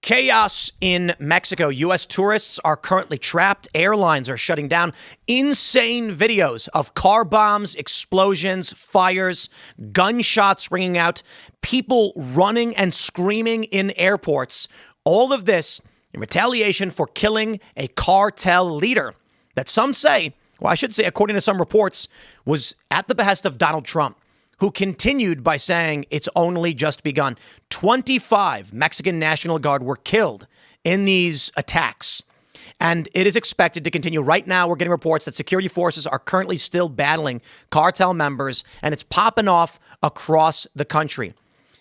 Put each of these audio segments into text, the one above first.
Chaos in Mexico. U.S. tourists are currently trapped. Airlines are shutting down. Insane videos of car bombs, explosions, fires, gunshots ringing out, people running and screaming in airports. All of this in retaliation for killing a cartel leader that some say, well, I should say, according to some reports, was at the behest of Donald Trump, who continued by saying it's only just begun. 25 Mexican National Guard were killed in these attacks, and it is expected to continue. Right now, we're getting reports that security forces are currently still battling cartel members, and it's popping off across the country.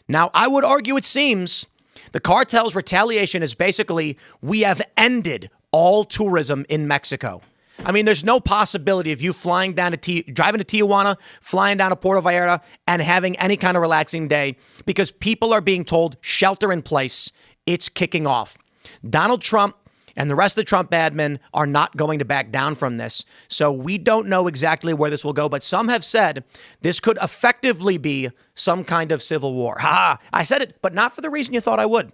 Now, I would argue it seems the cartel's retaliation is basically, we have ended all tourism in Mexico. I mean, there's no possibility of you flying down to driving to Tijuana, flying down to Puerto Vallarta, and having any kind of relaxing day because people are being told shelter in place. It's kicking off. Donald Trump and the rest of the Trump admin are not going to back down from this. So we don't know exactly where this will go, but some have said this could effectively be some kind of civil war. Ha! I said it, but not for the reason you thought I would.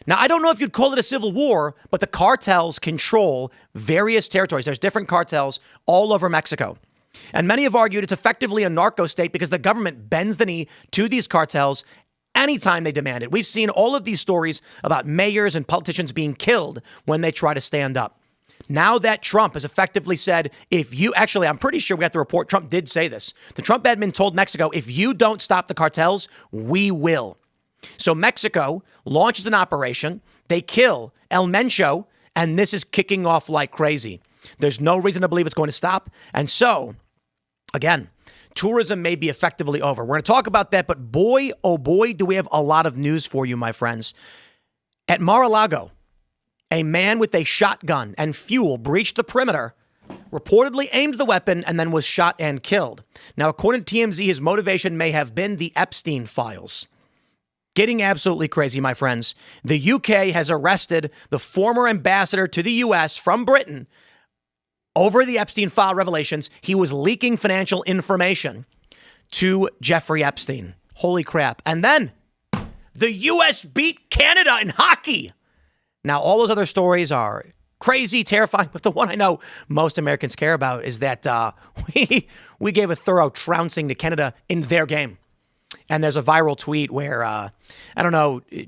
Now, I don't know if you'd call it a civil war, but the cartels control various territories. There's different cartels all over Mexico. And many have argued it's effectively a narco state because the government bends the knee to these cartels anytime they demand it. We've seen all of these stories about mayors and politicians being killed when they try to stand up. Now that Trump has effectively said, I'm pretty sure we got the report, Trump did say this. The Trump admin told Mexico, if you don't stop the cartels, we will. So Mexico launches an operation. They kill El Mencho, and this is kicking off like crazy. There's no reason to believe it's going to stop. And so, again, tourism may be effectively over. We're going to talk about that, but boy, oh boy, do we have a lot of news for you, my friends. At Mar-a-Lago, a man with a shotgun and fuel breached the perimeter, reportedly aimed the weapon, and then was shot and killed. Now, according to TMZ, his motivation may have been the Epstein files. Getting absolutely crazy, my friends. The UK has arrested the former ambassador to the US from Britain over the Epstein file revelations. He was leaking financial information to Jeffrey Epstein. Holy crap. And then the US beat Canada in hockey. Now, all those other stories are crazy, terrifying, but the one I know most Americans care about is that we gave a thorough trouncing to Canada in their game. And there's a viral tweet where,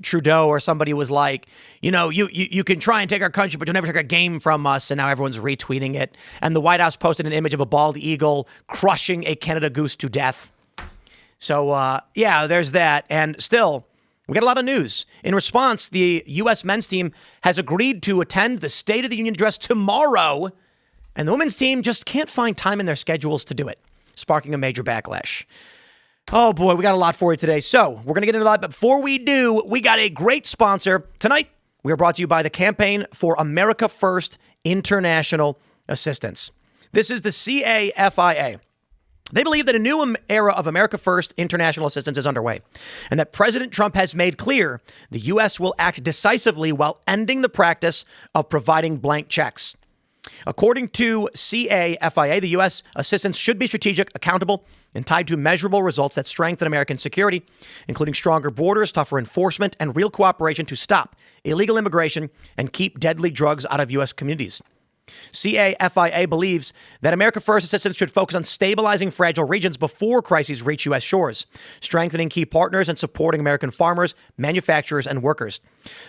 Trudeau or somebody was like, you can try and take our country, but you'll never take a game from us. And now everyone's retweeting it. And the White House posted an image of a bald eagle crushing a Canada goose to death. So, there's that. And still, we got a lot of news. In response, the U.S. men's team has agreed to attend the State of the Union address tomorrow. And the women's team just can't find time in their schedules to do it, sparking a major backlash. Oh, boy, we got a lot for you today. So we're going to get into that. But before we do, we got a great sponsor. Tonight, we are brought to you by the Campaign for America First International Assistance. This is the CAFIA. They believe that a new era of America First international assistance is underway, and that President Trump has made clear the U.S. will act decisively while ending the practice of providing blank checks. According to CAFIA, the U.S. assistance should be strategic, accountable, and tied to measurable results that strengthen American security, including stronger borders, tougher enforcement, and real cooperation to stop illegal immigration and keep deadly drugs out of U.S. communities. CAFIA believes that America First assistance should focus on stabilizing fragile regions before crises reach U.S. shores, strengthening key partners, and supporting American farmers, manufacturers, and workers.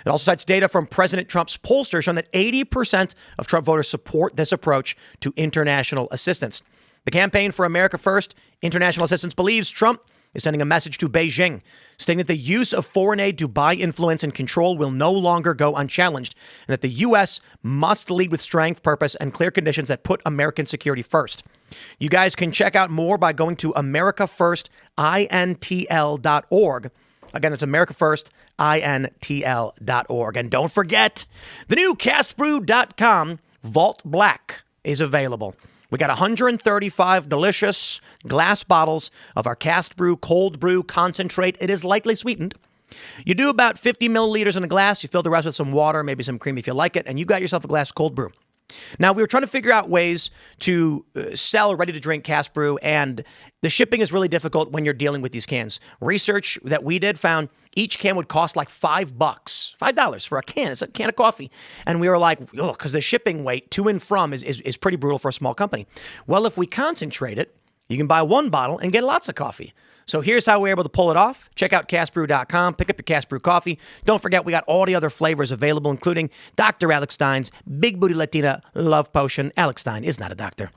It also cites data from President Trump's pollster showing that 80% of Trump voters support this approach to international assistance. The Campaign for America First International Assistance believes Trump is sending a message to Beijing, stating that the use of foreign aid to buy influence and control will no longer go unchallenged, and that the U.S. must lead with strength, purpose, and clear conditions that put American security first. You guys can check out more by going to americaFirstINTL.org. Again, that's americaFirstINTL.org. And don't forget, the new castbrew.com Vault Black is available. We got 135 delicious glass bottles of our cast brew cold brew concentrate. It is lightly sweetened. You do about 50 milliliters in a glass. You fill the rest with some water, maybe some cream if you like it, and you got yourself a glass cold brew. Now, we were trying to figure out ways to sell ready-to-drink cask brew, and the shipping is really difficult when you're dealing with these cans. Research that we did found each can would cost like $5 for a can. It's a can of coffee. And we were like, oh, because the shipping weight to and from is pretty brutal for a small company. Well, if we concentrate it, you can buy one bottle and get lots of coffee. So here's how we're able to pull it off. Check out caskbrew.com. Pick up your Cask Brew coffee. Don't forget, we got all the other flavors available, including Dr. Alex Stein's Big Booty Latina Love Potion. Alex Stein is not a doctor.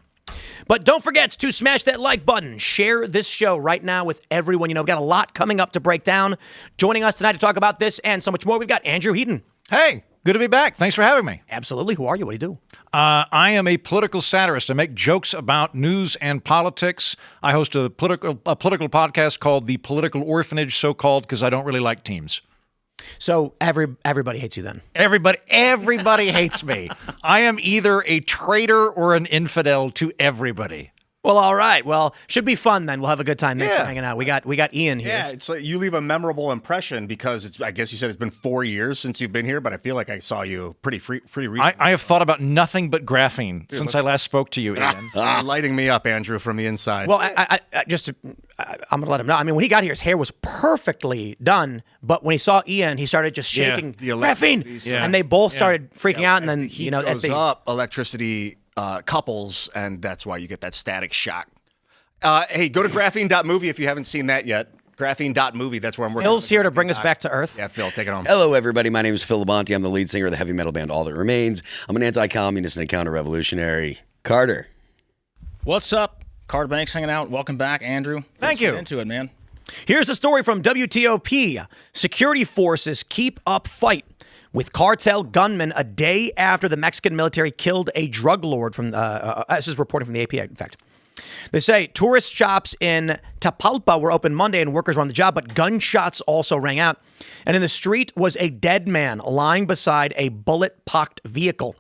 But don't forget to smash that like button. Share this show right now with everyone you know. We've got a lot coming up to break down. Joining us tonight to talk about this and so much more, we've got Andrew Heaton. Hey, good to be back. Thanks for having me. Absolutely. Who are you? What do you do? I am a political satirist. I make jokes about news and politics. I host a political podcast called The Political Orphanage, so-called because I don't really like teams. So everybody hates you then? Everybody hates me. I am either a traitor or an infidel to everybody. Well, all right. Well, should be fun then. We'll have a good time. Thanks for hanging out. We got Ian here. Yeah, it's like you leave a memorable impression because I guess you said it's been 4 years since you've been here, but I feel like I saw you pretty recently. I have thought about nothing but graphene since I last spoke to you, Ian. You're lighting me up, Andrew, from the inside. Well, I'm going to let him know. I mean, when he got here, his hair was perfectly done, but when he saw Ian, he started just shaking graphene, and they both started freaking out, and then, as the heat goes up, electricity couples, and that's why you get that static shock. Hey, go to graphene.movie if you haven't seen that yet. Graphene.movie, that's where I'm working. Phil's here to bring us back to Earth. Yeah, Phil, take it home. Hello, everybody. My name is Phil Labonte. I'm the lead singer of the heavy metal band All That Remains. I'm an anti-communist and a counter-revolutionary. Carter. What's up? Carter Banks hanging out. Welcome back, Andrew. Thank you. Get into it, man. Here's a story from WTOP. Security forces keep up fight with cartel gunmen a day after the Mexican military killed a drug lord from, this is reporting from the AP, in fact. They say tourist shops in Tapalpa were open Monday and workers were on the job, but gunshots also rang out. And in the street was a dead man lying beside a bullet-pocked vehicle.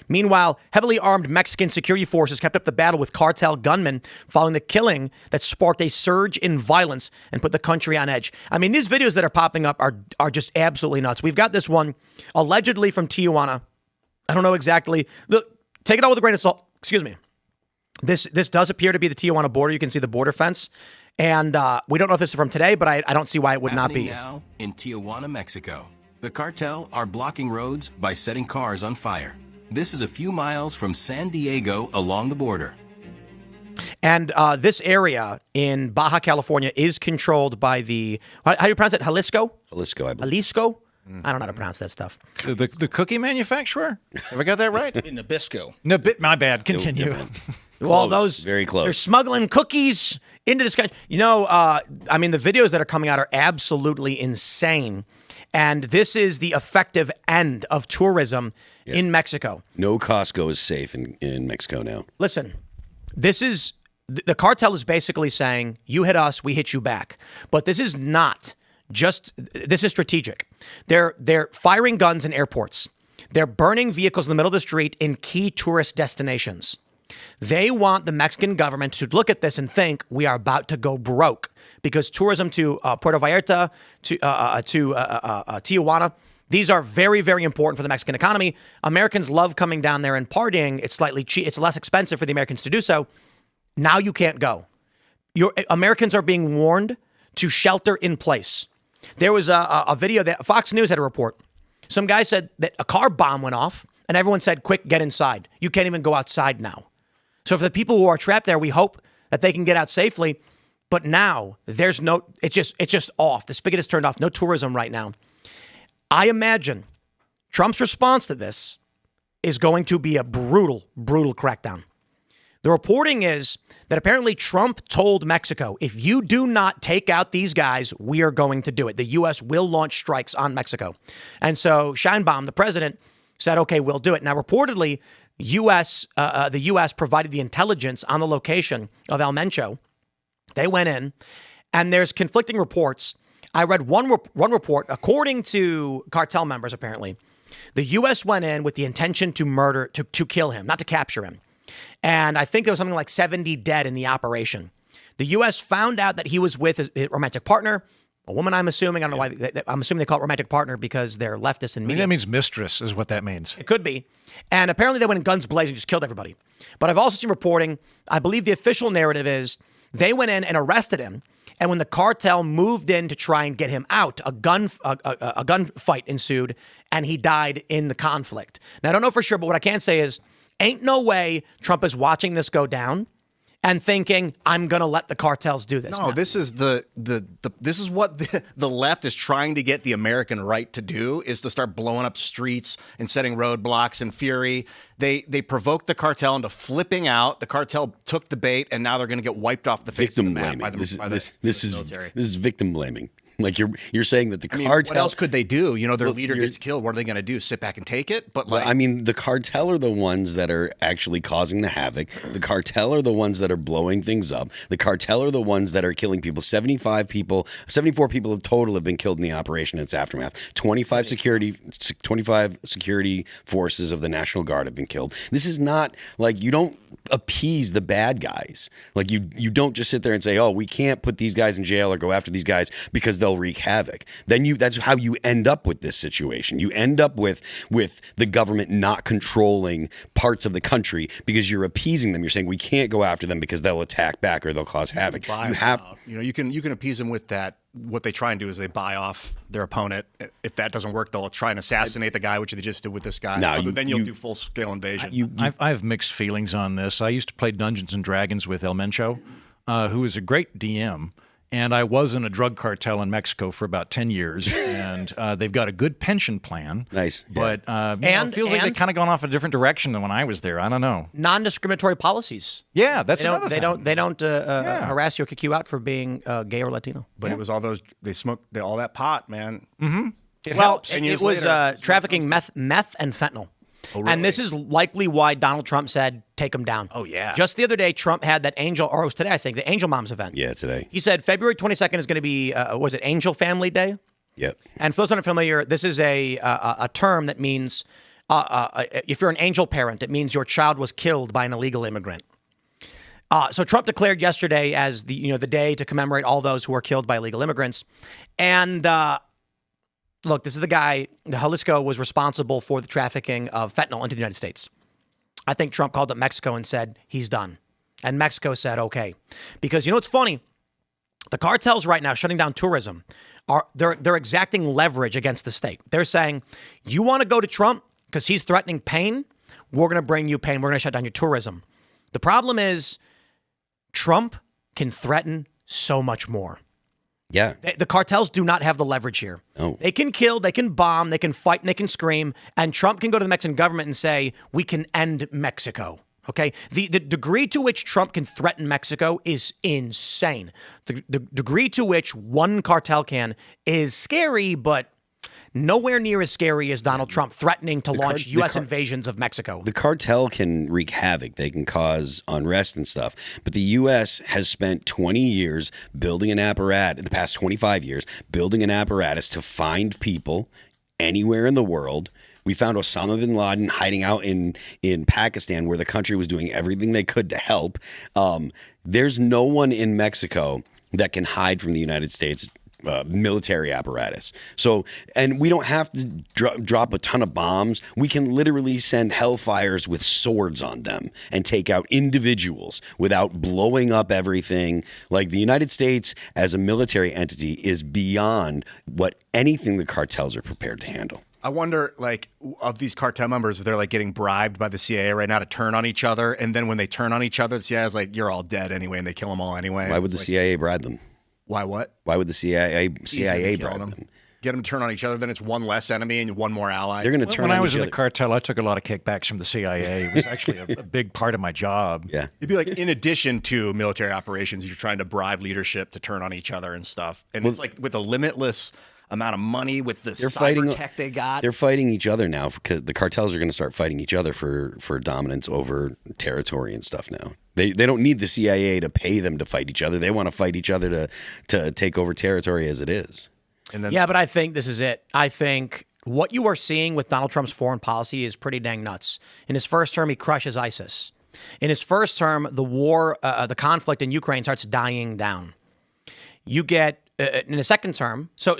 Meanwhile, heavily armed Mexican security forces kept up the battle with cartel gunmen following the killing that sparked a surge in violence and put the country on edge. I mean, these videos that are popping up are just absolutely nuts. We've got this one allegedly from Tijuana. I don't know exactly. Look, take it all with a grain of salt. Excuse me. This does appear to be the Tijuana border. You can see the border fence. And we don't know if this is from today, but I don't see why it would not be. Now in Tijuana, Mexico, the cartel are blocking roads by setting cars on fire. This is a few miles from San Diego along the border. And this area in Baja California is controlled by the, how do you pronounce it? Jalisco, Jalisco, I believe. Jalisco? I don't know how to pronounce that stuff. The cookie manufacturer? Have I got that right? Nabisco. My bad. Continue. Well, those very close. They're smuggling cookies into this country. You know, I mean, the videos that are coming out are absolutely insane. And this is the effective end of tourism in Mexico. No Costco is safe in Mexico now. Listen, the cartel is basically saying, you hit us, we hit you back. But this is not just, this is strategic. They're firing guns in airports. They're burning vehicles in the middle of the street in key tourist destinations. They want the Mexican government to look at this and think we are about to go broke because tourism to Puerto Vallarta, to Tijuana, these are very, very important for the Mexican economy. Americans love coming down there and partying. It's slightly cheap. It's less expensive for the Americans to do so. Now you can't go. Americans are being warned to shelter in place. There was a video that Fox News had a report. Some guy said that a car bomb went off and everyone said, quick, get inside. You can't even go outside now. So for the people who are trapped there, we hope that they can get out safely. But now there's it's just off. The spigot is turned off. No tourism right now. I imagine Trump's response to this is going to be a brutal, brutal crackdown. The reporting is that apparently Trump told Mexico, if you do not take out these guys, we are going to do it. The U.S. will launch strikes on Mexico. And so Sheinbaum, the president, said, okay, we'll do it. Now, reportedly, the U.S. provided the intelligence on the location of El Mencho. They went in, and there's conflicting reports. I read one report, according to cartel members, apparently, the U.S. went in with the intention to kill him, not to capture him. And I think there was something like 70 dead in the operation. The U.S. found out that he was with his romantic partner, A woman, I'm assuming, I don't know why, I'm assuming they call it romantic partner because they're leftists and I think media. that means mistress is what that means. It could be. And apparently they went in guns blazing and just killed everybody. But I've also seen reporting, I believe the official narrative is they went in and arrested him. And when the cartel moved in to try and get him out, a gunfight ensued and he died in the conflict. Now, I don't know for sure, but what I can say is ain't no way Trump is watching this go down and thinking, I'm going to let the cartels do this. No, this is this is what the left is trying to get the American right to do, is to start blowing up streets and setting roadblocks and fury. They provoked the cartel into flipping out. The cartel took the bait, and now they're going to get wiped off the face of the map by the military. This is victim blaming. Like you're saying that the cartel. What else could they do? You know, their leader gets killed. What are they going to do? Sit back and take it? But like, I mean, the cartel are the ones that are actually causing the havoc. The cartel are the ones that are blowing things up. The cartel are the ones that are killing people. 74 people in total have been killed in the operation and its aftermath. 25 security forces of the National Guard have been killed. This is not like, you don't appease the bad guys. Like you don't just sit there and say, oh, we can't put these guys in jail or go after these guys because they'll wreak havoc. That's how you end up with this situation. You end up with the government not controlling parts of the country because you're appeasing them. You're saying we can't go after them because they'll attack back or they'll cause havoc. You can appease them with that. What they try and do is they buy off their opponent. If that doesn't work, they'll try and assassinate the guy, which they just did with this guy. Then you'll do full-scale invasion. I have mixed feelings on this. I used to play Dungeons and Dragons with El Mencho, who is a great DM. And I was in a drug cartel in Mexico for about 10 years, and they've got a good pension plan. Nice. But it feels like they've kind of gone off a different direction than when I was there. I don't know. Non-discriminatory policies. Yeah, that's another thing. They don't Yeah. harass you or kick you out for being gay or Latino. But it was all those, they smoked all that pot, man. Mm-hmm. It Well, helps. it was trafficking meth and fentanyl. Oh, really? And this is likely why Donald Trump said, take them down. Oh, yeah. Just the other day, Trump had that Angel, or it was today, I think, the Angel Moms event. Yeah, today. He said February 22nd is going to be, was it Angel Family Day? Yep. And for those unfamiliar, this is a term that means, if you're an angel parent, it means your child was killed by an illegal immigrant. So Trump declared yesterday as the day to commemorate all those who were killed by illegal immigrants. And look, this is the guy, Jalisco was responsible for the trafficking of fentanyl into the United States. I think Trump called up Mexico and said, he's done. And Mexico said, okay. Because you know what's funny? The cartels right now shutting down tourism, they're exacting leverage against the state. They're saying, you want to go to Trump because he's threatening pain? We're going to bring you pain. We're going to shut down your tourism. The problem is Trump can threaten so much more. Yeah. The cartels do not have the leverage here. Oh. They can kill, they can bomb, they can fight, and they can scream. And Trump can go to the Mexican government and say, we can end Mexico. Okay? The degree to which Trump can threaten Mexico is insane. The degree to which one cartel can is scary, but nowhere near as scary as Donald Trump threatening to launch U.S. invasions of Mexico. The cartel can wreak havoc. They can cause unrest and stuff. But the U.S. has spent 20 years building an apparatus, the past 25 years, building an apparatus to find people anywhere in the world. We found Osama bin Laden hiding out in Pakistan, where the country was doing everything they could to help. There's no one in Mexico that can hide from the United States military apparatus. So, and we don't have to drop a ton of bombs. We can literally send hellfires with swords on them and take out individuals without blowing up everything. Like, the United States as a military entity is beyond what anything the cartels are prepared to handle. I wonder, like, of these cartel members, if they're like getting bribed by the CIA right now to turn on each other, and then when they turn on each other, the CIA is like, you're all dead anyway, and they kill them all anyway. Why would the CIA bribe them? Why what? Why would the CIA bribe them? Get them to turn on each other, then it's one less enemy and one more ally. They're going to turn on When I was each in other. the cartel, I took a lot of kickbacks from the CIA. It was actually a big part of my job. Yeah. It'd be like, in addition to military operations, you're trying to bribe leadership to turn on each other and stuff. And it's like with a limitless amount of money, with the cyber tech they got. They're fighting each other now, because the cartels are going to start fighting each other for dominance over territory and stuff now. They don't need the CIA to pay them to fight each other. They want to fight each other to take over territory as it is. And then, Yeah, but I think this is it. I think what you are seeing with Donald Trump's foreign policy is pretty dang nuts. In his first term, he crushes ISIS. In his first term, the conflict in Ukraine starts dying down. You get in a second term. So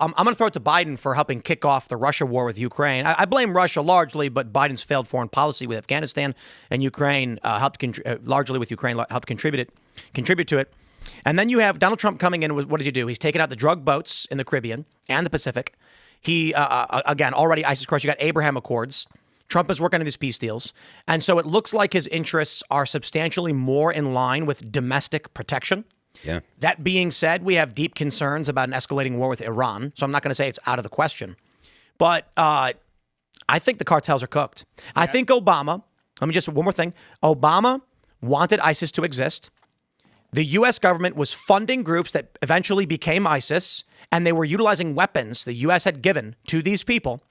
I'm going to throw it to Biden for helping kick off the Russia war with Ukraine. I blame Russia largely, but Biden's failed foreign policy with Afghanistan and Ukraine largely with Ukraine helped contribute to it. And then you have Donald Trump coming in. What does he do? He's taken out the drug boats in the Caribbean and the Pacific. He again already ISIS, of course. You got Abraham Accords. Trump is working on these peace deals. And so it looks like his interests are substantially more in line with domestic protection. Yeah. That being said, we have deep concerns about an escalating war with Iran. So I'm not going to say it's out of the question. But I think the cartels are cooked. Yeah. I think Obama, let me just, one more thing. Obama wanted ISIS to exist. The U.S. government was funding groups that eventually became ISIS, and they were utilizing weapons the U.S. had given to these people.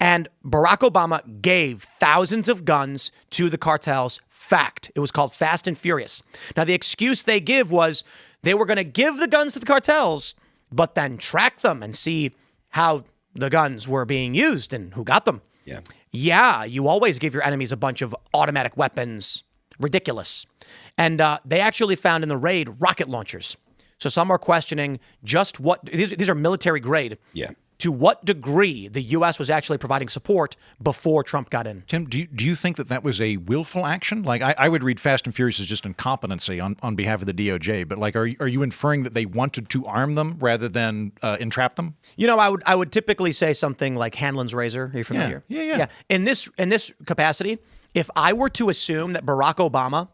And Barack Obama gave thousands of guns to the cartels. Fact. It was called Fast and Furious. Now, the excuse they give was they were going to give the guns to the cartels, but then track them and see how the guns were being used and who got them. Yeah. Yeah, you always give your enemies a bunch of automatic weapons. Ridiculous. And they actually found in the raid rocket launchers. So some are questioning just what these are military grade. Yeah. To what degree the U.S. was actually providing support before Trump got in. Tim, do you think that was a willful action? Like, I would read Fast and Furious as just incompetency on behalf of the DOJ. But like, are you inferring that they wanted to arm them rather than entrap them? You know, I would typically say something like Hanlon's razor. Are you familiar? Yeah. In this capacity, if I were to assume that Barack Obama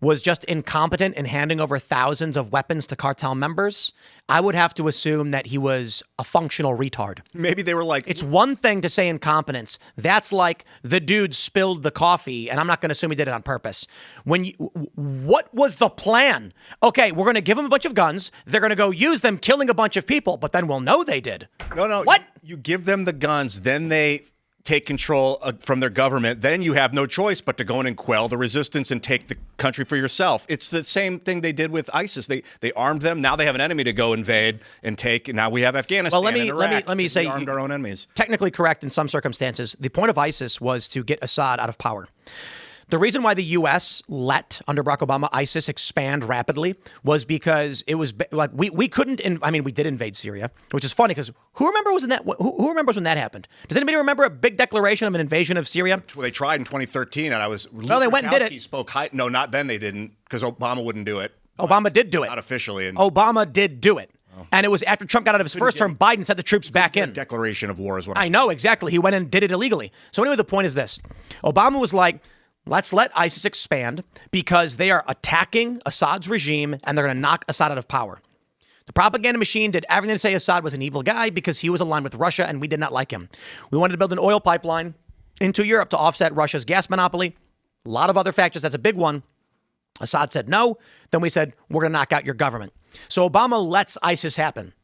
was just incompetent in handing over thousands of weapons to cartel members, I would have to assume that he was a functional retard. Maybe they were like... It's one thing to say incompetence. That's like the dude spilled the coffee, and I'm not going to assume he did it on purpose. What was the plan? Okay, we're going to give them a bunch of guns. They're going to go use them killing a bunch of people, but then we'll know they did. No. What? You give them the guns, then they take control from their government, then you have no choice but to go in and quell the resistance and take the country for yourself. It's the same thing they did with ISIS. They armed them. Now they have an enemy to go invade and take. And now we have Afghanistan. Well, let me say, we armed our own enemies. Technically correct in some circumstances. The point of ISIS was to get Assad out of power. The reason why the U.S. let, under Barack Obama, ISIS expand rapidly was because it was like we couldn't. We did invade Syria, which is funny because who remembers when that happened? Does anybody remember a big declaration of an invasion of Syria? Well, they tried in 2013, and Well, they went and did it. Spoke high. No, not then. They didn't because Obama wouldn't do it. Obama did do it. Not officially. Obama did do it. And it was after Trump got out of his first term, Biden sent the troops back in. Declaration of war is what I know, exactly. He went in and did it illegally. So anyway, the point is this. Obama was like, let's let ISIS expand because they are attacking Assad's regime and they're going to knock Assad out of power. The propaganda machine did everything to say Assad was an evil guy because he was aligned with Russia and we did not like him. We wanted to build an oil pipeline into Europe to offset Russia's gas monopoly. A lot of other factors. That's a big one. Assad said no. Then we said, we're going to knock out your government. So Obama lets ISIS happen.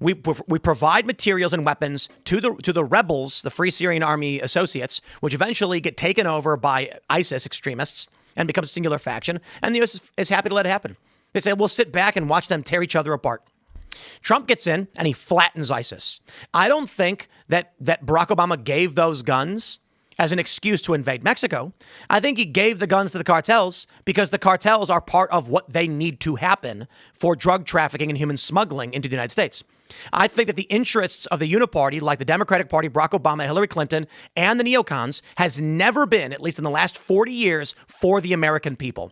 We provide materials and weapons to the rebels, the Free Syrian Army associates, which eventually get taken over by ISIS extremists and become a singular faction. And the U.S. is happy to let it happen. They say, we'll sit back and watch them tear each other apart. Trump gets in and he flattens ISIS. I don't think that Barack Obama gave those guns as an excuse to invade Mexico. I think he gave the guns to the cartels because the cartels are part of what they need to happen for drug trafficking and human smuggling into the United States. I think that the interests of the Uniparty, like the Democratic Party, Barack Obama, Hillary Clinton, and the neocons, has never been, at least in the last 40 years, for the American people.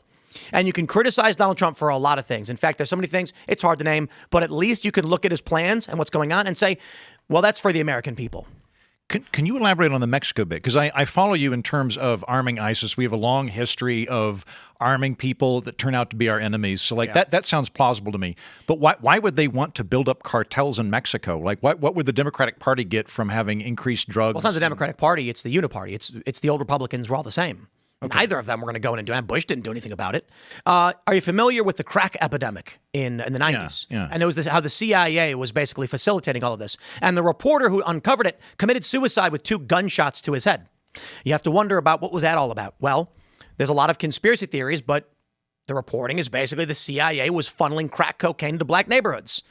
And you can criticize Donald Trump for a lot of things. In fact, there's so many things it's hard to name, but at least you can look at his plans and what's going on and say, well, that's for the American people. Can you elaborate on the Mexico bit? Because I follow you in terms of arming ISIS. We have a long history of arming people that turn out to be our enemies. So that sounds plausible to me. But why would they want to build up cartels in Mexico? Like what would the Democratic Party get from having increased drugs? Well, it's not the Democratic Party. It's the Uniparty. It's the old Republicans. We're all the same. Okay. Neither of them were going to go in and do it. Bush didn't do anything about it. Are you familiar with the crack epidemic in the 90s? Yeah. And it was how the CIA was basically facilitating all of this. And the reporter who uncovered it committed suicide with 2 gunshots to his head. You have to wonder about what was that all about? Well, there's a lot of conspiracy theories, but the reporting is basically the CIA was funneling crack cocaine into black neighborhoods.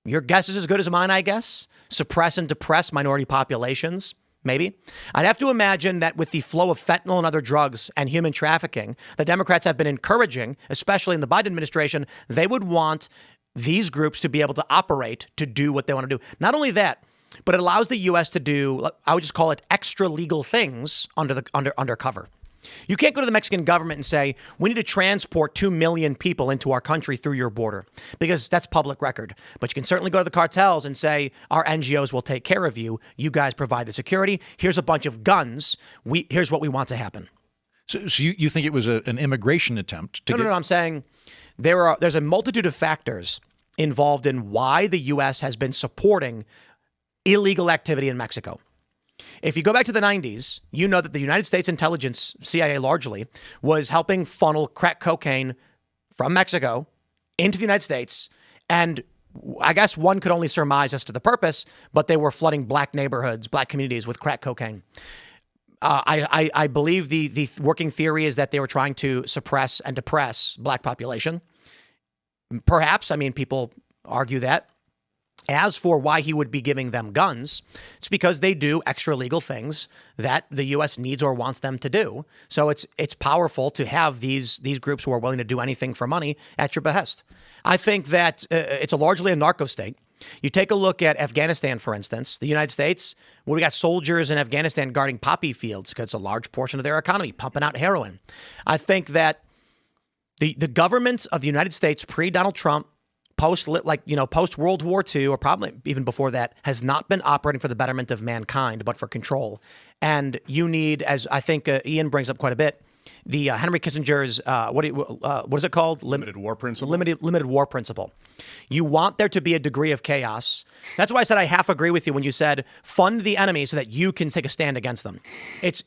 Your guess is as good as mine, I guess. Suppress and depress minority populations. Maybe. I'd have to imagine that with the flow of fentanyl and other drugs and human trafficking, the Democrats have been encouraging, especially in the Biden administration, they would want these groups to be able to operate to do what they want to do. Not only that, but it allows the U.S. to do, I would just call it extra legal things undercover. You can't go to the Mexican government and say, we need to transport 2 million people into our country through your border, because that's public record. But you can certainly go to the cartels and say, our NGOs will take care of you. You guys provide the security. Here's a bunch of guns. Here's what we want to happen. So you think it was an immigration attempt to No, I'm saying there's a multitude of factors involved in why the U.S. has been supporting illegal activity in Mexico. If you go back to the 90s, you know that the United States intelligence, CIA largely, was helping funnel crack cocaine from Mexico into the United States. And I guess one could only surmise as to the purpose, but they were flooding black neighborhoods, black communities with crack cocaine. I believe the working theory is that they were trying to suppress and depress black population. Perhaps, people argue that. As for why he would be giving them guns, it's because they do extra legal things that the U.S. needs or wants them to do. So it's powerful to have these groups who are willing to do anything for money at your behest. I think that it's largely a narco state. You take a look at Afghanistan, for instance, the United States, where we got soldiers in Afghanistan guarding poppy fields because it's a large portion of their economy, pumping out heroin. I think that the government of the United States pre-Donald Trump, post World War II, or probably even before that, has not been operating for the betterment of mankind, but for control. And you need, as I think Ian brings up quite a bit, the Henry Kissinger's what is it called? Limited war principle. Limited war principle. You want there to be a degree of chaos. That's why I said I half agree with you when you said fund the enemy so that you can take a stand against them. It's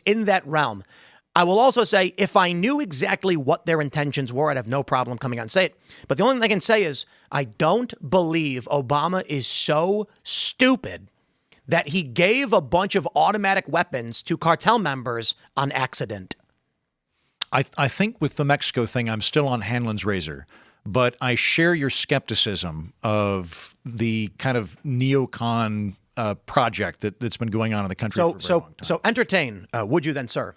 in that realm. I will also say, if I knew exactly what their intentions were, I'd have no problem coming out and say it. But the only thing I can say is I don't believe Obama is so stupid that he gave a bunch of automatic weapons to cartel members on accident. I think with the Mexico thing, I'm still on Hanlon's razor, but I share your skepticism of the kind of neocon project that's been going on in the country for a very long time. So entertain, would you then, sir?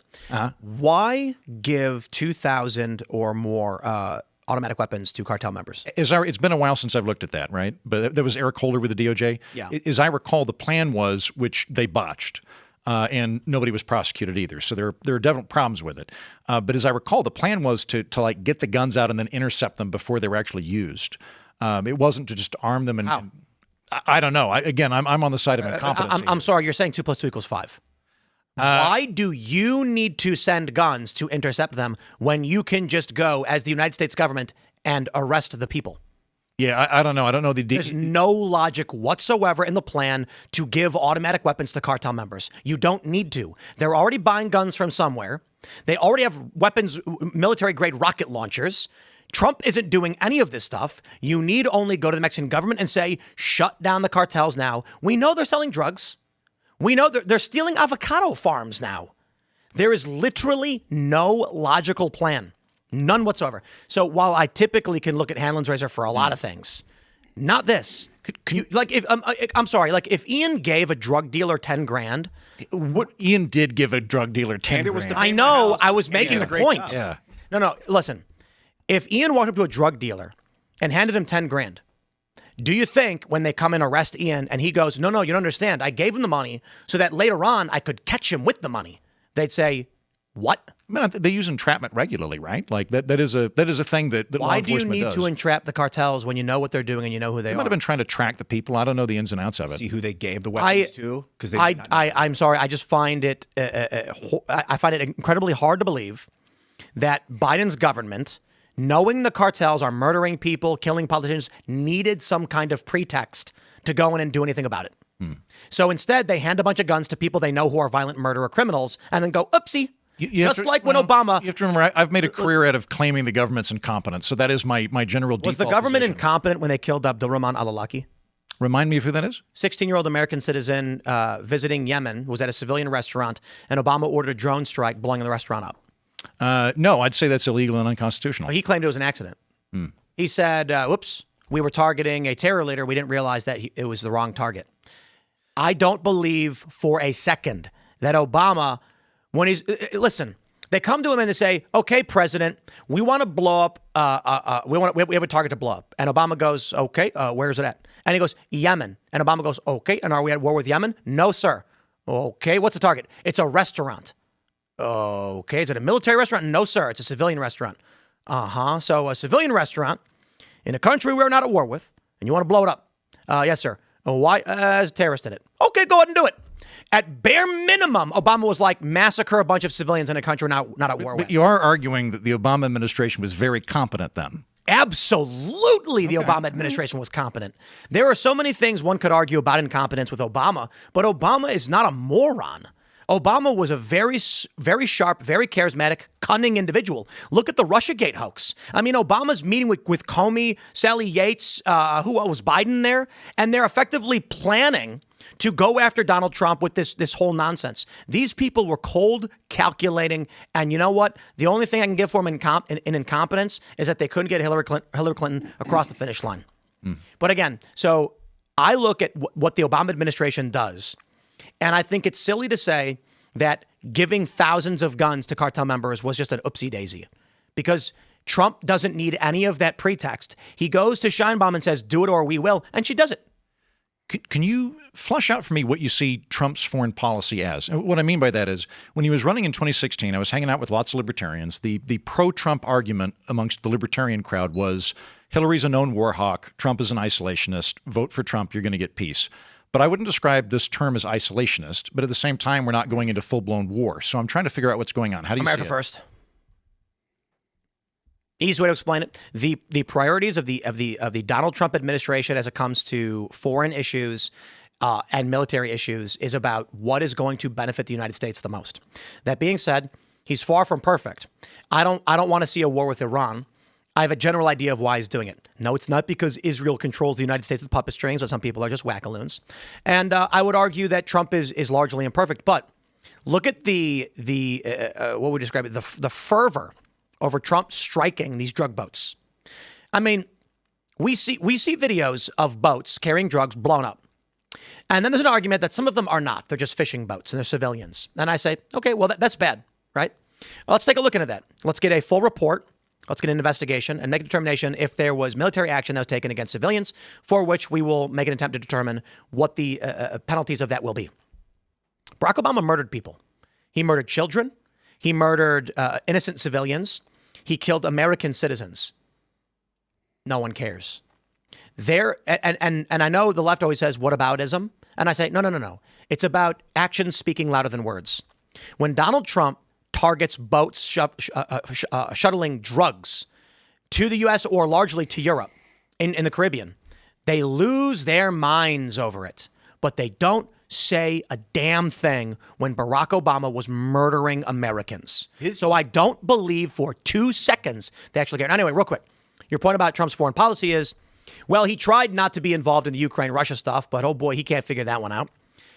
Why give 2,000 or more automatic weapons to cartel members? It's been a while since I've looked at that, right? But there was Eric Holder with the DOJ. Yeah. As I recall, the plan was, which they botched, and nobody was prosecuted either. So there are definite problems with it. But as I recall, the plan was to like get the guns out and then intercept them before they were actually used. It wasn't to just arm them and. How? I don't know. I'm on the side of incompetence. I'm sorry. You're saying 2 + 2 = 5. Why do you need to send guns to intercept them when you can just go as the United States government and arrest the people? Yeah, I don't know. I don't know the There's no logic whatsoever in the plan to give automatic weapons to cartel members. You don't need to. They're already buying guns from somewhere. They already have weapons, military-grade rocket launchers. Trump isn't doing any of this stuff. You need only go to the Mexican government and say, shut down the cartels now. We know they're selling drugs. We know they're stealing avocado farms now. There is literally no logical plan. None whatsoever. So while I typically can look at Hanlon's razor for a lot of things, not this. I'm sorry. Like if Ian gave a drug dealer 10 grand, Ian did give a drug dealer 10 grand. I know. I was making the point. Yeah. No. Listen. If Ian walked up to a drug dealer and handed him 10 grand, do you think when they come and arrest Ian and he goes, no, you don't understand. I gave him the money so that later on I could catch him with the money. They'd say, what? They use entrapment regularly, right? Like that is a thing that law Why enforcement do you need does. to entrap the cartels when you know what they're doing and you know who they might are? have been trying to track the people. I don't know the ins and outs of it. See who they gave the weapons to? Because I'm sorry. I just find it I find it incredibly hard to believe that Biden's government, knowing the cartels are murdering people, killing politicians, needed some kind of pretext to go in and do anything about it. So instead, they hand a bunch of guns to people they know who are violent murderer criminals and then go, oopsie. Just like when Obama... You have to remember, I've made a career out of claiming the government's incompetent. So that is my general default Was the government position. incompetent when they killed Abdulrahman al-Awlaki? Remind me of who that is? 16-year-old American citizen visiting Yemen, was at a civilian restaurant, and Obama ordered a drone strike, blowing the restaurant up. No, I'd say that's illegal and unconstitutional. He claimed it was an accident. He said, whoops, we were targeting a terror leader. We didn't realize that it was the wrong target. I don't believe for a second that Obama, when he's... Listen, They come to him and they say, okay, President, we want to blow up, we have a target to blow up. And Obama goes, okay, where is it at? And he goes, Yemen. And Obama goes, okay, and are we at war with Yemen? No, sir. Okay, what's the target? It's a restaurant. Okay, is it a military restaurant? No, sir, it's a civilian restaurant. So a civilian restaurant in a country we're not at war with, and you want to blow it up. Yes, sir. Why? As a terrorist in it. Okay, go ahead and do it. At bare minimum, Obama was like, massacre a bunch of civilians in a country not at war with. But you are arguing that the Obama administration was very competent then. Absolutely, the Obama administration was competent. There are so many things one could argue about incompetence with Obama, but Obama is not a moron. Obama was a very, very sharp, very charismatic, cunning individual. Look at the Russiagate hoax. I mean, Obama's meeting with Comey, Sally Yates, who was Biden there, and they're effectively planning to go after Donald Trump with this whole nonsense. These people were cold, calculating, and you know what? The only thing I can give for them in incompetence is that they couldn't get Hillary Clinton across the finish line. But again, so I look at what the Obama administration does, and I think it's silly to say that giving thousands of guns to cartel members was just an oopsie daisy, because Trump doesn't need any of that pretext. He goes to Sheinbaum and says, do it or we will, and she does it. Can you flesh out for me what you see Trump's foreign policy as? And what I mean by that is, when he was running in 2016, I was hanging out with lots of libertarians. The pro-Trump argument amongst the libertarian crowd was, Hillary's a known war hawk, Trump is an isolationist, vote for Trump, you're going to get peace. But I wouldn't describe this term as isolationist, but at the same time, we're not going into full-blown war. So I'm trying to figure out what's going on. How do you America see it? first. Easy way to explain it: the priorities of the Donald Trump administration as it comes to foreign issues and military issues is about what is going to benefit the United States the most. That being said, he's far from perfect. I don't want to see a war with Iran. I have a general idea of why he's doing it. No, it's not because Israel controls the United States with puppet strings, but some people are just wackaloons. And I would argue that Trump is largely imperfect. But look at the what would we describe it? The fervor over Trump striking these drug boats. I mean, we see videos of boats carrying drugs blown up. And then there's an argument that some of them are not. They're just fishing boats and they're civilians. And I say, okay, well, that's bad, right? Well, let's take a look into that. Let's get a full report. Let's get an investigation and make a determination if there was military action that was taken against civilians, for which we will make an attempt to determine what the penalties of that will be. Barack Obama murdered people. He murdered children. He murdered innocent civilians. He killed American citizens. No one cares. And I know the left always says, whataboutism? And I say, no. It's about actions speaking louder than words. When Donald Trump targets boats shuttling drugs to the U.S. or largely to Europe in the Caribbean, they lose their minds over it. But they don't say a damn thing when Barack Obama was murdering Americans. So I don't believe for 2 seconds they actually care. Anyway, real quick, your point about Trump's foreign policy is, well, he tried not to be involved in the Ukraine-Russia stuff, but oh boy, he can't figure that one out.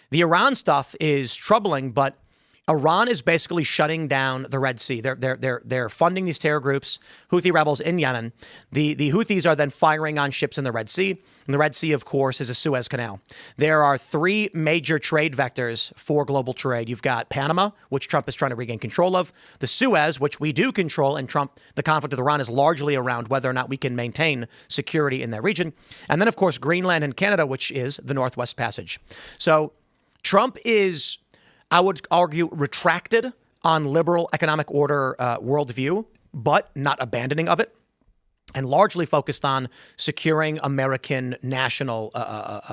The Iran stuff is troubling, but Iran is basically shutting down the Red Sea. They're funding these terror groups, Houthi rebels in Yemen. The Houthis are then firing on ships in the Red Sea. And the Red Sea, of course, is a Suez Canal. There are 3 major trade vectors for global trade. You've got Panama, which Trump is trying to regain control of. The Suez, which we do control, and the conflict with Iran is largely around whether or not we can maintain security in that region. And then, of course, Greenland and Canada, which is the Northwest Passage. So Trump is, I would argue, retracted on liberal economic order worldview, but not abandoning of it, and largely focused on securing American national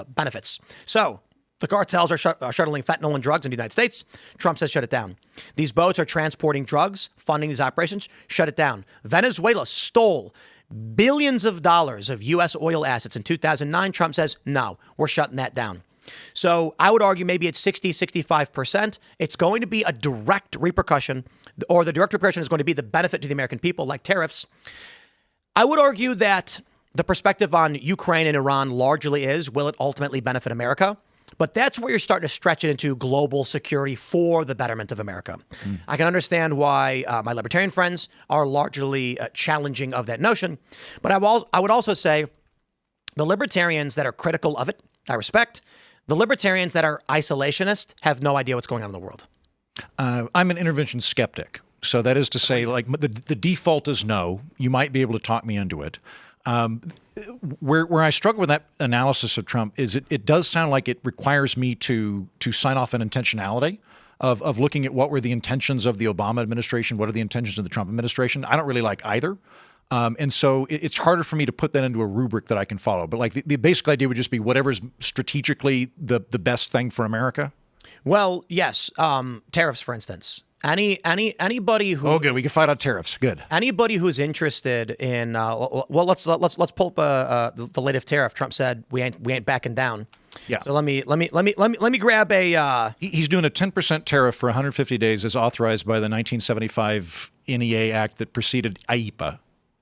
benefits. So the cartels are shuttling fentanyl and drugs in the United States. Trump says shut it down. These boats are transporting drugs, funding these operations. Shut it down. Venezuela stole billions of dollars of U.S. oil assets in 2009. Trump says, no, we're shutting that down. So I would argue maybe it's 65%. It's going to be a direct repercussion, or the direct repercussion is going to be the benefit to the American people, like tariffs. I would argue that the perspective on Ukraine and Iran largely is, will it ultimately benefit America? But that's where you're starting to stretch it into global security for the betterment of America. I can understand why my libertarian friends are largely challenging of that notion. But I would also say the libertarians that are critical of it, I respect. The libertarians that are isolationist have no idea what's going on in the world. I'm an intervention skeptic. So that is to say, like the default is no. You might be able to talk me into it. Where I struggle with that analysis of Trump is it does sound like it requires me to sign off an intentionality of looking at what were the intentions of the Obama administration, what are the intentions of the Trump administration. I don't really like either. And so it's harder for me to put that into a rubric that I can follow. But like the basic idea would just be whatever's strategically the best thing for America. Well, yes. Tariffs, for instance. Anybody who good, we can fight on tariffs. Good. Anybody who's interested in let's pull up the latest tariff. Trump said we ain't backing down. Yeah. So let me grab a. He's doing a 10% tariff for 150 days, as authorized by the 1975 NEA Act that preceded IEPA.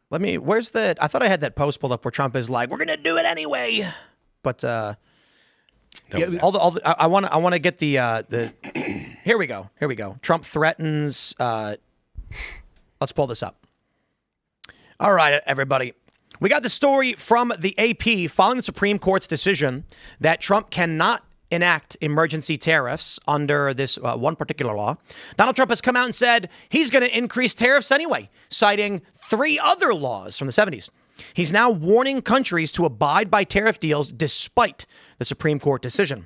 Where's the? I thought I had that post pulled up where Trump is like, we're gonna do it anyway, but I want to get the. Here we go. Trump threatens. Let's pull this up. All right, everybody. We got the story from the AP following the Supreme Court's decision that Trump cannot enact emergency tariffs under this one particular law. Donald Trump has come out and said he's going to increase tariffs anyway, citing 3 other laws from the 70s. He's now warning countries to abide by tariff deals despite the Supreme Court decision.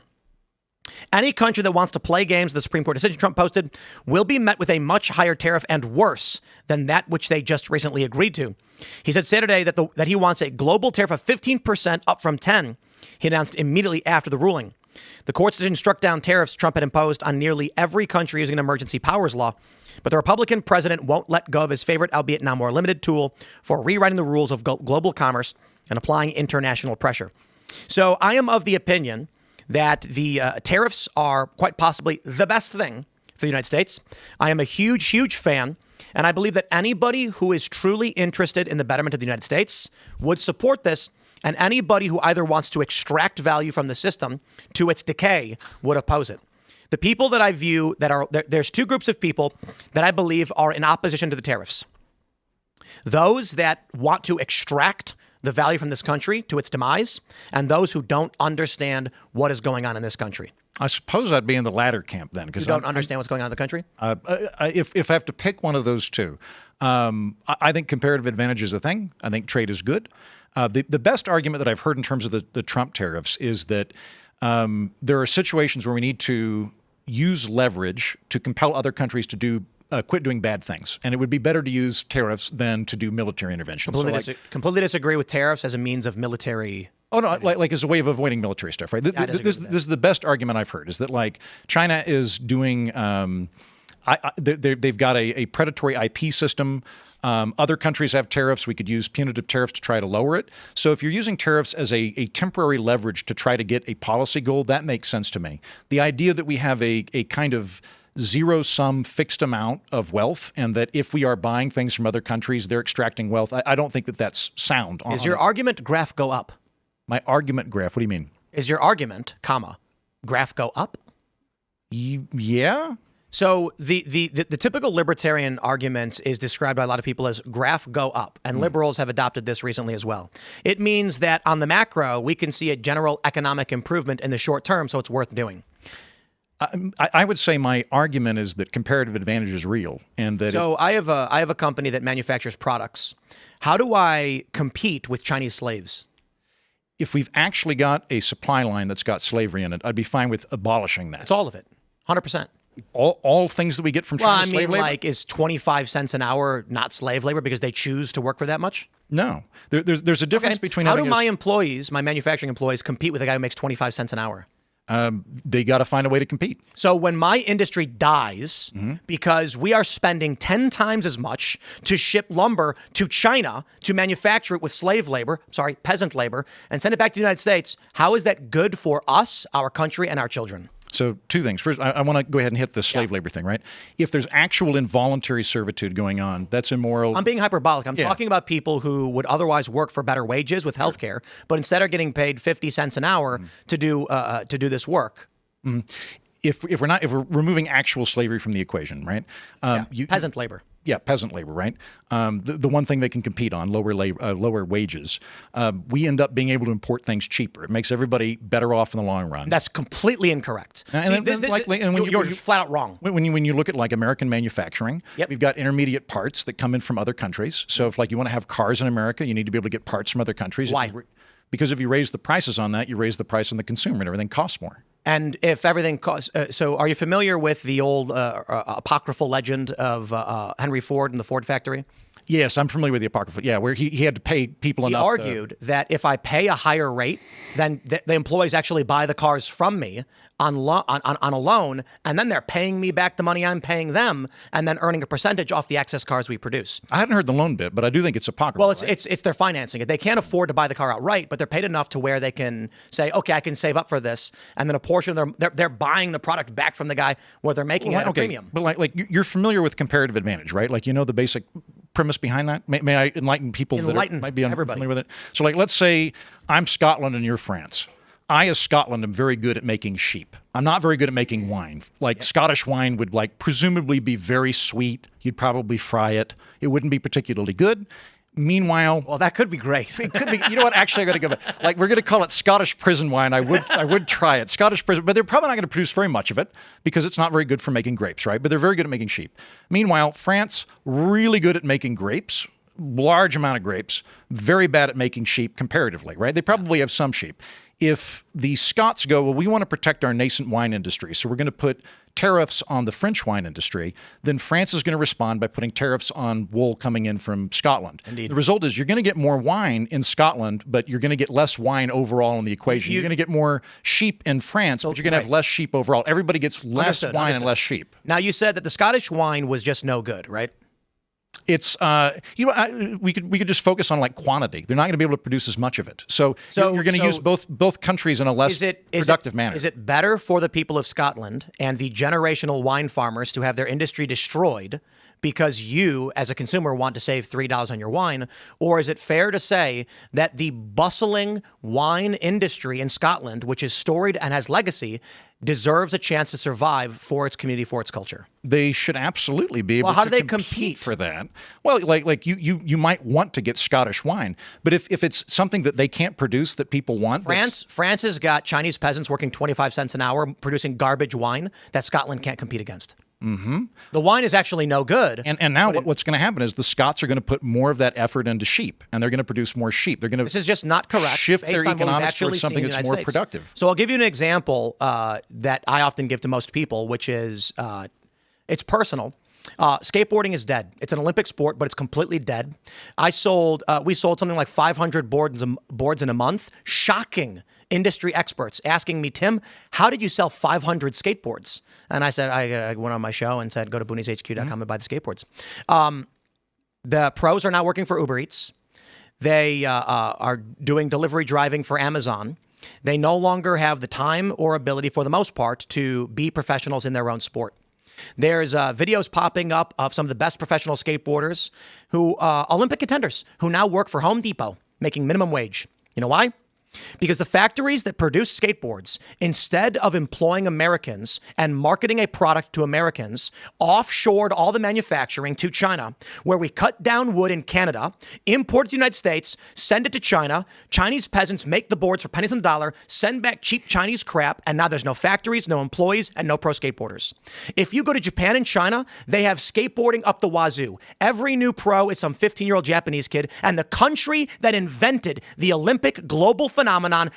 Any country that wants to play games with the Supreme Court decision, Trump posted, will be met with a much higher tariff and worse than that which they just recently agreed to. He said Saturday that he wants a global tariff of 15% up from 10%. He announced immediately after the ruling. The court's decision struck down tariffs Trump had imposed on nearly every country using an emergency powers law. But the Republican president won't let go of his favorite, albeit now more limited, tool for rewriting the rules of global commerce and applying international pressure. So I am of the opinion that the tariffs are quite possibly the best thing for the United States. I am a huge, huge fan, and I believe that anybody who is truly interested in the betterment of the United States would support this, and anybody who either wants to extract value from the system to its decay would oppose it. The people that I view there's 2 groups of people that I believe are in opposition to the tariffs. Those that want to extract the value from this country to its demise, and those who don't understand what is going on in this country. I suppose I'd be in the latter camp then, because you don't understand what's going on in the country. If I have to pick one of those two, I think comparative advantage is a thing. I think trade is good. The best argument that I've heard in terms of the Trump tariffs is that there are situations where we need to use leverage to compel other countries to quit doing bad things. And it would be better to use tariffs than to do military intervention. Completely disagree with tariffs as a means of military. Oh, no, like as a way of avoiding military stuff, right? This is the best argument I've heard, is that like China is doing, they've got a predatory IP system. Other countries have tariffs. We could use punitive tariffs to try to lower it. So if you're using tariffs as a temporary leverage to try to get a policy goal, that makes sense to me. The idea that we have a kind of zero-sum fixed amount of wealth, and that if we are buying things from other countries, they're extracting wealth, I don't think that that's sound. Is your argument graph go up? My argument graph, what do you mean? Is your argument, graph go up? Yeah. So the typical libertarian argument is described by a lot of people as graph go up, and liberals have adopted this recently as well. It means that on the macro, we can see a general economic improvement in the short term, so it's worth doing. I would say my argument is that comparative advantage is real, and that. So I have a company that manufactures products. How do I compete with Chinese slaves? If we've actually got a supply line that's got slavery in it, I'd be fine with abolishing that. It's all of it, 100%. All things that we get from Chinese slave labor? Like, is 25 cents an hour not slave labor because they choose to work for that much? No. There's a difference between. How do my manufacturing employees, compete with a guy who makes 25 cents an hour? They got to find a way to compete. So when my industry dies because we are spending 10 times as much to ship lumber to China to manufacture it with peasant labor, and send it back to the United States, how is that good for us, our country, and our children? So 2 things. First, I want to go ahead and hit the slave labor thing, right? If there's actual involuntary servitude going on, that's immoral. I'm being hyperbolic. I'm talking about people who would otherwise work for better wages with health care, but instead are getting paid 50 cents an hour to do this work. if we're removing actual slavery from the equation, right? Peasant labor. Yeah, peasant labor, right? The one thing they can compete on, lower wages. We end up being able to import things cheaper. It makes everybody better off in the long run. That's completely incorrect. You're flat out wrong. When you look at like American manufacturing, we've got intermediate parts that come in from other countries. So if like you want to have cars in America, you need to be able to get parts from other countries. Why? Because if you raise the prices on that, you raise the price on the consumer, and everything costs more. And if everything costs, so are you familiar with the old apocryphal legend of Henry Ford and the Ford factory? Yes, I'm familiar with the apocryphal. Yeah, where he had to pay people enough. He argued that if I pay a higher rate, then the employees actually buy the cars from me on a loan, and then they're paying me back the money I'm paying them, and then earning a percentage off the excess cars we produce. I hadn't heard the loan bit, but I do think it's apocryphal. Well, it's they're financing it. They can't afford to buy the car outright, but they're paid enough to where they can say, okay, I can save up for this, and then a portion of they're buying the product back from the guy where they're making it at a premium. But like you're familiar with comparative advantage, right? Like the basic premise behind that. May I enlighten people that might be unfamiliar with it? So like let's say I'm Scotland and you're France. I, as Scotland, am very good at making sheep. I'm not very good at making wine. Like Scottish wine would presumably be very sweet. You'd probably fry it. It wouldn't be particularly good. Meanwhile, well, that could be great. It could be. You know what? Actually, I got to give it. Like we're going to call it Scottish prison wine. I would try it. Scottish prison, but they're probably not going to produce very much of it because it's not very good for making grapes, right? But they're very good at making sheep. Meanwhile, France, really good at making grapes. Large amount of grapes, very bad at making sheep comparatively, right? They probably have some sheep. If the Scots go, well, we want to protect our nascent wine industry, so we're going to put tariffs on the French wine industry, then France is going to respond by putting tariffs on wool coming in from Scotland. Indeed. The result is you're going to get more wine in Scotland, but you're going to get less wine overall in the equation. You're going to get more sheep in France, but you're going to have less sheep overall. Everybody gets less wine and less sheep. Now, you said that the Scottish wine was just no good, right? It's we could just focus on like quantity. They're not going to be able to produce as much of it. So you're going to use both countries in a less productive manner. Is it better for the people of Scotland and the generational wine farmers to have their industry destroyed because you, as a consumer, want to save $3 on your wine? Or is it fair to say that the bustling wine industry in Scotland, which is storied and has legacy, deserves a chance to survive for its community, for its culture? They should absolutely be able to compete for that. Well, like you might want to get Scottish wine, but if it's something that they can't produce that people want, France has got Chinese peasants working 25 cents an hour producing garbage wine that Scotland can't compete against. Mm-hmm. The wine is actually no good. And now what's going to happen is the Scots are going to put more of that effort into sheep, and they're going to produce more sheep. They're going to This is just not correct. Shift their economics towards something that's more productive. So I'll give you an example that I often give to most people, which is it's personal. Skateboarding is dead. It's an Olympic sport, but it's completely dead. We sold something like 500 boards in a month. Shocking. Industry experts asking me, Tim, how did you sell 500 skateboards? And I said, I went on my show and said, go to boonieshq.com and buy the skateboards. The pros are now working for Uber Eats. They are doing delivery driving for Amazon. They no longer have the time or ability, for the most part, to be professionals in their own sport. There's videos popping up of some of the best professional skateboarders who, Olympic contenders, who now work for Home Depot, making minimum wage. You know why? Because the factories that produce skateboards, instead of employing Americans and marketing a product to Americans, offshored all the manufacturing to China, where we cut down wood in Canada, import it to the United States, send it to China. Chinese peasants make the boards for pennies on the dollar, send back cheap Chinese crap, and now there's no factories, no employees, and no pro skateboarders. If you go to Japan and China, they have skateboarding up the wazoo. Every new pro is some 15-year-old Japanese kid, and the country that invented the Olympic global phenomenon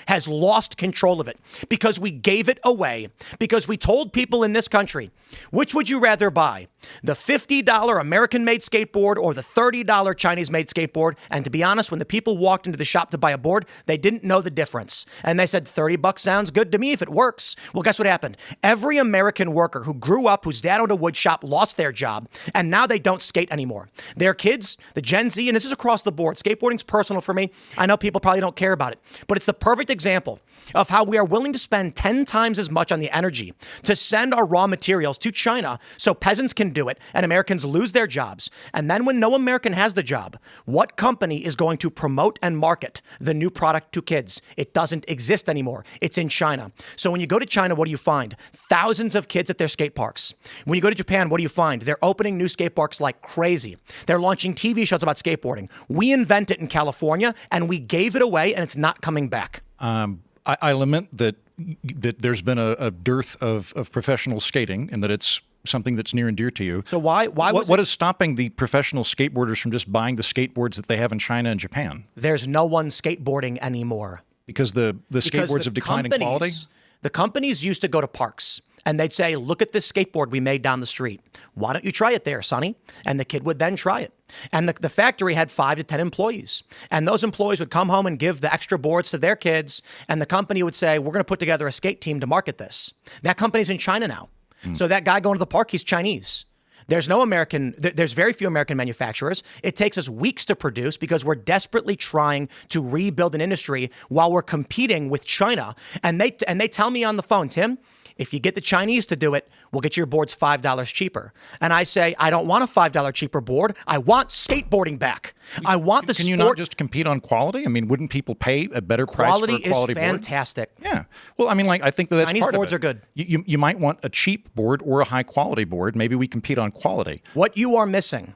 has lost control of it because we gave it away, because we told people in this country, which would you rather buy, the $50 American-made skateboard or the $30 Chinese-made skateboard? And to be honest, when the people walked into the shop to buy a board, they didn't know the difference. And they said, $30 sounds good to me if it works. Well, guess what happened? Every American worker who grew up, whose dad owned a wood shop, lost their job, and now they don't skate anymore. Their kids, the Gen Z, and this is across the board. Skateboarding's personal for me. I know people probably don't care about it, but it's the perfect example of how we are willing to spend 10 times as much on the energy to send our raw materials to China so peasants can do it and Americans lose their jobs. And then when no American has the job, what company is going to promote and market the new product to kids? It doesn't exist anymore. It's in China. So when you go to China, what do you find? Thousands of kids at their skate parks. When you go to Japan, what do you find? They're opening new skate parks like crazy. They're launching TV shows about skateboarding. We invented it in California and we gave it away and it's not coming back. I lament that there's been a dearth of professional skating and that it's something that's near and dear to you. So what is stopping the professional skateboarders from just buying the skateboards that they have in China and Japan? There's no one skateboarding anymore. Because the skateboards have declined in quality? The companies used to go to parks and they'd say, look at this skateboard we made down the street. Why don't you try it there, Sonny? And the kid would then try it. And the factory had 5 to 10 employees. And those employees would come home and give the extra boards to their kids. And the company would say, we're going to put together a skate team to market this. That company's in China now. So that guy going to the park, he's Chinese. There's very few American manufacturers. It takes us weeks to produce because we're desperately trying to rebuild an industry while we're competing with China. And they tell me on the phone, Tim, if you get the Chinese to do it, we'll get your boards $5 cheaper. And I say, I don't want a $5 cheaper board. I want skateboarding back. I want the sport. Can you not just compete on quality? I mean, wouldn't people pay a better price for a quality board? Quality is fantastic. Yeah. Well, I mean, I think that's Chinese part boards of it. are good. You might want a cheap board or a high quality board. Maybe we compete on quality. What you are missing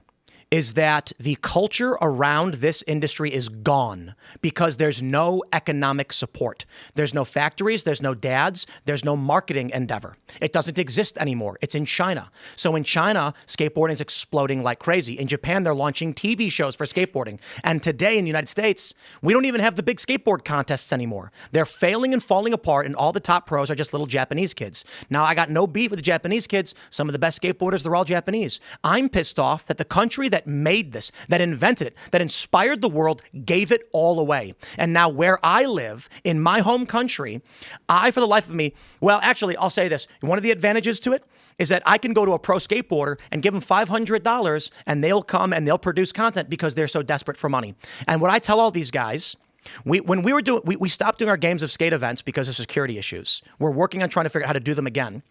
is that the culture around this industry is gone because there's no economic support. There's no factories, there's no dads, there's no marketing endeavor. It doesn't exist anymore. It's in China. So in China, skateboarding is exploding like crazy. In Japan, they're launching TV shows for skateboarding. And today in the United States, we don't even have the big skateboard contests anymore. They're failing and falling apart, and all the top pros are just little Japanese kids. Now, I got no beef with the Japanese kids. Some of the best skateboarders, they're all Japanese. I'm pissed off that the country that made this, that invented it, that inspired the world, gave it all away. And now where I live, in my home country, for the life of me, well, actually, I'll say this. One of the advantages to it is that I can go to a pro skateboarder and give them $500 and they'll come and they'll produce content because they're so desperate for money. And what I tell all these guys, we stopped doing our games of skate events because of security issues. We're working on trying to figure out how to do them again.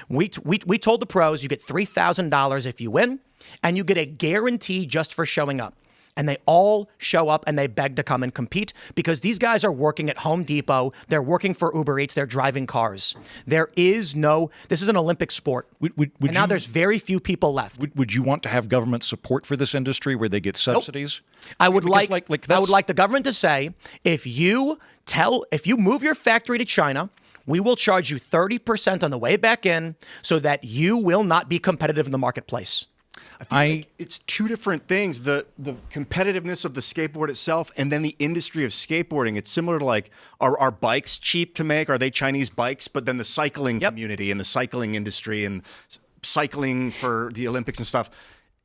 We told the pros you get $3,000 if you win, and you get a guarantee just for showing up. And they all show up and they beg to come and compete because these guys are working at Home Depot. They're working for Uber Eats. They're driving cars. This is an Olympic sport. Now there's very few people left. Would you want to have government support for this industry where they get subsidies? Nope. I would like the government to say, if you move your factory to China, we will charge you 30% on the way back in so that you will not be competitive in the marketplace. I feel like it's two different things. The competitiveness of the skateboard itself and then the industry of skateboarding. It's similar to like, are bikes cheap to make? Are they Chinese bikes? But then the cycling community and the cycling industry and cycling for the Olympics and stuff.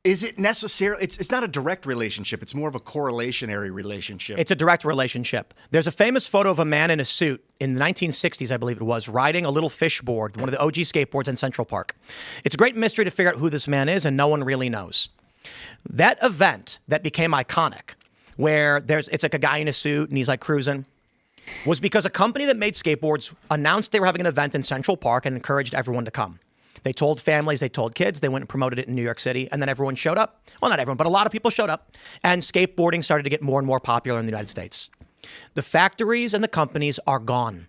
Is it necessary? It's not a direct relationship. It's more of a correlationary relationship. It's a direct relationship. There's a famous photo of a man in a suit in the 1960s, I believe it was, riding a little fish board, one of the OG skateboards in Central Park. It's a great mystery to figure out who this man is, and no one really knows. That event that became iconic, where it's like a guy in a suit and he's like cruising, was because a company that made skateboards announced they were having an event in Central Park and encouraged everyone to come. They told families, they told kids, they went and promoted it in New York City, and then everyone showed up. Well, not everyone, but a lot of people showed up, and skateboarding started to get more and more popular in the United States. The factories and the companies are gone.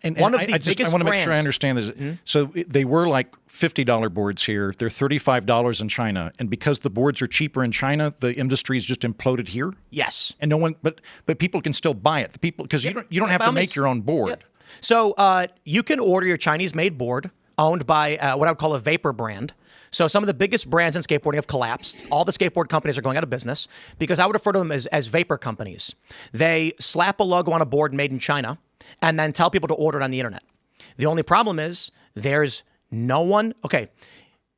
And one of the biggest brands. I want to make sure I understand this. Mm-hmm. So they were like $50 boards here. They're $35 in China, and because the boards are cheaper in China, the industry's just imploded here. Yes. And no one, but people can still buy it. The people, because you don't have to make your own board. Yep. So you can order your Chinese-made board, owned by what I would call a vapor brand. So some of the biggest brands in skateboarding have collapsed. All the skateboard companies are going out of business because I would refer to them as vapor companies. They slap a logo on a board made in China and then tell people to order it on the internet. The only problem is there's no one. Okay,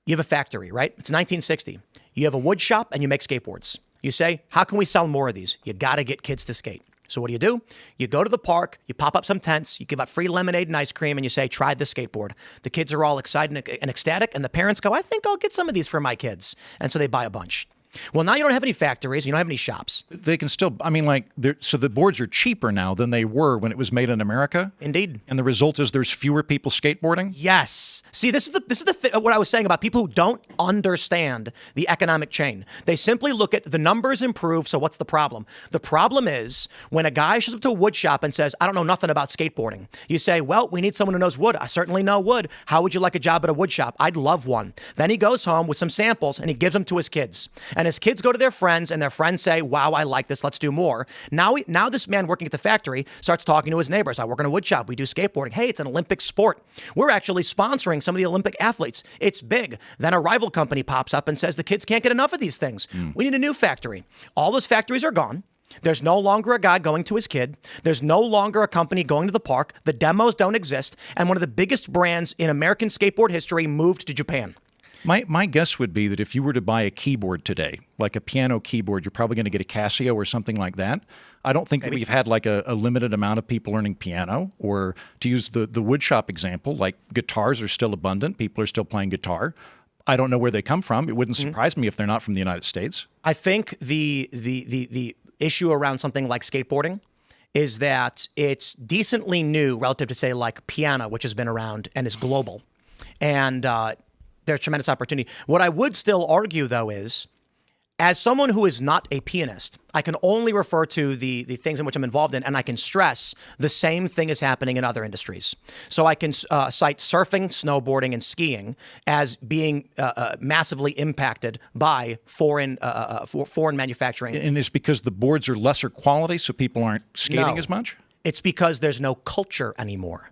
you have a factory, right? It's 1960. You have a wood shop and you make skateboards. You say, how can we sell more of these? You got to get kids to skate. So what do? You go to the park, you pop up some tents, you give out free lemonade and ice cream, and you say, try this skateboard. The kids are all excited and ecstatic, and the parents go, I think I'll get some of these for my kids. And so they buy a bunch. Well, now you don't have any factories. You don't have any shops. They can still, I mean, like, so the boards are cheaper now than they were when it was made in America. Indeed. And the result is there's fewer people skateboarding. Yes. See, this is what I was saying about people who don't understand the economic chain. They simply look at the numbers improve. So what's the problem? The problem is when a guy shows up to a wood shop and says, I don't know nothing about skateboarding. You say, well, we need someone who knows wood. I certainly know wood. How would you like a job at a wood shop? I'd love one. Then he goes home with some samples and he gives them to his kids. And his kids go to their friends and their friends say, wow, I like this. Let's do more. Now this man working at the factory starts talking to his neighbors. I work in a wood shop. We do skateboarding. Hey, it's an Olympic sport. We're actually sponsoring some of the Olympic athletes. It's big. Then a rival company pops up and says the kids can't get enough of these things. We need a new factory. All those factories are gone. There's no longer a guy going to his kid. There's no longer a company going to the park. The demos don't exist. And one of the biggest brands in American skateboard history moved to Japan. My guess would be that if you were to buy a keyboard today, like a piano keyboard, you're probably going to get a Casio or something like that. I don't think that we've had like a limited amount of people learning piano, or to use the woodshop example, like guitars are still abundant. People are still playing guitar. I don't know where they come from. It wouldn't surprise me if they're not from the United States. I think the issue around something like skateboarding is that it's decently new relative to, say, like piano, which has been around and is global. And there's tremendous opportunity. What I would still argue, though, is as someone who is not a pianist, I can only refer to the things in which I'm involved in, and I can stress the same thing is happening in other industries. So I can cite surfing, snowboarding, and skiing as being massively impacted by foreign manufacturing. And it's because the boards are lesser quality, so people aren't skating as much? It's because there's no culture anymore.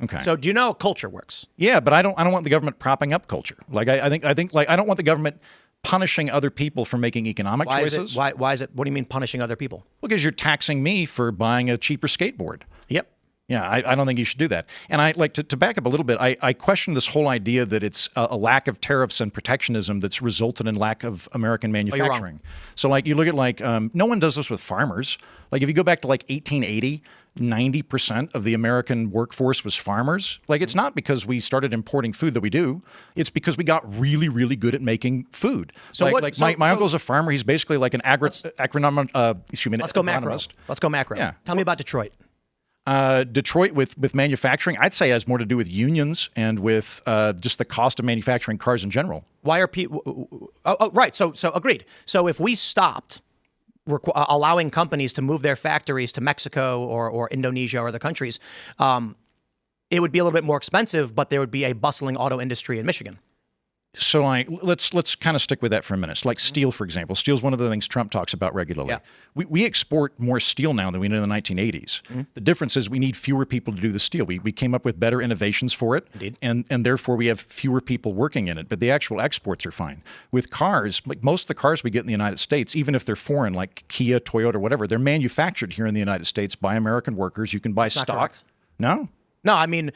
Okay. So do you know how culture works? Yeah, but I don't want the government propping up culture. Like I think like I don't want the government punishing other people for making economic choices. Why is it? What do you mean punishing other people? Because you're taxing me for buying a cheaper skateboard. Yep. Yeah, I don't think you should do that. And I like to back up a little bit. I question this whole idea that it's a lack of tariffs and protectionism that's resulted in lack of American manufacturing. So like you look at like no one does this with farmers. Like if you go back to like 1880, 90% of the American workforce was farmers. Like it's not because we started importing food that we do. It's because we got really, really good at making food. So my uncle's a farmer. He's basically like an agronomist. Let's go macro. Let's go macro. Yeah. Tell me about Detroit. Detroit with manufacturing, I'd say has more to do with unions and with just the cost of manufacturing cars in general. Why are people? Right. So agreed. So if we stopped allowing companies to move their factories to Mexico or Indonesia or other countries, it would be a little bit more expensive, but there would be a bustling auto industry in Michigan. So like let's kind of stick with that for a minute. So like steel, for example. Steel is one of the things Trump talks about regularly. Yeah. We export more steel now than we did in the 1980s. The difference is we need fewer people to do the steel. We came up with better innovations for it, Indeed. and therefore we have fewer people working in it. But the actual exports are fine. With cars, like most of the cars we get in the United States, even if they're foreign, like Kia, Toyota, whatever, they're manufactured here in the United States by American workers. You can buy stock. Correct. No. No, I mean,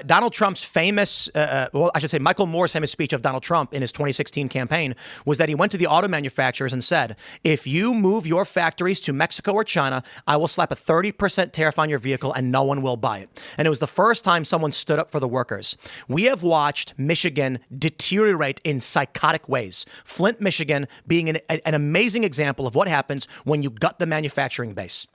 Donald Trump's famous, Michael Moore's famous speech of Donald Trump in his 2016 campaign was that he went to the auto manufacturers and said, if you move your factories to Mexico or China, I will slap a 30% tariff on your vehicle and no one will buy it. And it was the first time someone stood up for the workers. We have watched Michigan deteriorate in psychotic ways. Flint, Michigan being an amazing example of what happens when you gut the manufacturing base.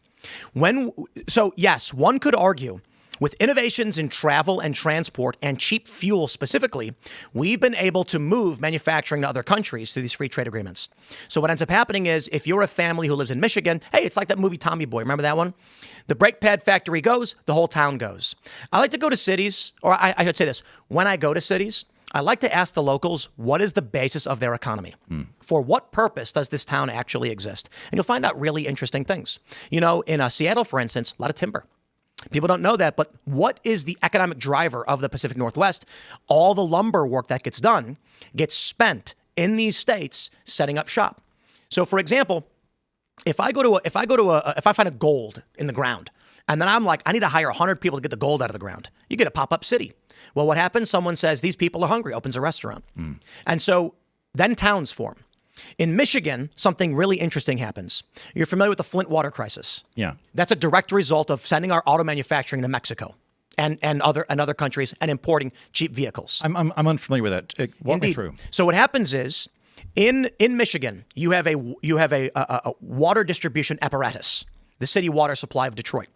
Yes, one could argue with innovations in travel and transport and cheap fuel specifically, we've been able to move manufacturing to other countries through these free trade agreements. So what ends up happening is if you're a family who lives in Michigan, hey, it's like that movie Tommy Boy. Remember that one? The brake pad factory goes, the whole town goes. I like to go to cities, or I should say this, when I go to cities, I like to ask the locals, what is the basis of their economy? For what purpose does this town actually exist? And you'll find out really interesting things. You know, in Seattle, for instance, a lot of timber. People don't know that, but what is the economic driver of the Pacific Northwest? All the lumber work that gets done gets spent in these states setting up shop. So, for example, if I find a gold in the ground, and then I'm like, I need to hire 100 people to get the gold out of the ground, you get a pop-up city. Well, what happens? Someone says these people are hungry, opens a restaurant, and so then towns form. In Michigan, something really interesting happens. You're familiar with the Flint water crisis. Yeah. That's a direct result of sending our auto manufacturing to Mexico and other countries and importing cheap vehicles. I'm unfamiliar with that. Walk me through. So what happens is In Michigan, you have a water distribution apparatus, the city water supply of Detroit.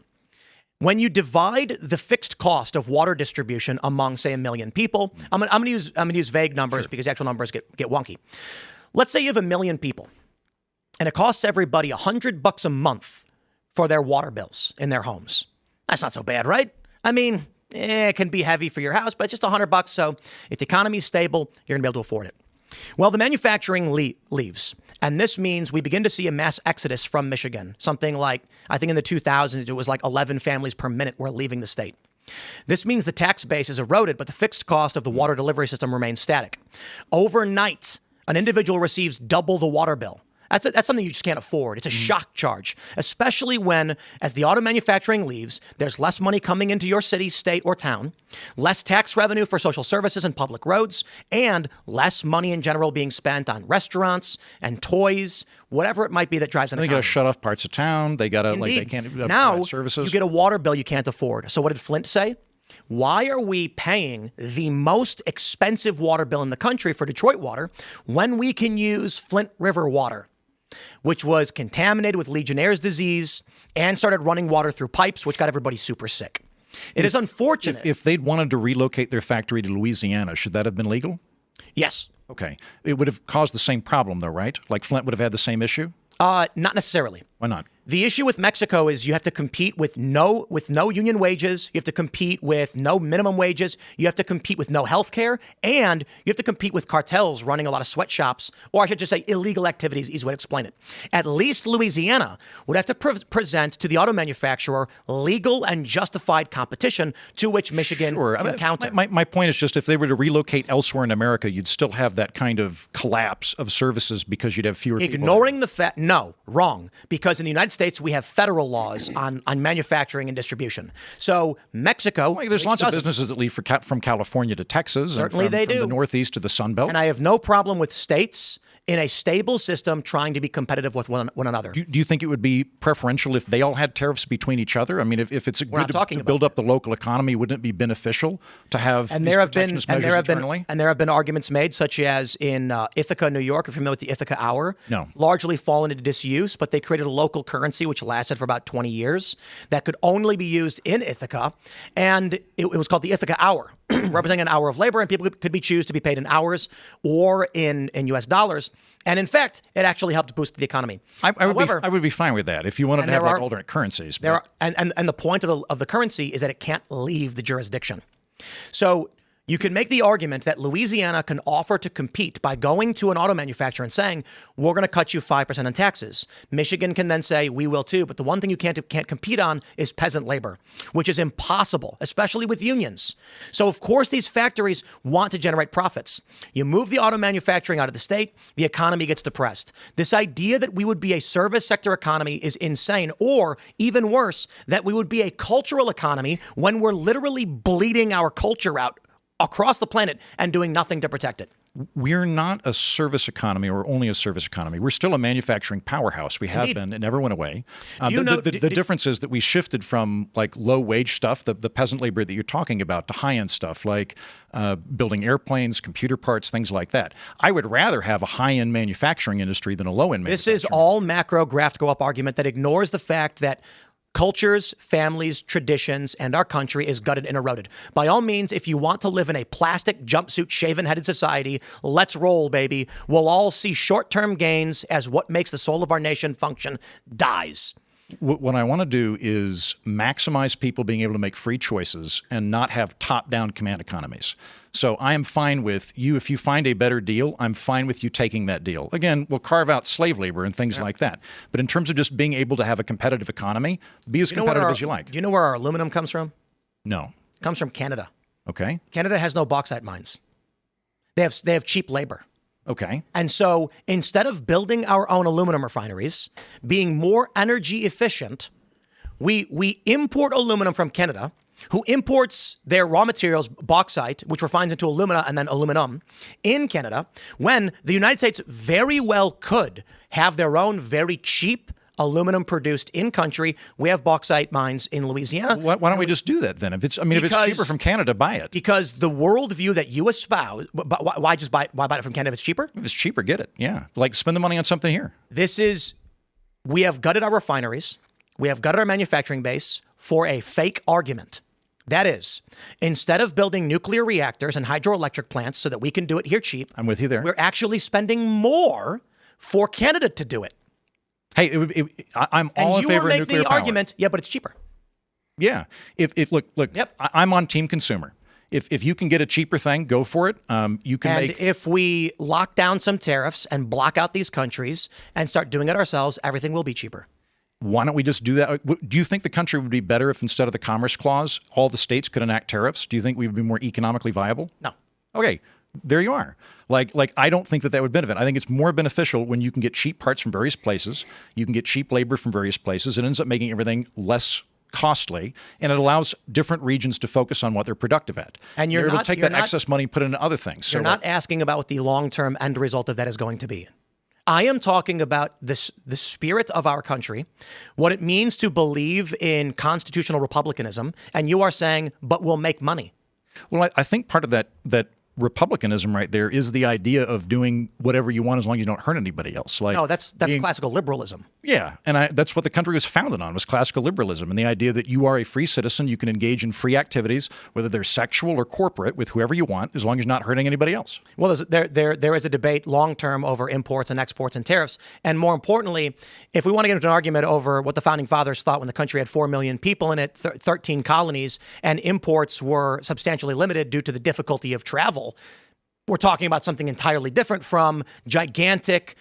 When you divide the fixed cost of water distribution among, say, 1 million people, I'm going to use vague numbers because the actual numbers get wonky. Let's say you have 1 million people, and it costs everybody $100 a month for their water bills in their homes. That's not so bad, right? I mean, it can be heavy for your house, but it's just $100. So if the economy is stable, you're going to be able to afford it. Well, the manufacturing leaves, and this means we begin to see a mass exodus from Michigan. Something like, I think in the 2000s, it was like 11 families per minute were leaving the state. This means the tax base is eroded, but the fixed cost of the water delivery system remains static. Overnight, an individual receives double the water bill. That's something you just can't afford. It's a shock charge, especially when, as the auto manufacturing leaves, there's less money coming into your city, state, or town, less tax revenue for social services and public roads, and less money in general being spent on restaurants and toys, whatever it might be that drives an economy. They got to shut off parts of town. They got to, they can't now, provide services. You get a water bill you can't afford. So what did Flint say? Why are we paying the most expensive water bill in the country for Detroit water when we can use Flint River water, which was contaminated with Legionnaire's disease and started running water through pipes, which got everybody super sick. It is unfortunate. If they'd wanted to relocate their factory to Louisiana, should that have been legal? Yes. Okay. It would have caused the same problem, though, right? Like Flint would have had the same issue? Not necessarily. Why not? The issue with Mexico is you have to compete with no union wages. You have to compete with no minimum wages. You have to compete with no health care. And you have to compete with cartels running a lot of sweatshops, or I should just say illegal activities, easy way to explain it. At least Louisiana would have to present to the auto manufacturer legal and justified competition, to which Michigan can counter. My point is just if they were to relocate elsewhere in America, you'd still have that kind of collapse of services because you'd have fewer people. Ignoring the fact, no, wrong. Because in the United States, we have federal laws on manufacturing and distribution. So Mexico, there's lots of businesses that leave from California to Texas. Certainly and they from do. The Northeast to the Sun Belt. And I have no problem with states in a stable system trying to be competitive with one another. Do you think it would be preferential if they all had tariffs between each other? I mean, if it's good to build up the local economy, wouldn't it be beneficial to have these protectionist measures internally? And there have been arguments made, such as in Ithaca, New York. If you're familiar with the Ithaca Hour, no. Largely fallen into disuse, but they created a local currency which lasted for about 20 years that could only be used in Ithaca, and it was called the Ithaca Hour, representing an hour of labor, and people could choose to be paid in hours or in U.S. dollars. And in fact, it actually helped boost the economy. I would be fine with that if you wanted to have alternate currencies. And the point of the currency is that it can't leave the jurisdiction. So you can make the argument that Louisiana can offer to compete by going to an auto manufacturer and saying, we're going to cut you 5% on taxes. Michigan can then say, we will too. But the one thing you can't compete on is peasant labor, which is impossible, especially with unions. So, of course, these factories want to generate profits. You move the auto manufacturing out of the state, the economy gets depressed. This idea that we would be a service sector economy is insane, or even worse, that we would be a cultural economy when we're literally bleeding our culture out across the planet and doing nothing to protect it. We're not a service economy or only a service economy. We're still a manufacturing powerhouse. We have been. It never went away. The difference is that we shifted from like low wage stuff, the peasant labor that you're talking about, to high end stuff like building airplanes, computer parts, things like that. I would rather have a high end manufacturing industry than a low end manufacturing. This is all macro graft go up argument that ignores the fact that cultures, families, traditions, and our country is gutted and eroded. By all means, if you want to live in a plastic jumpsuit, shaven-headed society, let's roll, baby. We'll all see short-term gains as what makes the soul of our nation function dies. What I want to do is maximize people being able to make free choices and not have top-down command economies. So I am fine with you. If you find a better deal, I'm fine with you taking that deal. Again, we'll carve out slave labor and things like that. But in terms of just being able to have a competitive economy, be as competitive as you like. Do you know where our aluminum comes from? No. It comes from Canada. Okay. Canada has no bauxite mines. They have cheap labor. Okay. And so instead of building our own aluminum refineries, being more energy efficient, we import aluminum from Canada, who imports their raw materials, bauxite, which refines into alumina and then aluminum in Canada, when the United States very well could have their own very cheap aluminum produced in country. We have bauxite mines in Louisiana. Why don't we just do that then? If it's cheaper from Canada, buy it. Because the worldview that you espouse, why buy it from Canada if it's cheaper? If it's cheaper, get it. Yeah. Like spend the money on something here. We have gutted our refineries. We have gutted our manufacturing base for a fake argument. That is, instead of building nuclear reactors and hydroelectric plants so that we can do it here cheap, I'm with you there. We're actually spending more for Canada to do it. Hey, I'm all in favor of nuclear power. And you make the argument, yeah, but it's cheaper. Yeah. Look. Yep. I'm on Team Consumer. If you can get a cheaper thing, go for it. You can and if we lock down some tariffs and block out these countries and start doing it ourselves, everything will be cheaper. Why don't we just do that? Do you think the country would be better if instead of the Commerce Clause, all the states could enact tariffs? Do you think we would be more economically viable? No. Okay, there you are. Like I don't think that would benefit. I think it's more beneficial when you can get cheap parts from various places. You can get cheap labor from various places. It ends up making everything less costly, and it allows different regions to focus on what they're productive at. And you're able not to take that excess money and put it into other things. You're not asking about what the long-term end result of that is going to be. I am talking about the spirit of our country, what it means to believe in constitutional republicanism, and you are saying, but we'll make money. Well, I think part of that republicanism right there is the idea of doing whatever you want as long as you don't hurt anybody else. No, that's classical liberalism. Yeah, and that's what the country was founded on, was classical liberalism, and the idea that you are a free citizen, you can engage in free activities, whether they're sexual or corporate, with whoever you want, as long as you're not hurting anybody else. Well, there is a debate long-term over imports and exports and tariffs, and more importantly, if we want to get into an argument over what the founding fathers thought when the country had 4 million people in it, 13 colonies, and imports were substantially limited due to the difficulty of travel, we're talking about something entirely different from gigantic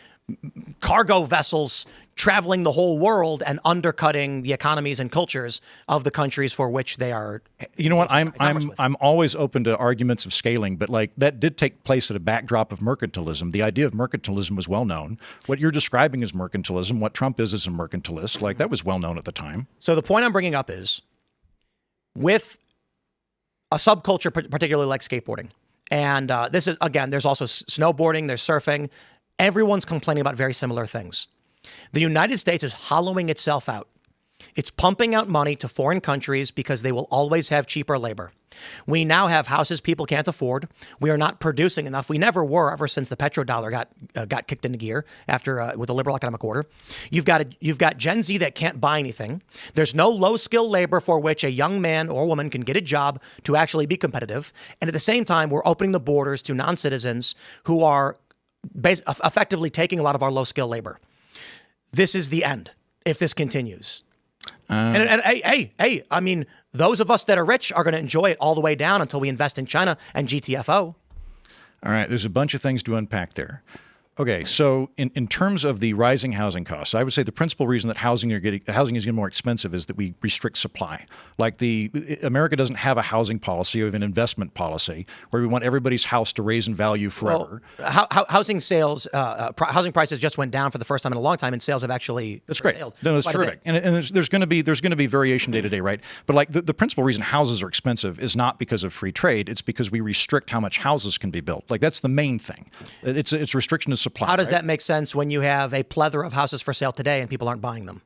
cargo vessels traveling the whole world and undercutting the economies and cultures of the countries for which they are. You know what? I'm always open to arguments of scaling, but like that did take place at a backdrop of mercantilism. The idea of mercantilism was well known. What you're describing is mercantilism. What Trump is a mercantilist. Like that was well known at the time. So the point I'm bringing up is, with a subculture, particularly like skateboarding, and this is, again, there's also snowboarding, there's surfing. Everyone's complaining about very similar things. The United States is hollowing itself out. It's pumping out money to foreign countries because they will always have cheaper labor. We now have houses people can't afford. We are not producing enough. We never were, ever since the Petro dollar got kicked into gear after with the liberal economic order. You've got Gen Z that can't buy anything. There's no low skill labor for which a young man or woman can get a job to actually be competitive. And at the same time, we're opening the borders to non-citizens who are effectively taking a lot of our low skill labor. This is the end if this continues. And hey, I mean, those of us that are rich are going to enjoy it all the way down until we invest in China and GTFO. All right, there's a bunch of things to unpack there. Okay, so in terms of the rising housing costs, I would say the principal reason that housing is getting more expensive is that we restrict supply. Like America doesn't have a housing policy or an investment policy where we want everybody's house to raise in value forever. Well, housing sales, housing prices just went down for the first time in a long time, and sales have actually that's great. No, that's terrific. And there's going to be variation day to day, right? But like the principal reason houses are expensive is not because of free trade; it's because we restrict how much houses can be built. Like that's the main thing. It's restriction of supply. How does that make sense when you have a plethora of houses for sale today and people aren't buying them?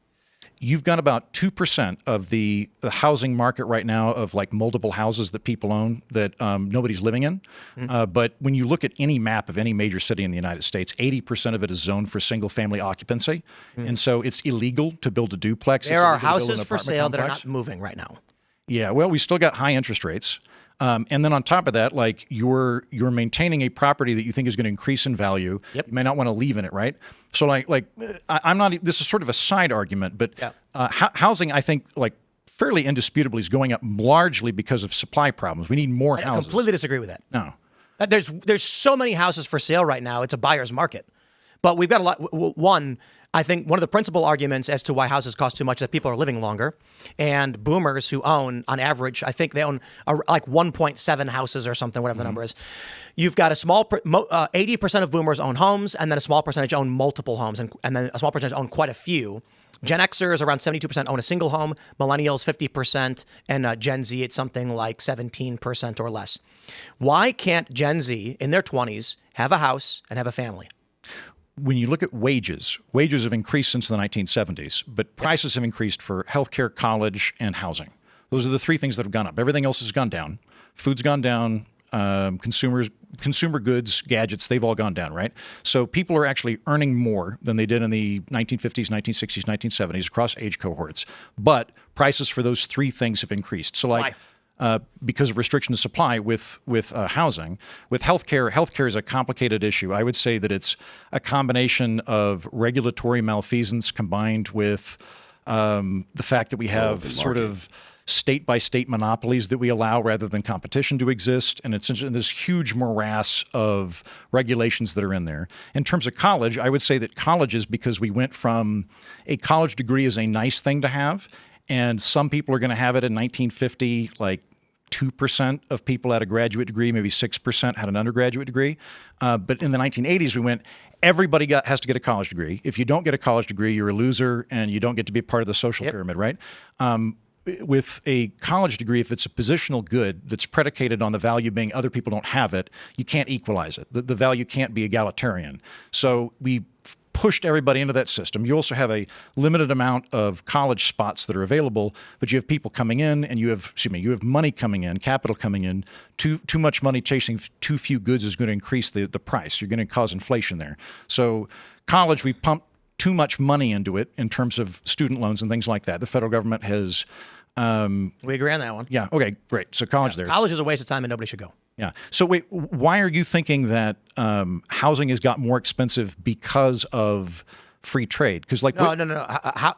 You've got about 2% of the housing market right now of like multiple houses that people own that nobody's living in. Mm-hmm. But when you look at any map of any major city in the United States, 80% of it is zoned for single family occupancy. Mm-hmm. And so it's illegal to build a duplex. There are houses for sale that are not moving right now. Yeah, well, we still got high interest rates. And then on top of that, like you're maintaining a property that you think is going to increase in value. Yep. You may not want to leave in it, right? So I'm not. This is sort of a side argument, but housing, I think, like fairly indisputably, is going up largely because of supply problems. We need more houses. I completely disagree with that. No, there's so many houses for sale right now. It's a buyer's market, but we've got a lot. I think one of the principal arguments as to why houses cost too much is that people are living longer, and boomers who own, on average, I think they own like 1.7 houses or something, whatever the number is. You've got a small 80% of boomers own homes, and then a small percentage own multiple homes, and then a small percentage own quite a few. Gen Xers, around 72% own a single home, millennials 50%, and Gen Z it's something like 17% or less. Why can't Gen Z in their 20s have a house and have a family? when you look at wages have increased since the 1970s, but prices have increased for healthcare, college, and housing. Those are the three things that have gone up. Everything else has gone down. Food's gone down. Consumer goods, gadgets, they've all gone down, right? So people are actually earning more than they did in the 1950s, 1960s, 1970s across age cohorts. But prices for those three things have increased. So like, because of restriction of supply with housing. With healthcare is a complicated issue. I would say that it's a combination of regulatory malfeasance combined with the fact that we have sort of state-by-state monopolies that we allow rather than competition to exist, and it's this huge morass of regulations that are in there. In terms of college, I would say that college is because we went from a college degree as a nice thing to have, and some people are going to have it in 1950, like 2% of people had a graduate degree, maybe 6% had an undergraduate degree. But in the 1980s, we went, everybody has to get a college degree. If you don't get a college degree, you're a loser, and you don't get to be part of the social pyramid, right? With a college degree, if it's a positional good that's predicated on the value being other people don't have it, you can't equalize it. The value can't be egalitarian. So we pushed everybody into that system. You also have a limited amount of college spots that are available, but you have people coming in, and you have money coming in, capital coming in. Too much money chasing too few goods is going to increase the price. You're going to cause inflation there. So college, we pumped too much money into it in terms of student loans and things like that. The federal government has... we agree on that one. Yeah, okay, great. So college there. College is a waste of time and nobody should go. Yeah. So wait, why are you thinking that housing has got more expensive because of free trade? Because like... No.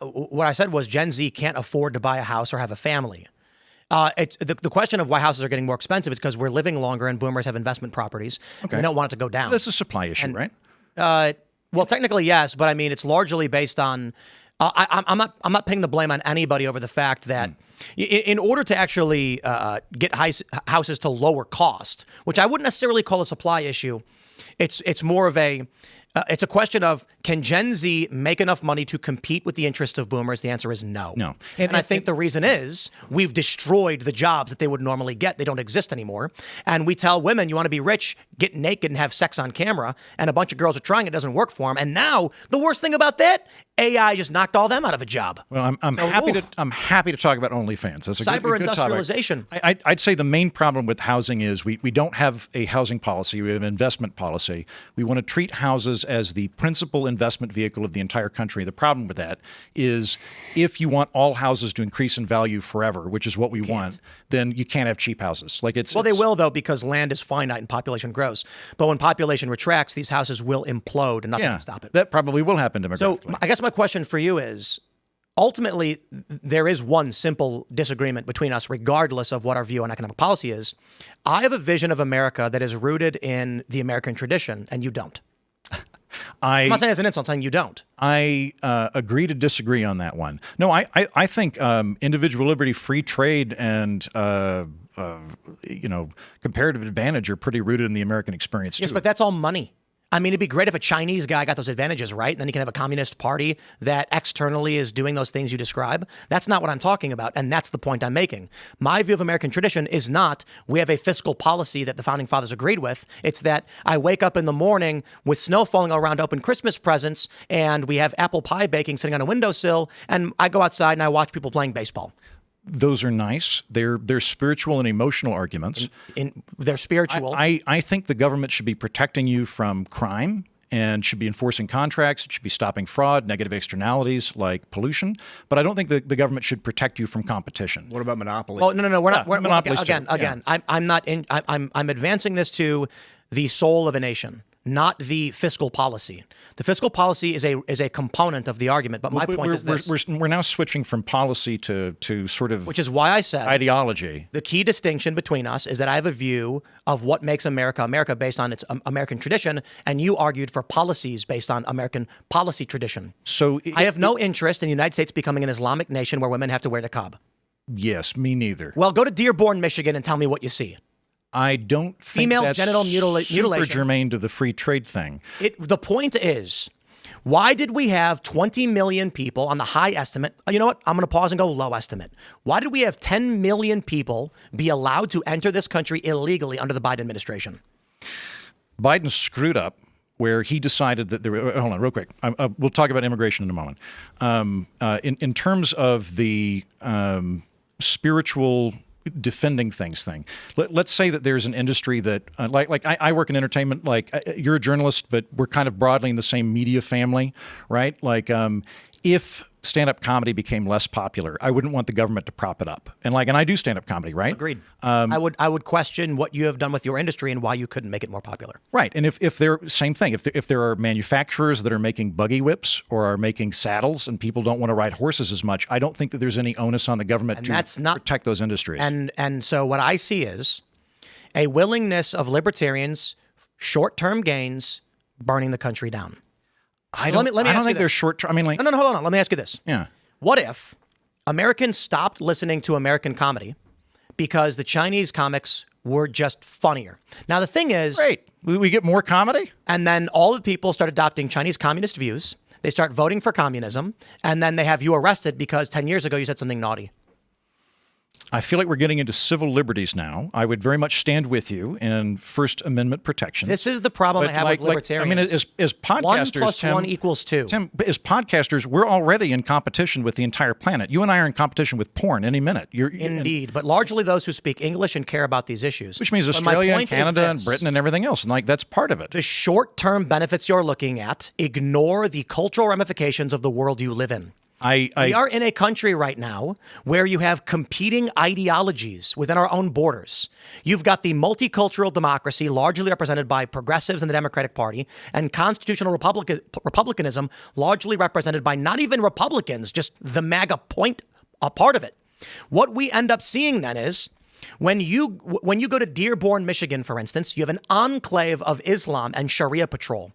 What I said was Gen Z can't afford to buy a house or have a family. It's the question of why houses are getting more expensive is because we're living longer and boomers have investment properties. Okay. They don't want it to go down. That's a supply issue, right? Well, technically, yes, but I mean, it's largely based on. I'm not pinning the blame on anybody over the fact that in order to actually get houses to lower cost, which I wouldn't necessarily call a supply issue, it's more of a. It's a question of, can Gen Z make enough money to compete with the interests of boomers? The answer is no. No. And I think the reason is we've destroyed the jobs that they would normally get. They don't exist anymore. And we tell women, you want to be rich, get naked and have sex on camera. And a bunch of girls are trying. It doesn't work for them. And now the worst thing about that, AI just knocked all them out of a job. Well, I'm happy to talk about OnlyFans. That's a cyber good industrialization. I'd say the main problem with housing is we don't have a housing policy. We have an investment policy. We want to treat houses as the principal investment vehicle of the entire country. The problem with that is if you want all houses to increase in value forever, which is what we want, then you can't have cheap houses. They will, though, because land is finite and population grows. But when population retracts, these houses will implode and nothing can stop it. That probably will happen demographically. So I guess my question for you is, ultimately, there is one simple disagreement between us, regardless of what our view on economic policy is. I have a vision of America that is rooted in the American tradition, and you don't. I'm not saying it's an insult, I'm saying you don't. I agree to disagree on that one. No, I think individual liberty, free trade, and comparative advantage are pretty rooted in the American experience too. Yes, but that's all money. I mean, it'd be great if a Chinese guy got those advantages, right? And then you can have a communist party that externally is doing those things you describe. That's not what I'm talking about, and that's the point I'm making. My view of American tradition is not we have a fiscal policy that the Founding Fathers agreed with. It's that I wake up in the morning with snow falling all around, open Christmas presents, and we have apple pie baking sitting on a windowsill, and I go outside and I watch people playing baseball. Those are nice. They're spiritual and emotional arguments. They're spiritual. I think the government should be protecting you from crime and should be enforcing contracts. It should be stopping fraud, negative externalities like pollution. But I don't think the government should protect you from competition. What about monopoly? Well, no. We're not. Monopolies again. I'm advancing this to the soul of a nation, not the fiscal policy. The fiscal policy is a component of the argument, but my point is this. We're now switching from policy to sort of... Which is why I said... ideology. The key distinction between us is that I have a view of what makes America America based on its American tradition, and you argued for policies based on American policy tradition. So I have no interest in the United States becoming an Islamic nation where women have to wear niqab. Yes, me neither. Well, go to Dearborn, Michigan, and tell me what you see. I don't think female that's genital mutilation. super germane to the free trade thing. The point is, why did we have 20 million people on the high estimate? You know what? I'm going to pause and go low estimate. Why did we have 10 million people be allowed to enter this country illegally under the Biden administration? Biden screwed up where he decided that hold on, real quick. We'll talk about immigration in a moment. In terms of the spiritual defending things thing. Let's say that there's an industry that, like I work in entertainment. Like you're a journalist, but we're kind of broadly in the same media family, right? Like if stand-up comedy became less popular, I wouldn't want the government to prop it up. And I do stand-up comedy, right? Agreed. I would question what you have done with your industry and why you couldn't make it more popular. Right. And if they're same thing, if there are manufacturers that are making buggy whips or are making saddles and people don't want to ride horses as much, I don't think that there's any onus on the government to protect those industries. And so what I see is a willingness of libertarians, short-term gains, burning the country down. I don't think they're short-term. I mean, no, hold on. Let me ask you this. Yeah. What if Americans stopped listening to American comedy because the Chinese comics were just funnier? Now, the thing is... Great. We get more comedy? And then all the people start adopting Chinese communist views. They start voting for communism. And then they have you arrested because 10 years ago you said something naughty. I feel like we're getting into civil liberties now. I would very much stand with you in First Amendment protection. This is the problem I have with libertarians. As podcasters, 1 plus 1 equals 2. Tim, as podcasters, we're already in competition with the entire planet. You and I are in competition with porn any minute. Indeed, but largely those who speak English and care about these issues. Which means Australia and Canada and Britain and everything else. And that's part of it. The short-term benefits you're looking at ignore the cultural ramifications of the world you live in. We are in a country right now where you have competing ideologies within our own borders. You've got the multicultural democracy largely represented by progressives in the Democratic Party and constitutional republicanism largely represented by not even Republicans, just the MAGA a part of it. What we end up seeing then is when you go to Dearborn, Michigan, for instance, you have an enclave of Islam and Sharia patrol.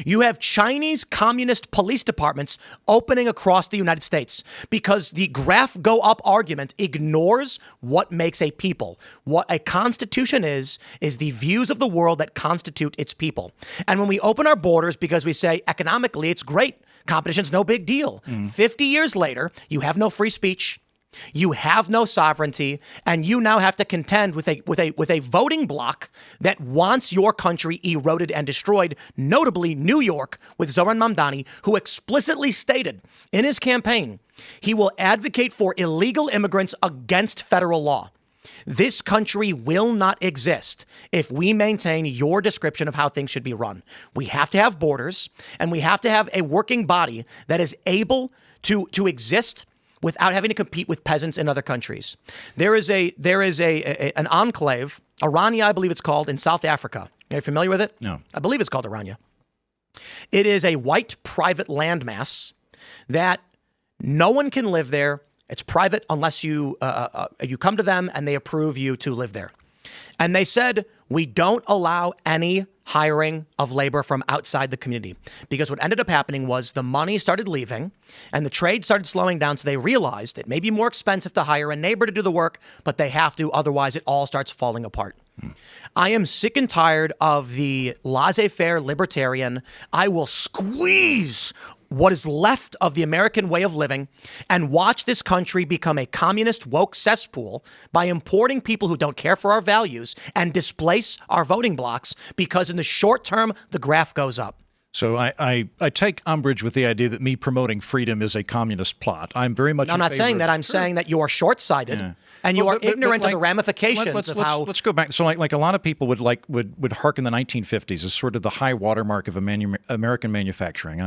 You have Chinese communist police departments opening across the United States because the graph go up argument ignores what makes a people. What a constitution is the views of the world that constitute its people. And when we open our borders because we say economically it's great, competition's no big deal. 50 years later, you have no free speech. You have no sovereignty, and you now have to contend with a voting bloc that wants your country eroded and destroyed, notably New York with Zoran Mamdani, who explicitly stated in his campaign he will advocate for illegal immigrants against federal law. This country will not exist if we maintain your description of how things should be run. We have to have borders, and we have to have a working body that is able to exist without having to compete with peasants in other countries. There is an enclave, Aranya, I believe it's called, in South Africa. Are you familiar with it? No. I believe it's called Aranya. It is a white private landmass that no one can live there. It's private unless you come to them and they approve you to live there. And they said, we don't allow any hiring of labor from outside the community, because what ended up happening was the money started leaving and the trade started slowing down. So they realized it may be more expensive to hire a neighbor to do the work, but they have to. Otherwise, it all starts falling apart. I am sick and tired of the laissez-faire libertarian. I will squeeze what is left of the American way of living and watch this country become a communist woke cesspool by importing people who don't care for our values and displace our voting blocs because in the short term, the graph goes up. So I take umbrage with the idea that me promoting freedom is a communist plot. I'm very much. No, I'm not saying that. I'm saying that you are short-sighted and you are ignorant of the ramifications of how. Let's go back. So like a lot of people would hearken the 1950s as sort of the high watermark of American manufacturing.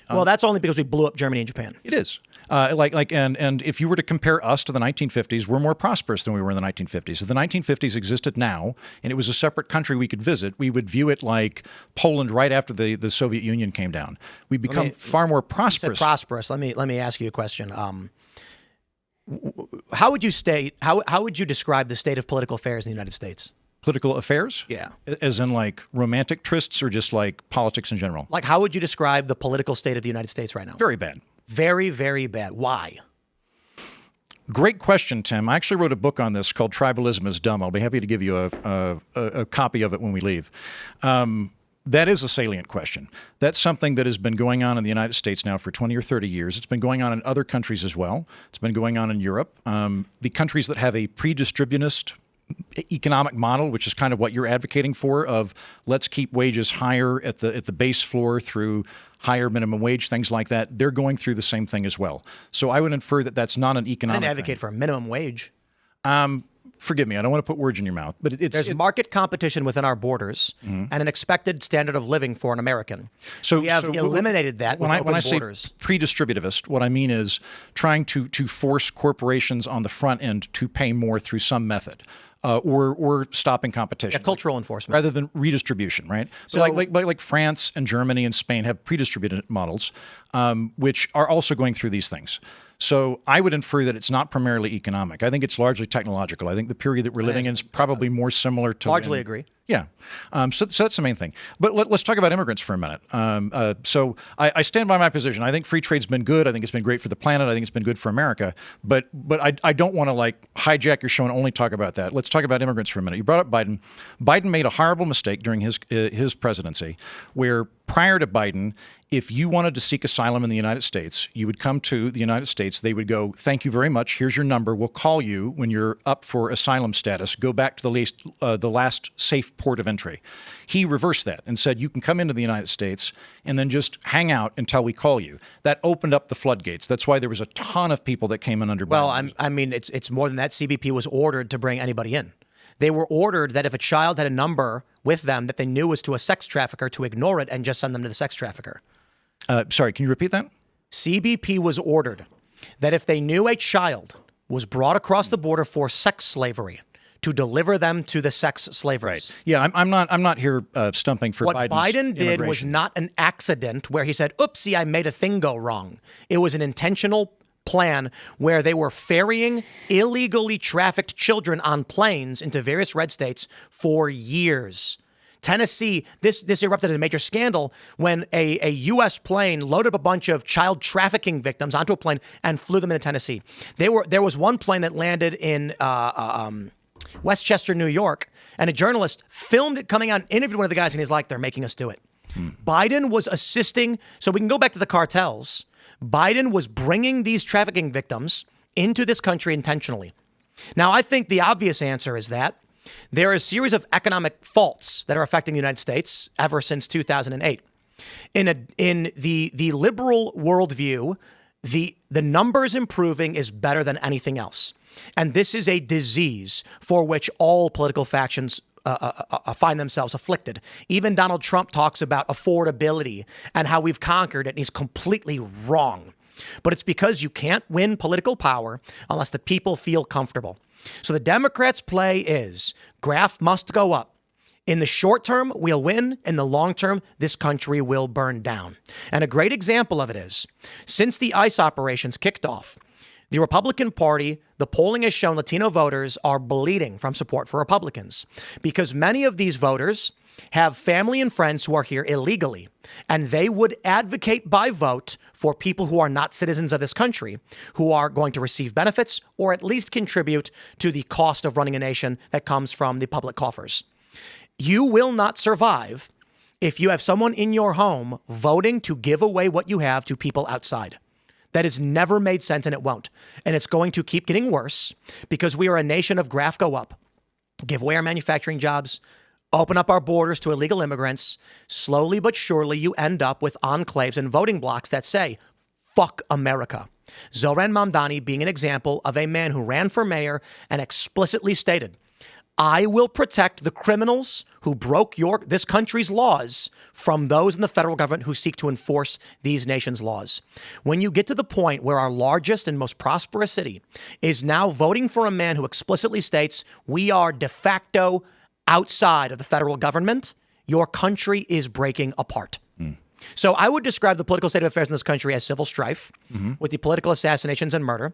Well, that's only because we blew up Germany and Japan. It is. And if you were to compare us to the 1950s, we're more prosperous than we were in the 1950s. If the 1950s existed now and it was a separate country we could visit, we would view it like Poland right after the Soviet Union came down. We become far more prosperous. Prosperous. Let me ask you a question. How would you describe the state of political affairs in the United States? Political affairs? Yeah. As in like romantic trysts or just like politics in general? Like how would you describe the political state of the United States right now? Very bad. Very, very bad. Why? Great question, Tim. I actually wrote a book on this called Tribalism is Dumb. I'll be happy to give you a copy of it when we leave. That is a salient question. That's something that has been going on in the United States now for 20 or 30 years. It's been going on in other countries as well. It's been going on in Europe. The countries that have a pre-distributionist economic model, which is kind of what you're advocating for, of let's keep wages higher at the base floor through higher minimum wage, things like that, they're going through the same thing as well. So I would infer that that's not an I economic didn't advocate thing. for a minimum wage. Forgive me, I don't want to put words in your mouth, but There's market competition within our borders and an expected standard of living for an American. So we have eliminated that with open when I say borders. pre-distributivist, what I mean is trying to force corporations on the front end to pay more through some method. Or stopping competition. Cultural enforcement. Rather than redistribution, right? So like France and Germany and Spain have pre-distributed models, which are also going through these things. So I would infer that it's not primarily economic. I think it's largely technological. I think the period that we're living in is probably more similar to Largely agree. Yeah. So that's the main thing. But let's talk about immigrants for a minute. So I stand by my position. I think free trade's been good. I think it's been great for the planet. I think it's been good for America. But I don't want to hijack your show and only talk about that. Let's talk about immigrants for a minute. You brought up Biden. Biden made a horrible mistake during his presidency, where prior to Biden, if you wanted to seek asylum in the United States, you would come to the United States. They would go, "Thank you very much. Here's your number. We'll call you when you're up for asylum status. Go back to the last safe port of entry." He reversed that and said, "You can come into the United States and then just hang out until we call you." That opened up the floodgates. That's why there was a ton of people that came in under Biden. Well, I mean, it's more than that. CBP was ordered to bring anybody in. They were ordered that if a child had a number with them that they knew was to a sex trafficker, to ignore it and just send them to the sex trafficker. Sorry, can you repeat that? CBP was ordered that if they knew a child was brought across the border for sex slavery, to deliver them to the sex slavers. Right. Yeah, I'm not here stumping for what Biden's Biden did was immigration. not an accident where he said, "Oopsie, I made a thing go wrong." It was an intentional plan where they were ferrying illegally trafficked children on planes into various red states for years. Tennessee, this erupted in a major scandal when a U.S. plane loaded up a bunch of child trafficking victims onto a plane and flew them into Tennessee. There was one plane that landed in Westchester, New York, and a journalist filmed it coming out and interviewed one of the guys, and he's like, "They're making us do it." Biden was assisting, so we can go back to the cartels. Biden was bringing these trafficking victims into this country intentionally. Now, I think the obvious answer is that there are a series of economic faults that are affecting the United States ever since 2008. In the liberal worldview, the numbers improving is better than anything else. And this is a disease for which all political factions find themselves afflicted. Even Donald Trump talks about affordability and how we've conquered it, and he's completely wrong. But it's because you can't win political power unless the people feel comfortable. So the Democrats' play is graph must go up. In the short term, we'll win. In the long term, this country will burn down. And a great example of it is, since the ICE operations kicked off, the Republican Party, the polling has shown Latino voters are bleeding from support for Republicans because many of these voters have family and friends who are here illegally, and they would advocate by vote for people who are not citizens of this country, who are going to receive benefits or at least contribute to the cost of running a nation that comes from the public coffers. You will not survive if you have someone in your home voting to give away what you have to people outside. That has never made sense, and it won't. And it's going to keep getting worse because we are a nation of graph go up. Give away our manufacturing jobs, open up our borders to illegal immigrants. Slowly but surely, you end up with enclaves and voting blocks that say, "Fuck America." Zoran Mamdani being an example of a man who ran for mayor and explicitly stated, "I will protect the criminals who broke this country's laws from those in the federal government who seek to enforce these nation's laws." When you get to the point where our largest and most prosperous city is now voting for a man who explicitly states we are de facto outside of the federal government, your country is breaking apart. So I would describe the political state of affairs in this country as civil strife with the political assassinations and murder.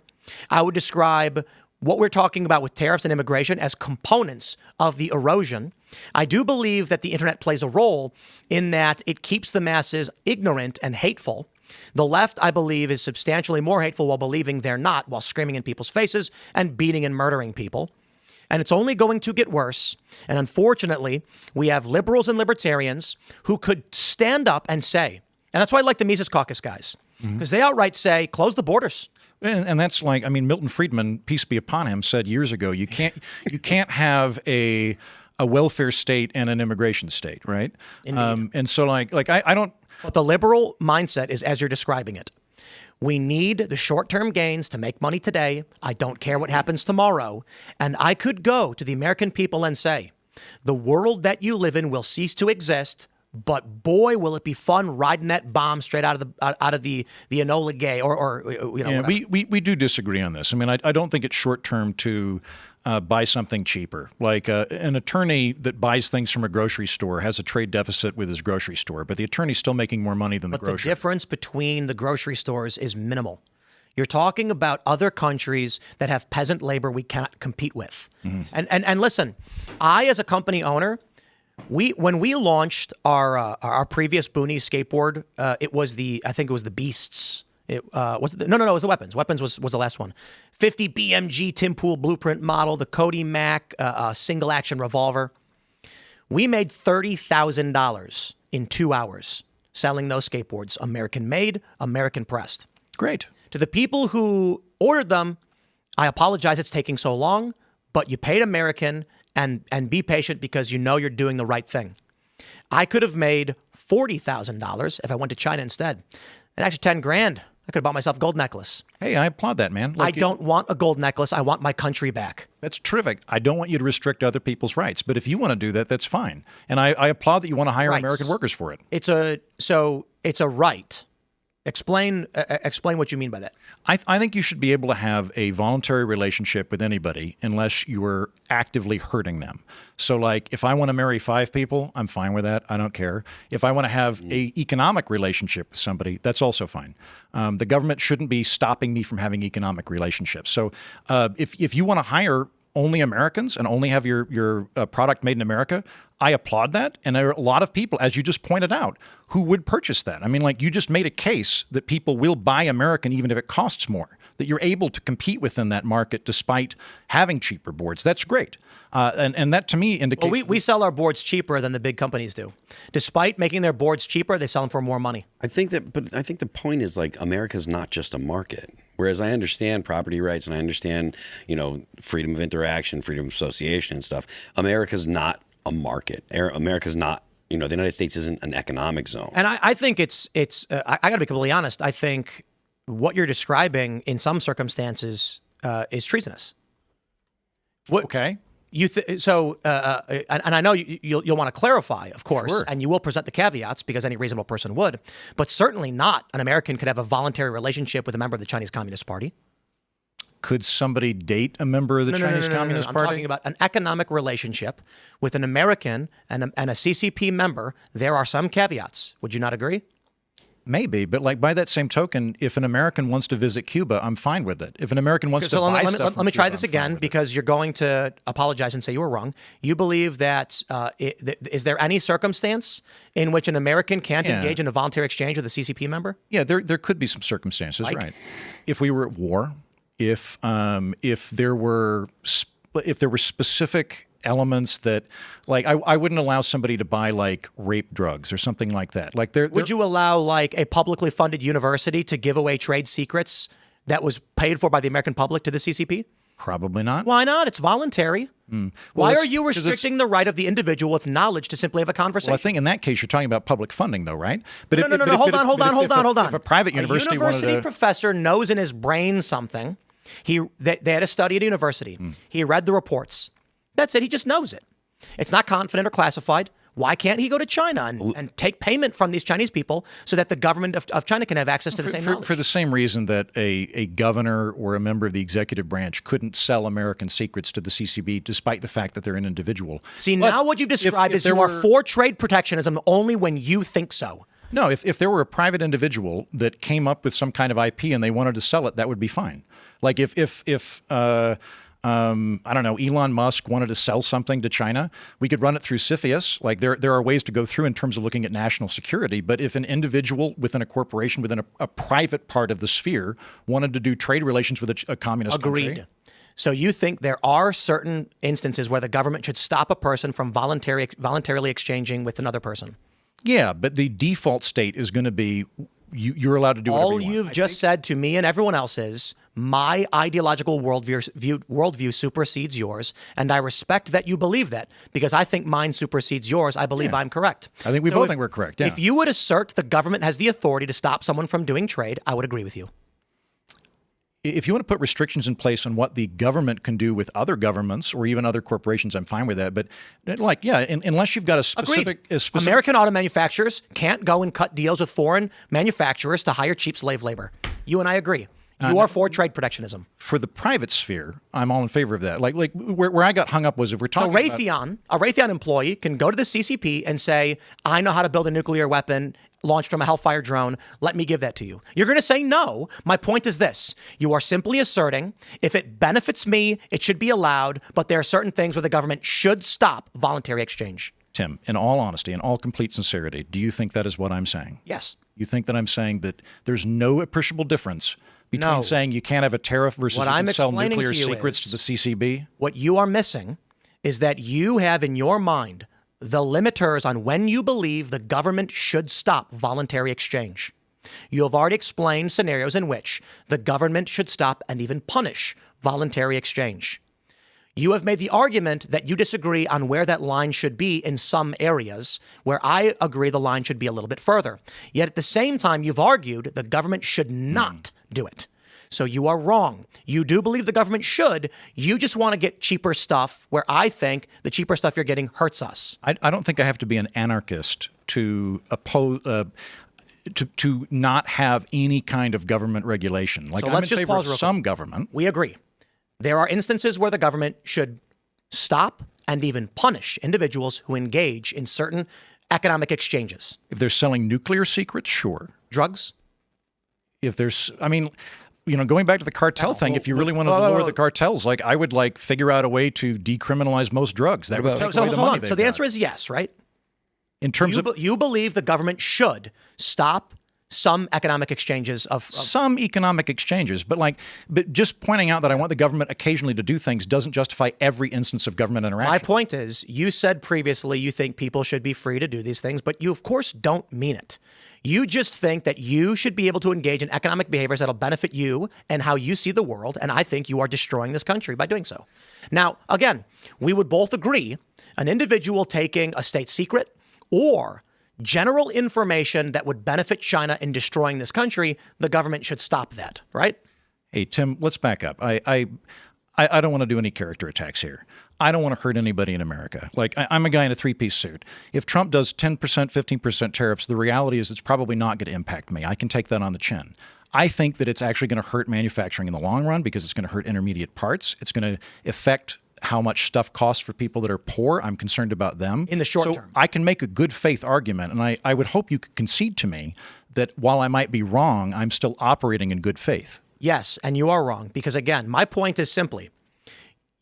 I would describe what we're talking about with tariffs and immigration as components of the erosion. I do believe that the internet plays a role in that it keeps the masses ignorant and hateful. The left, I believe, is substantially more hateful while believing they're not, while screaming in people's faces and beating and murdering people. And it's only going to get worse. And unfortunately, we have liberals and libertarians who could stand up and say, and that's why I like the Mises Caucus guys. because they outright say, close the borders. And that's like, I mean, Milton Friedman, peace be upon him, said years ago, you can't have a welfare state and an immigration state, right? And so I don't. But the liberal mindset is as you're describing it. We need the short-term gains to make money today. I don't care what happens tomorrow. And I could go to the American people and say, the world that you live in will cease to exist, but boy, will it be fun riding that bomb straight out of the Enola Gay or you know. Yeah, whatever. we do disagree on this. I mean, I don't think it's short-term to buy something cheaper. Like an attorney that buys things from a grocery store has a trade deficit with his grocery store, but the attorney's still making more money than the grocery. But the difference between the grocery stores is minimal. You're talking about other countries that have peasant labor we cannot compete with. Mm-hmm. And listen, I as a company owner, when we launched our previous Booney skateboard, I think it was the Beasts. It was it was the Weapons. Weapons was the last one. 50 BMG Tim Pool blueprint model, the Cody Mac single action revolver. We made $30,000 in 2 hours selling those skateboards, American made, American pressed. Great. To the people who ordered them, I apologize it's taking so long, but you paid American and be patient because you know you're doing the right thing. I could have made $40,000 if I went to China instead. And actually $10,000. I could have bought myself a gold necklace. Hey, I applaud that, man. I don't want a gold necklace. I want my country back. That's terrific. I don't want you to restrict other people's rights, but if you want to do that, that's fine. And I applaud that you want to hire American workers for it. It's a right. Explain what you mean by that. I think you should be able to have a voluntary relationship with anybody unless you are actively hurting them. So like if I want to marry 5 people, I'm fine with that. I don't care. If I want to have a economic relationship with somebody, that's also fine. The government shouldn't be stopping me from having economic relationships. So if you want to hire only Americans and only have your product made in America, I applaud that. And there are a lot of people, as you just pointed out, who would purchase that. I mean, like you just made a case that people will buy American even if it costs more, that you're able to compete within that market despite having cheaper boards. That's great. And that to me indicates... Well, we sell our boards cheaper than the big companies do. Despite making their boards cheaper, they sell them for more money. I think the point is like America's not just a market. Whereas I understand property rights and I understand, freedom of interaction, freedom of association and stuff. America's not a market. America's not, the United States isn't an economic zone. And I think it's I got to be completely honest. I think what you're describing in some circumstances is treasonous. Okay. And I know you'll want to clarify, of course, Sure. and you will present the caveats because any reasonable person would, but certainly not an American could have a voluntary relationship with a member of the Chinese Communist Party. Could somebody date a member of the Chinese Communist Party? I'm talking about an economic relationship with an American and a CCP member. There are some caveats. Would you not agree? Maybe, but like by that same token, if an American wants to visit Cuba, I'm fine with it. If an American wants to buy stuff let me try this again because you're going to apologize and say you were wrong. You believe that is there any circumstance in which an American can't engage in a voluntary exchange with a CCP member? Yeah, there could be some circumstances, right? If we were at war, if there were specific elements that, like, I wouldn't allow somebody to buy like rape drugs or something like that. Like, would you allow like a publicly funded university to give away trade secrets that was paid for by the American public to the CCP? Probably not. Why not? It's voluntary. Why are you restricting the right of the individual with knowledge to simply have a conversation? Well, I think in that case you're talking about public funding, though, right? But no. Hold on. If a private university professor knows in his brain something, they had a study at a university. He read the reports. That's it. He just knows it. It's not confident or classified. Why can't he go to China and take payment from these Chinese people so that the government of China can have access to the same knowledge? For the same reason that a governor or a member of the executive branch couldn't sell American secrets to the CCP despite the fact that they're an individual. See, now what you've described is you are for trade protectionism only when you think so. No, if there were a private individual that came up with some kind of IP and they wanted to sell it, that would be fine. Like if I don't know, Elon Musk wanted to sell something to China, we could run it through CFIUS. Like there are ways to go through in terms of looking at national security. But if an individual within a corporation, within a private part of the sphere, wanted to do trade relations with a communist country. Agreed. So you think there are certain instances where the government should stop a person from voluntarily exchanging with another person? Yeah, but the default state is going to be you're allowed to do whatever All you want. you've just said to me and everyone else is my ideological worldview supersedes yours, and I respect that you believe that because I think mine supersedes yours. I believe I'm correct. I think we both think we're correct. Yeah. If you would assert the government has the authority to stop someone from doing trade, I would agree with you. If you want to put restrictions in place on what the government can do with other governments or even other corporations, I'm fine with that. But unless you've got a specific, American auto manufacturers can't go and cut deals with foreign manufacturers to hire cheap slave labor. You and I agree. You are for trade protectionism. For the private sphere, I'm all in favor of that. Like where I got hung up was if we're talking a Raytheon employee can go to the CCP and say, I know how to build a nuclear weapon launched from a Hellfire drone. Let me give that to you. You're going to say no. My point is this. You are simply asserting if it benefits me, it should be allowed, but there are certain things where the government should stop voluntary exchange. Tim, in all honesty, in all complete sincerity, do you think that is what I'm saying? Yes. You think that I'm saying that there's no appreciable difference between saying you can't have a tariff versus you can sell nuclear secrets to the CCB? What you are missing is that you have in your mind the limiters on when you believe the government should stop voluntary exchange. You have already explained scenarios in which the government should stop and even punish voluntary exchange. You have made the argument that you disagree on where that line should be in some areas, where I agree the line should be a little bit further. Yet at the same time, you've argued the government should not do it. So you are wrong. You do believe the government should. You just want to get cheaper stuff where I think the cheaper stuff you're getting hurts us. I don't think I have to be an anarchist to oppose to not have any kind of government regulation. Like, so I'm in favor of some government. We agree. There are instances where the government should stop and even punish individuals who engage in certain economic exchanges. If they're selling nuclear secrets, sure. Drugs? If there's, going back to the cartel thing, if you really want to lower the cartels, I would figure out a way to decriminalize most drugs. That would take away the money. So the answer is yes, right? In terms of you believe the government should stop some economic exchanges of some economic exchanges, but just pointing out that I want the government occasionally to do things doesn't justify every instance of government interaction. My point is, you said previously you think people should be free to do these things, but you of course don't mean it. You just think that you should be able to engage in economic behaviors that'll benefit you and how you see the world, and I think you are destroying this country by doing so. Now, again, we would both agree an individual taking a state secret or general information that would benefit China in destroying this country, the government should stop that, right? Hey, Tim, let's back up. I don't want to do any character attacks here. I don't want to hurt anybody in America. I'm a guy in a three-piece suit. If Trump does 10%, 15% tariffs, the reality is it's probably not going to impact me. I can take that on the chin. I think that it's actually going to hurt manufacturing in the long run because it's going to hurt intermediate parts. It's going to affect how much stuff costs for people that are poor. I'm concerned about them. In the short term. I can make a good faith argument, and I would hope you could concede to me that while I might be wrong, I'm still operating in good faith. Yes, and you are wrong because, again, my point is simply,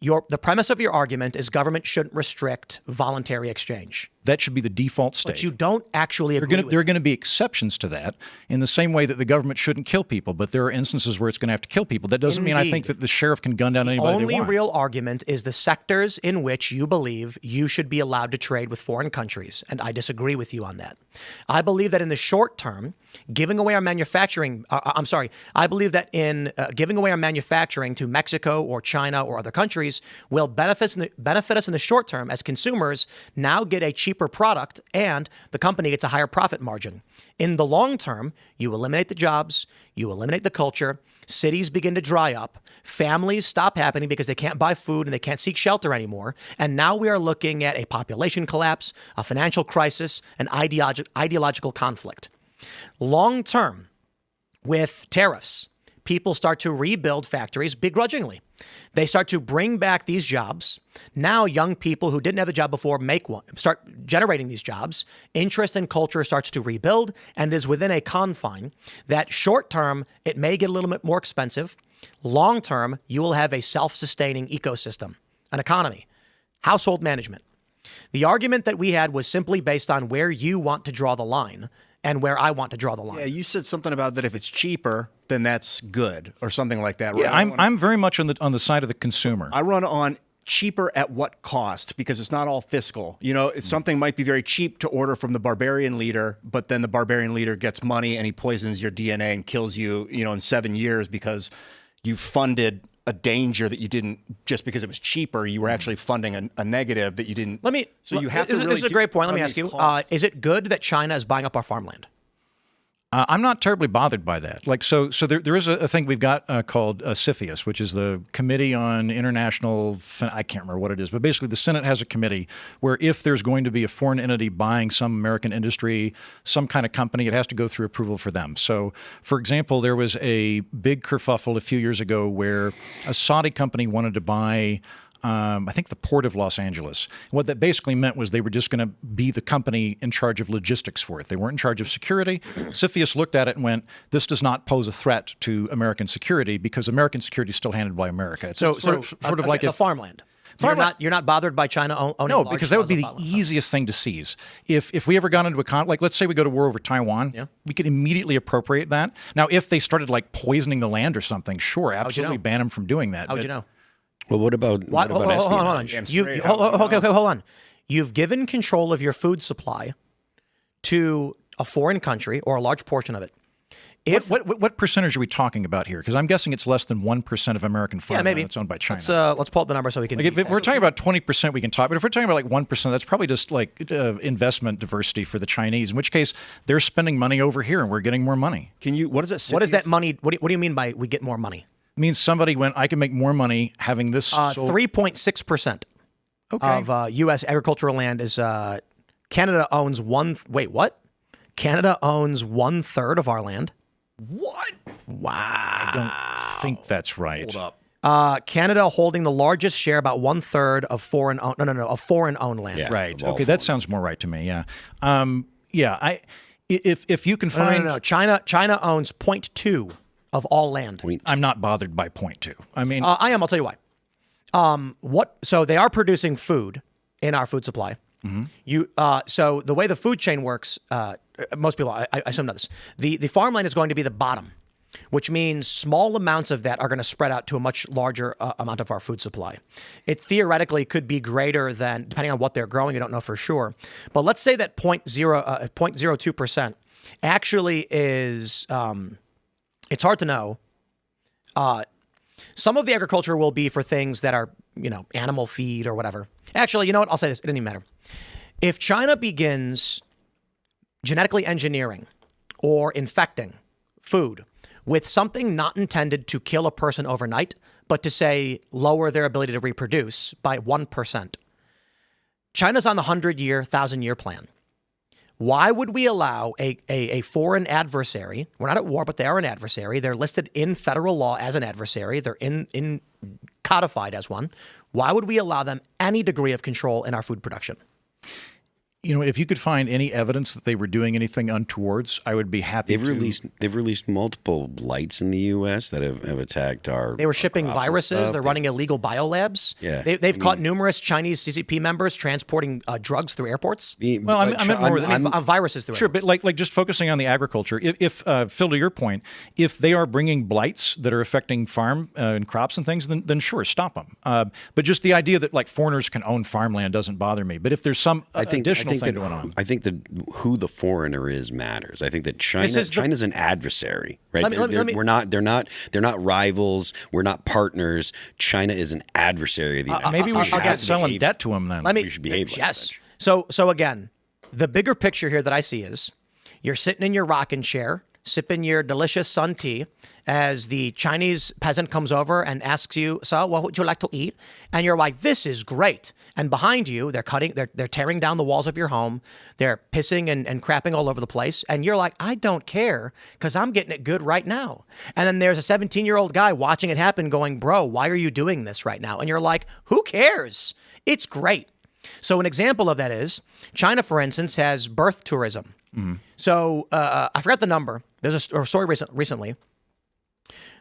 the premise of your argument is government shouldn't restrict voluntary exchange. That should be the default state. But you don't actually agree with There are going to be exceptions to that in the same way that the government shouldn't kill people, but there are instances where it's going to have to kill people. That doesn't mean I think that the sheriff can gun down anybody they want. The only real argument is the sectors in which you believe you should be allowed to trade with foreign countries, and I disagree with you on that. I believe that in the short term, giving away our manufacturing, I believe that in giving away our manufacturing to Mexico or China or other countries will benefit us in the short term as consumers now get a cheaper product and the company gets a higher profit margin. In the long term, you eliminate the jobs, you eliminate the culture, cities begin to dry up, families stop happening because they can't buy food and they can't seek shelter anymore. And now we are looking at a population collapse, a financial crisis, an ideological conflict. Long term, with tariffs, people start to rebuild factories begrudgingly. They start to bring back these jobs. Now young people who didn't have a job before start generating these jobs. Interest in culture starts to rebuild and is within a confine that short term, it may get a little bit more expensive. Long term, you will have a self-sustaining ecosystem, an economy, household management. The argument that we had was simply based on where you want to draw the line and where I want to draw the line. Yeah, you said something about that if it's cheaper, then that's good or something like that. Yeah, I'm very much on the side of the consumer. I run on cheaper at what cost? Because it's not all fiscal. You know, something might be very cheap to order from the barbarian leader, but then the barbarian leader gets money and he poisons your DNA and kills you, in 7 years because you funded a danger that you didn't just because it was cheaper. You were actually funding a negative that you didn't. So you have to. This is a great point. Let me ask you: is it good that China is buying up our farmland? I'm not terribly bothered by that. So there is a thing we've got called CFIUS, which is the Committee on International. I can't remember what it is, but basically the Senate has a committee where if there's going to be a foreign entity buying some American industry, some kind of company, it has to go through approval for them. So, for example, there was a big kerfuffle a few years ago where a Saudi company wanted to buy. I think the Port of Los Angeles. What that basically meant was they were just going to be the company in charge of logistics for it. They weren't in charge of security. CFIUS looked at it and went, this does not pose a threat to American security because American security is still handled by America. It's sort of like the farmland. You're not bothered by China owning. No, because that would be the easiest thing to seize. If we ever got into a conflict, let's say we go to war over Taiwan, we could immediately appropriate that. Now, if they started like poisoning the land or something, sure, absolutely ban them from doing that. How would you know? Well, what about espionage? Hold on. You've given control of your food supply to a foreign country or a large portion of it. What percentage are we talking about here? Because I'm guessing it's less than 1% of American farmland that's owned by China. Let's pull up the number so we can. If we're talking about 20%, we can talk. But if we're talking about like 1%, that's probably just like investment diversity for the Chinese. In which case, they're spending money over here, and we're getting more money. What does it? What is that money? What do you mean by we get more money? Means somebody went, I can make more money having this. 3.6% of U.S. agricultural land is Canada owns Canada owns 1/3 of our land. What? Wow. I don't think that's right. Hold up. Canada holding the largest share, about 1/3 of foreign-owned land. Yeah, right. Okay, that sounds more right to me. Yeah. If you can find China owns 0.2 of all land. I'm not bothered by 0.2. I mean, I am. I'll tell you why. So they are producing food in our food supply. Mm-hmm. So the way the food chain works, most people, I assume know this. The farmland is going to be the bottom, which means small amounts of that are going to spread out to a much larger amount of our food supply. It theoretically could be greater than, depending on what they're growing. You don't know for sure, but let's say that 0.02% actually is. It's hard to know. Some of the agriculture will be for things that are, animal feed or whatever. Actually, you know what? I'll say this. It doesn't even matter. If China begins genetically engineering or infecting food with something not intended to kill a person overnight, but to, say, lower their ability to reproduce by 1%, China's on the 100-year, 1,000-year plan. Why would we allow a foreign adversary? We're not at war, but they are an adversary. They're listed in federal law as an adversary. They're in codified as one. Why would we allow them any degree of control in our food production? If you could find any evidence that they were doing anything untowards, I would be happy. They've released multiple blights in the U.S. that have attacked our. They were shipping viruses. They're running illegal biolabs. Yeah, they've caught numerous Chinese CCP members transporting drugs through airports. Well, I meant more than viruses through. Sure, airports. but like just focusing on the agriculture. If Phil, to your point, if they are bringing blights that are affecting farm and crops and things, then sure, stop them. But just the idea that like foreigners can own farmland doesn't bother me. But if there's some additional thing going on. I think that who the foreigner is matters. I think that China's an adversary, right? They're not rivals. We're not partners. China is an adversary of the United States. Maybe we should get selling debt to them then. We should behave like that. So again, the bigger picture here that I see is you're sitting in your rocking chair, sipping your delicious sun tea as the Chinese peasant comes over and asks you, so what would you like to eat? And you're like, this is great. And behind you, they're tearing down the walls of your home. They're pissing and crapping all over the place. And you're like, I don't care because I'm getting it good right now. And then there's a 17-year-old guy watching it happen going, bro, why are you doing this right now? And you're like, who cares? It's great. So an example of that is China, for instance, has birth tourism. Mm-hmm. So I forgot the number. There's a story recently.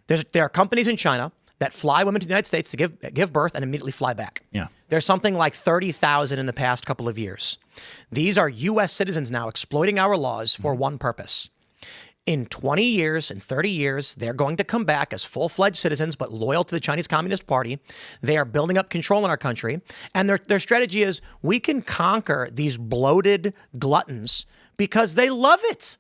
There are companies in China that fly women to the United States to give birth and immediately fly back. Yeah. There's something like 30,000 in the past couple of years. These are U.S. citizens now exploiting our laws for one purpose. In 20 years and 30 years, they're going to come back as full-fledged citizens, but loyal to the Chinese Communist Party. They are building up control in our country. And their strategy is we can conquer these bloated gluttons because they love it.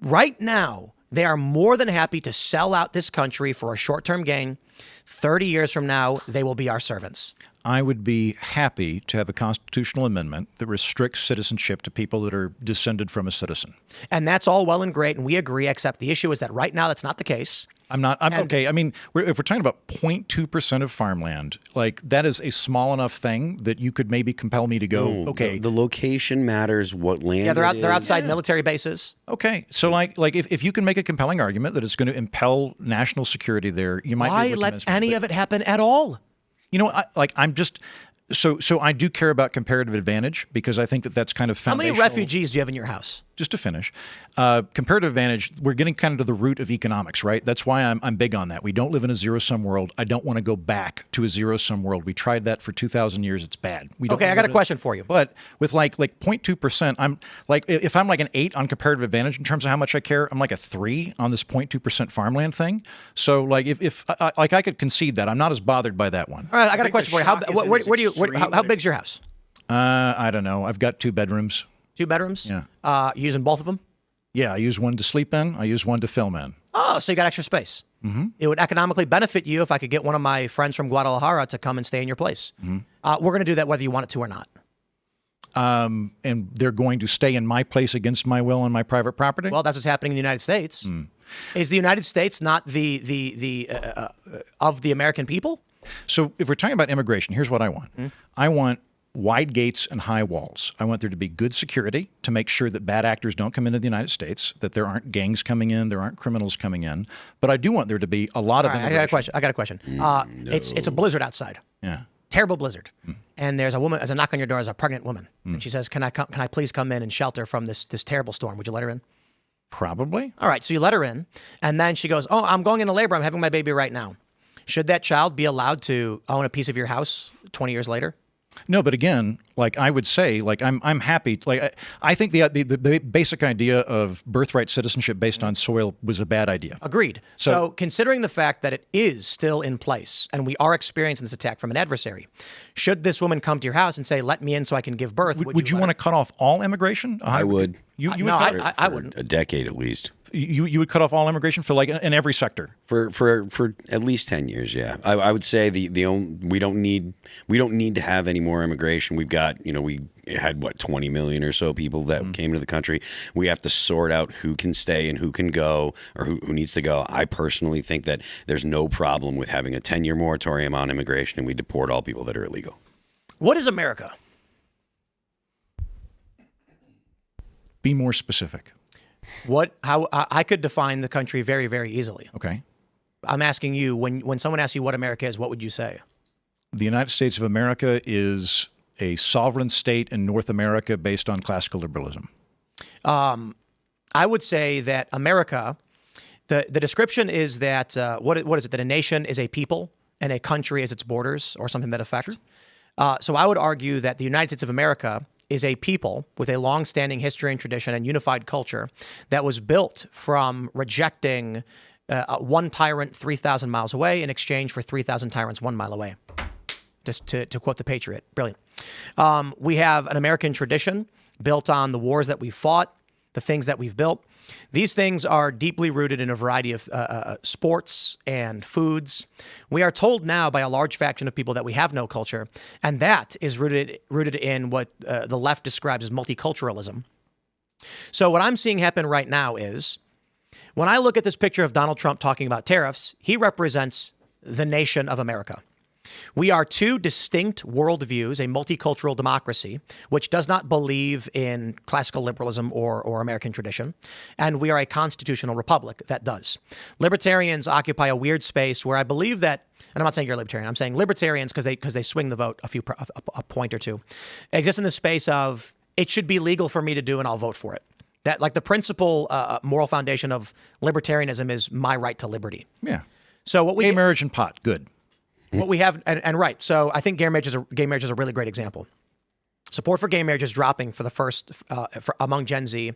Right now, they are more than happy to sell out this country for a short-term gain. 30 years from now, they will be our servants. I would be happy to have a constitutional amendment that restricts citizenship to people that are descended from a citizen. And that's all well and great, and we agree, except the issue is that right now that's not the case. Okay. I mean, if we're talking about 0.2% of farmland, like that is a small enough thing that you could maybe compel me to go, okay. The location matters, what land Yeah, it they're is. outside military bases. Okay. So like if you can make a compelling argument that it's going to impel national security there, you might Why be able to let convince me, any but- of it happen at all? You know, so I do care about comparative advantage because I think that that's kind of How foundational. many refugees do you have in your house? Just to finish, comparative advantage, we're getting kind of to the root of economics, right? That's why I'm big on that. We don't live in a zero-sum world. I don't want to go back to a zero-sum world. We tried that for 2,000 years. It's bad. Okay, I got a question for you. But with like 0.2%, I'm like, if I'm like an 8 on comparative advantage in terms of how much I care, I'm like a 3 on this 0.2% farmland thing. So like if I could concede that, I'm not as bothered by that one. All right, I got a question for you. How big's your house? I don't know. I've got 2 bedrooms. 2 bedrooms? Yeah. You using both of them? Yeah, I use one to sleep in. I use one to film in. Oh, so you got extra space. Mm-hmm. It would economically benefit you if I could get one of my friends from Guadalajara to come and stay in your place. Mm-hmm. We're going to do that whether you want it to or not. And they're going to stay in my place against my will on my private property? Well, that's what's happening in the United States. Is the United States not the of the American people? So if we're talking about immigration, here's what I want. I want wide gates and high walls. I want there to be good security to make sure that bad actors don't come into the United States, that there aren't gangs coming in, there aren't criminals coming in. But I do want there to be a lot of immigration. I got a question. It's a blizzard outside. Yeah. Terrible blizzard. And there's a knock on your door as a pregnant woman. And she says, can I please come in and shelter from this terrible storm? Would you let her in? Probably. All right, so you let her in, and then she goes, oh, I'm going into labor. I'm having my baby right now. Should that child be allowed to own a piece of your house 20 years later? No, but again, like I would say, like I'm happy. Like I think the basic idea of birthright citizenship based on soil was a bad idea. Agreed. So considering the fact that it is still in place and we are experiencing this attack from an adversary, should this woman come to your house and say, "Let me in so I can give birth"? Would you want to cut off all immigration? I would. You would no, cut, I wouldn't. A decade at least. You would cut off all immigration for like in every sector For at least 10 years, yeah. I would say we don't need to have any more immigration. We've got, we had 20 million or so people that came into the country. We have to sort out who can stay and who can go or who needs to go. I personally think that there's no problem with having a 10-year moratorium on immigration and we deport all people that are illegal. What is America? Be more specific. How I could define the country very, very easily. Okay. I'm asking you, when someone asks you what America is, what would you say? The United States of America is a sovereign state in North America based on classical liberalism. I would say that America, the description is that, what is it, that a nation is a people and a country is its borders or something to that effect. So I would argue that the United States of America is a people with a long-standing history and tradition and unified culture that was built from rejecting one tyrant 3,000 miles away in exchange for 3,000 tyrants 1 mile away. Just to quote the Patriot. Brilliant. We have an American tradition built on the wars that we've fought, the things that we've built. These things are deeply rooted in a variety of sports and foods. We are told now by a large faction of people that we have no culture, and that is rooted in what the left describes as multiculturalism. So what I'm seeing happen right now is, when I look at this picture of Donald Trump talking about tariffs, he represents the nation of America. We are two distinct worldviews, a multicultural democracy, which does not believe in classical liberalism or American tradition. And we are a constitutional republic that does. Libertarians occupy a weird space where I believe that, and I'm not saying you're a libertarian, I'm saying libertarians, because they swing the vote a point or two, exist in the space of, it should be legal for me to do and I'll vote for it. That, like, the principal moral foundation of libertarianism is my right to liberty. Yeah. So what we gay marriage and pot, good. What we have, and right. So I think gay marriage is a really great example. Support for gay marriage is dropping for the first among Gen Z.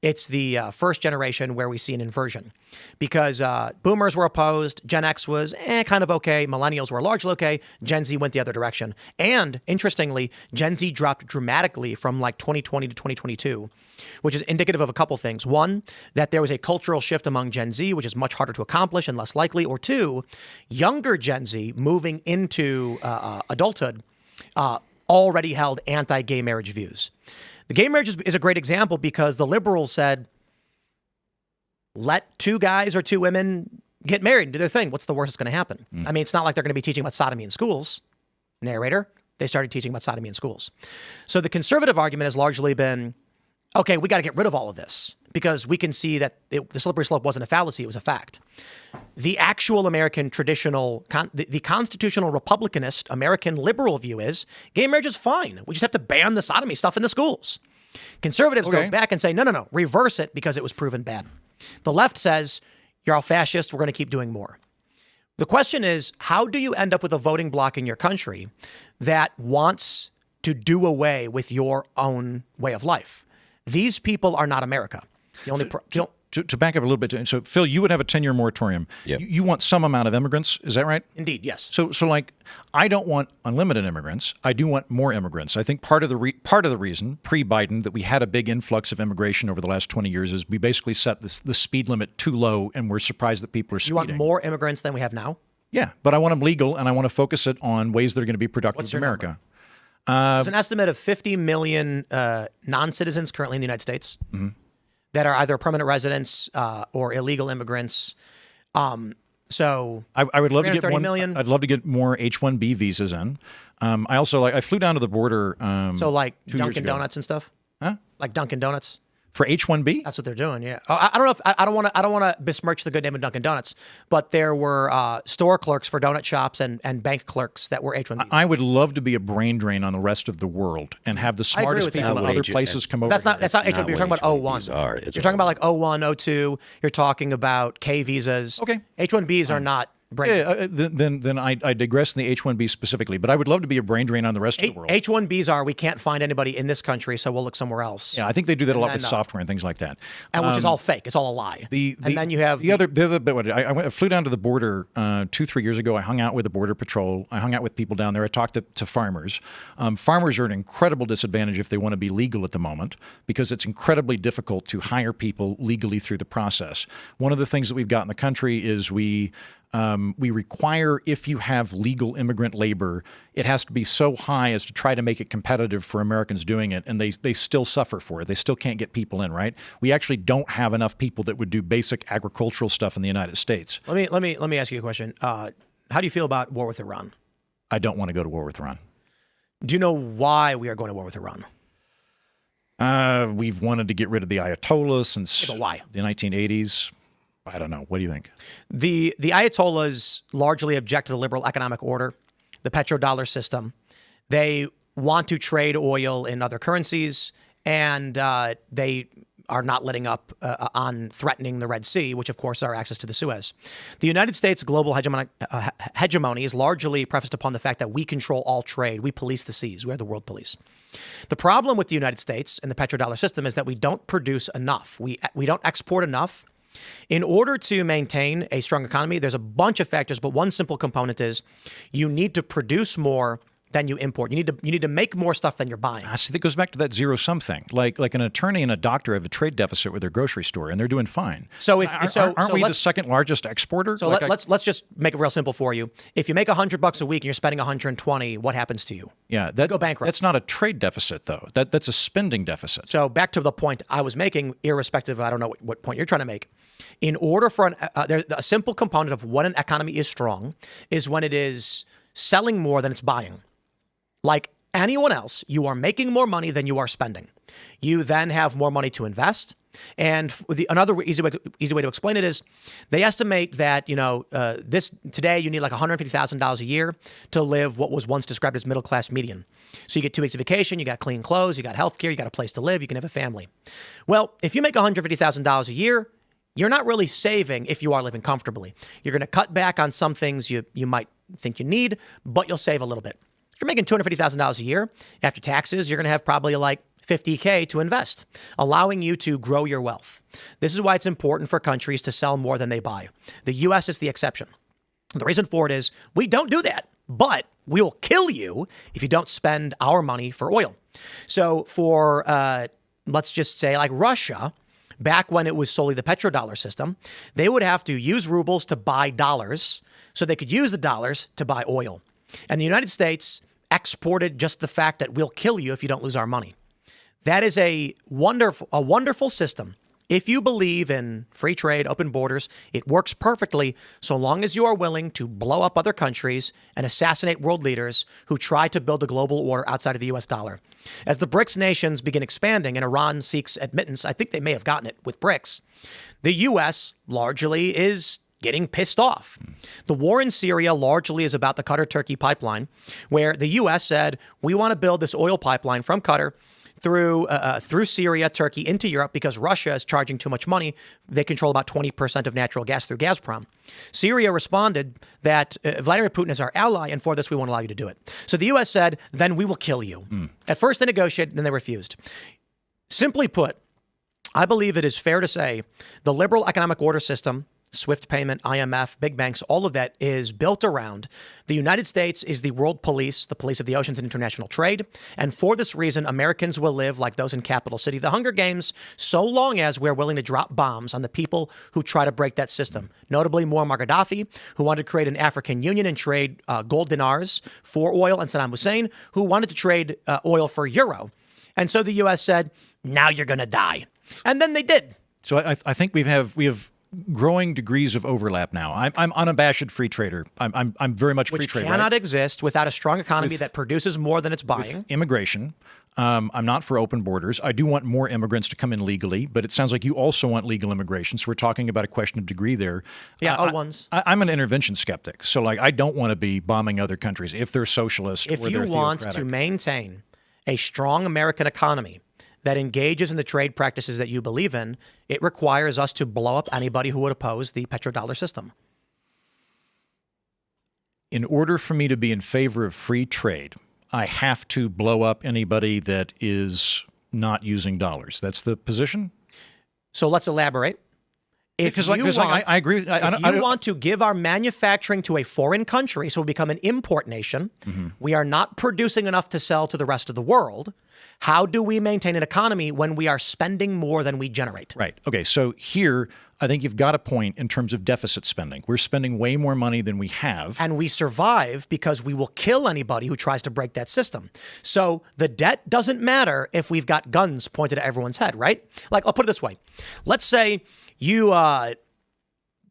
It's the first generation where we see an inversion because boomers were opposed. Gen X was kind of okay. Millennials were largely okay. Gen Z went the other direction. And interestingly, Gen Z dropped dramatically from like 2020 to 2022, which is indicative of a couple things. One, that there was a cultural shift among Gen Z, which is much harder to accomplish and less likely. Or two, younger Gen Z moving into adulthood already held anti-gay marriage views. The gay marriage is a great example because the liberals said, let two guys or two women get married and do their thing. What's the worst that's going to happen? I mean, it's not like they're going to be teaching about sodomy in schools. Narrator, they started teaching about sodomy in schools. So the conservative argument has largely been, okay, we got to get rid of all of this because we can see that the slippery slope wasn't a fallacy, it was a fact. The actual American traditional, the constitutional Republicanist American liberal view is gay marriage is fine. We just have to ban the sodomy stuff in the schools. Conservatives go back and say, no, reverse it because it was proven bad. The left says, you're all fascist, we're going to keep doing more. The question is, how do you end up with a voting bloc in your country that wants to do away with your own way of life? These people are not America. The only to back up a little bit, so Phil, you would have a 10-year moratorium. Yep. You want some amount of immigrants, is that right? Indeed, yes. So like, I don't want unlimited immigrants. I do want more immigrants. I think part of the reason pre-Biden that we had a big influx of immigration over the last 20 years is we basically set the speed limit too low, and we're surprised that people are speeding. You want more immigrants than we have now? Yeah, but I want them legal, and I want to focus it on ways that are going to be productive to America. There's an estimate of 50 million non-citizens currently in the United States that are either permanent residents or illegal immigrants. So I would love to get 30 million. I'd love to get more H-1B visas in. I also I flew down to the border. So like 2 years Dunkin' ago. Donuts and stuff. Huh? Like Dunkin' Donuts. For H-1B? That's what they're doing. Yeah. I don't know if I don't want to besmirch the good name of Dunkin' Donuts, but there were store clerks for donut shops and bank clerks that were H-1B. I would love to be a brain drain on the rest of the world and have the smartest with you. people in Not other what places come over. That's not H-1B. You're talking about O1. It's You're talking about like O1, O2. You're talking about K visas. Okay. H-1Bs are not brain. Yeah, then I digress in the H-1B specifically, but I would love to be a brain drain on the rest of the world. H-1Bs are we can't find anybody in this country, so we'll look somewhere else. Yeah, I think they do that a lot with then, software and things like that. And which is all fake. It's all a lie. And then you have the other bit. I flew down to the border 2-3 years ago. I hung out with the Border Patrol. I hung out with people down there. I talked to farmers. Farmers are at an incredible disadvantage if they want to be legal at the moment because it's incredibly difficult to hire people legally through the process. One of the things that we've got in the country is we require, if you have legal immigrant labor, it has to be so high as to try to make it competitive for Americans doing it, and they still suffer for it. They still can't get people in, right? We actually don't have enough people that would do basic agricultural stuff in the United States. Let me ask you a question. How do you feel about war with Iran? I don't want to go to war with Iran. Do you know why we are going to war with Iran? We've wanted to get rid of the Ayatollah since but why? the 1980s. I don't know. What do you think? The Ayatollahs largely object to the liberal economic order, the petrodollar system. They want to trade oil in other currencies, and they are not letting up on threatening the Red Sea, which, of course, are access to the Suez. The United States' global hegemony is largely prefaced upon the fact that we control all trade. We police the seas. We are the world police. The problem with the United States and the petrodollar system is that we don't produce enough. We don't export enough. In order to maintain a strong economy, there's a bunch of factors, but one simple component is you need to produce more than you import. You need to make more stuff than you're buying. I see. That goes back to that zero-sum thing. Like an attorney and a doctor have a trade deficit with their grocery store, and they're doing fine. So aren't we the second largest exporter? So let's just make it real simple for you. If you make $100 a week and you're spending 120, what happens to you? Yeah, go bankrupt. That's not a trade deficit, though. That's a spending deficit. So back to the point I was making, irrespective, I don't know what point you're trying to make. In order for there's a simple component of when an economy is strong is when it is selling more than it's buying. Like anyone else, you are making more money than you are spending. You then have more money to invest. And another easy way to explain it is they estimate that, today you need like $150,000 a year to live what was once described as middle class median. So you get 2 weeks of vacation, you got clean clothes, you got healthcare, you got a place to live, you can have a family. Well, if you make $150,000 a year, you're not really saving if you are living comfortably. You're going to cut back on some things you might think you need, but you'll save a little bit. If you're making $250,000 a year after taxes, you're going to have probably like $50K to invest, allowing you to grow your wealth. This is why it's important for countries to sell more than they buy. The U.S. is the exception. The reason for it is we don't do that, but we will kill you if you don't spend our money for oil. So for, let's just say like Russia, back when it was solely the petrodollar system, they would have to use rubles to buy dollars so they could use the dollars to buy oil. And the United States exported just the fact that we'll kill you if you don't lose our money. That is a wonderful system. If you believe in free trade, open borders, it works perfectly so long as you are willing to blow up other countries and assassinate world leaders who try to build a global order outside of the U.S. dollar. As the BRICS nations begin expanding and Iran seeks admittance, I think they may have gotten it with BRICS, the U.S. largely is getting pissed off. The war in Syria largely is about the Qatar-Turkey pipeline, where the U.S. said, we want to build this oil pipeline from Qatar through Syria, Turkey, into Europe because Russia is charging too much money. They control about 20% of natural gas through Gazprom. Syria responded that Vladimir Putin is our ally, and for this, we won't allow you to do it. So the U.S. said, then we will kill you. At first, they negotiated, and then they refused. Simply put, I believe it is fair to say the liberal economic order system, SWIFT payment, IMF, big banks, all of that is built around the United States is the world police, the police of the oceans and international trade. And for this reason, Americans will live like those in Capital City, the Hunger Games, so long as we're willing to drop bombs on the people who try to break that system. Notably, Muammar Gaddafi, who wanted to create an African Union and trade gold dinars for oil, and Saddam Hussein, who wanted to trade oil for euro. And so the U.S. said, now you're going to die. And then they did. So I think we have growing degrees of overlap now. I'm unabashed free trader. I'm very much free trader. Which cannot exist without a strong economy that produces more than it's buying. Immigration. I'm not for open borders. I do want more immigrants to come in legally, but it sounds like you also want legal immigration. So we're talking about a question of degree there. Yeah, O1s. I'm an intervention skeptic. So like, I don't want to be bombing other countries if they're socialist if or they're you want theocratic. to maintain a strong American economy that engages in the trade practices that you believe in, it requires us to blow up anybody who would oppose the petrodollar system. In order for me to be in favor of free trade, I have to blow up anybody that is not using dollars. That's the position? So let's elaborate. I agree. If you want to give our manufacturing to a foreign country, so we become an import nation, we are not producing enough to sell to the rest of the world. How do we maintain an economy when we are spending more than we generate? Right. Okay. So here, I think you've got a point in terms of deficit spending. We're spending way more money than we have. And we survive because we will kill anybody who tries to break that system. So the debt doesn't matter if we've got guns pointed at everyone's head, right? Like, I'll put it this way. Let's say you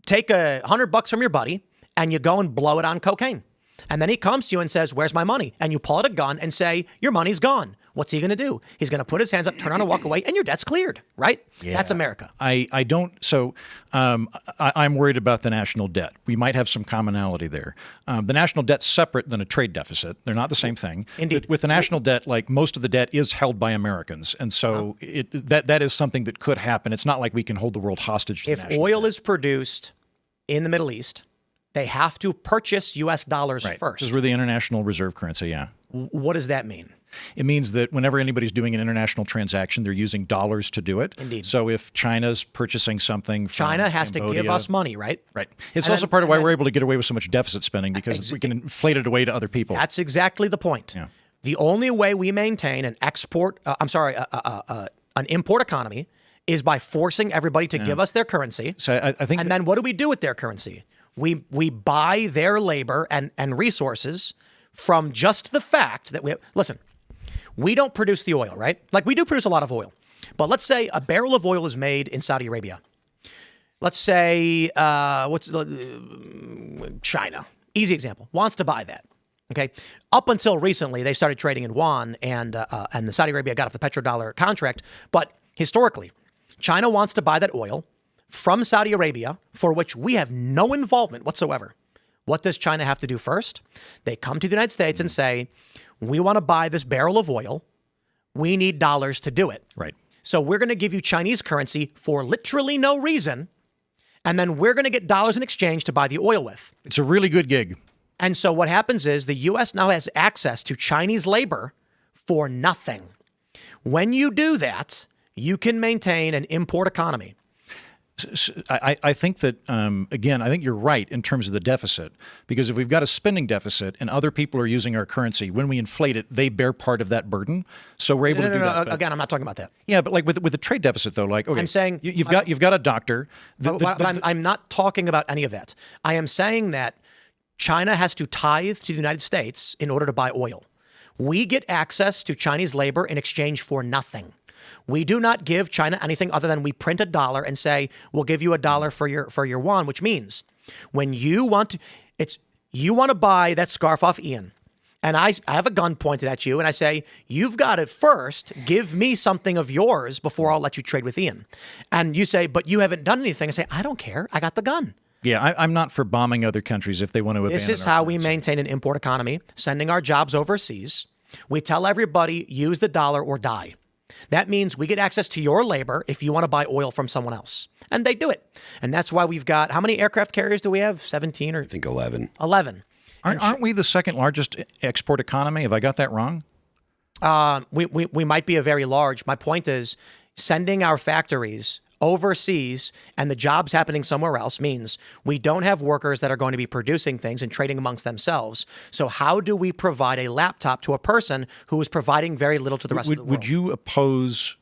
take $100 from your buddy and you go and blow it on cocaine. And then he comes to you and says, where's my money? And you pull out a gun and say, your money's gone. What's he going to do? He's going to put his hands up, turn around and walk away, and your debt's cleared, right? Yeah. That's America. I don't. So I'm worried about the national debt. We might have some commonality there. The national debt's separate than a trade deficit. They're not the same thing. Indeed. With the national debt, like most of the debt is held by Americans. And so that is something that could happen. It's not like we can hold the world hostage to the national oil debt. is produced in the Middle East, they have to purchase U.S. dollars first. Because we're the international reserve currency, yeah. What does that mean? It means that whenever anybody's doing an international transaction, they're using dollars to do it. Indeed. So if China's purchasing something from China has Cambodia, to give us money, right? Right. It's And also then- part of why and we're then- able to get away with so much deficit spending because we can inflate it away to other people. That's exactly the point. Yeah. The only way we maintain an an import economy is by forcing everybody to give us their currency. So I think And then what do we do with their currency? We buy their labor and resources from just the fact that listen, we don't produce the oil, right? Like we do produce a lot of oil. But let's say a barrel of oil is made in Saudi Arabia. Let's say, China, easy example, wants to buy that. Okay. Up until recently, they started trading in yuan and the Saudi Arabia got off the petrodollar contract. But historically, China wants to buy that oil from Saudi Arabia, for which we have no involvement whatsoever. What does China have to do first? They come to the United States and say, we want to buy this barrel of oil. We need dollars to do it. Right. So we're going to give you Chinese currency for literally no reason. And then we're going to get dollars in exchange to buy the oil with. It's a really good gig. And so what happens is the U.S. now has access to Chinese labor for nothing. When you do that, you can maintain an import economy. I think that, again, I think you're right in terms of the deficit, because if we've got a spending deficit and other people are using our currency, when we inflate it, they bear part of that burden. So we're able to do that. Again, I'm not talking about that. Yeah, but like with the trade deficit, though, like, okay, I'm saying you've got a doctor. I'm not talking about any of that. I am saying that China has to tithe to the United States in order to buy oil. We get access to Chinese labor in exchange for nothing. We do not give China anything other than we print $1 and say, we'll give you $1 for your yuan, which means when you want to buy that scarf off Ian, and I have a gun pointed at you and I say, you've got it first, give me something of yours before I'll let you trade with Ian. And you say, but you haven't done anything. I say, I don't care. I got the gun. Yeah, I'm not for bombing other countries if they want to abandon This is how we maintain an import economy, sending our jobs overseas. We tell everybody, use the dollar or die. That means we get access to your labor if you want to buy oil from someone else. And they do it. And that's why we've got, how many aircraft carriers do we have? 17 or? I think 11. 11. Aren't we the second largest export economy? Have I got that wrong? We might be a very large. My point is sending our factories overseas and the jobs happening somewhere else means we don't have workers that are going to be producing things and trading amongst themselves. So how do we provide a laptop to a person who is providing very little to the rest of the world? Would you oppose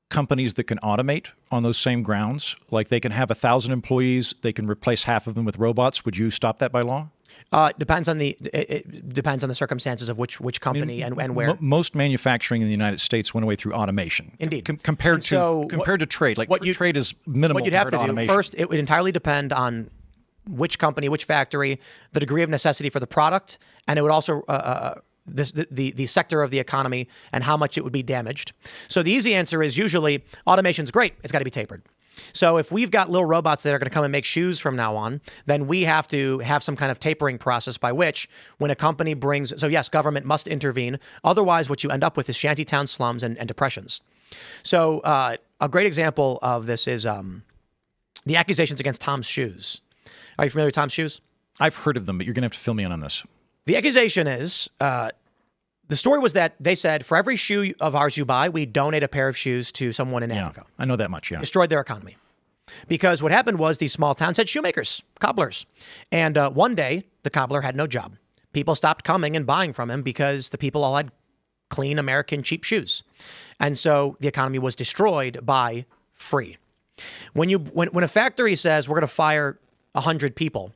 companies that can automate on those same grounds? Like they can have 1,000 employees, they can replace half of them with robots. Would you stop that by law? It depends on the circumstances of which company and where. Most manufacturing in the United States went away through automation. Indeed. Compared to trade, like trade is minimal. What you'd have to do automation. first, it would entirely depend on which company, which factory, the degree of necessity for the product, and it would also the sector of the economy and how much it would be damaged. So the easy answer is usually automation's great. It's got to be tapered. So if we've got little robots that are going to come and make shoes from now on, then we have to have some kind of tapering process by which when a company brings, so yes, government must intervene. Otherwise, what you end up with is shantytown slums and depressions. So a great example of this is the accusations against Tom's Shoes. Are you familiar with Tom's Shoes? I've heard of them, but you're going to have to fill me in on this. The accusation is, the story was that they said, for every shoe of ours you buy, we donate a pair of shoes to someone in Africa. I know that much, yeah. Destroyed their economy. Because what happened was these small towns had shoemakers, cobblers. And one day, the cobbler had no job. People stopped coming and buying from him because the people all had clean American cheap shoes. And so the economy was destroyed by free. When a factory says we're going to fire 100 people,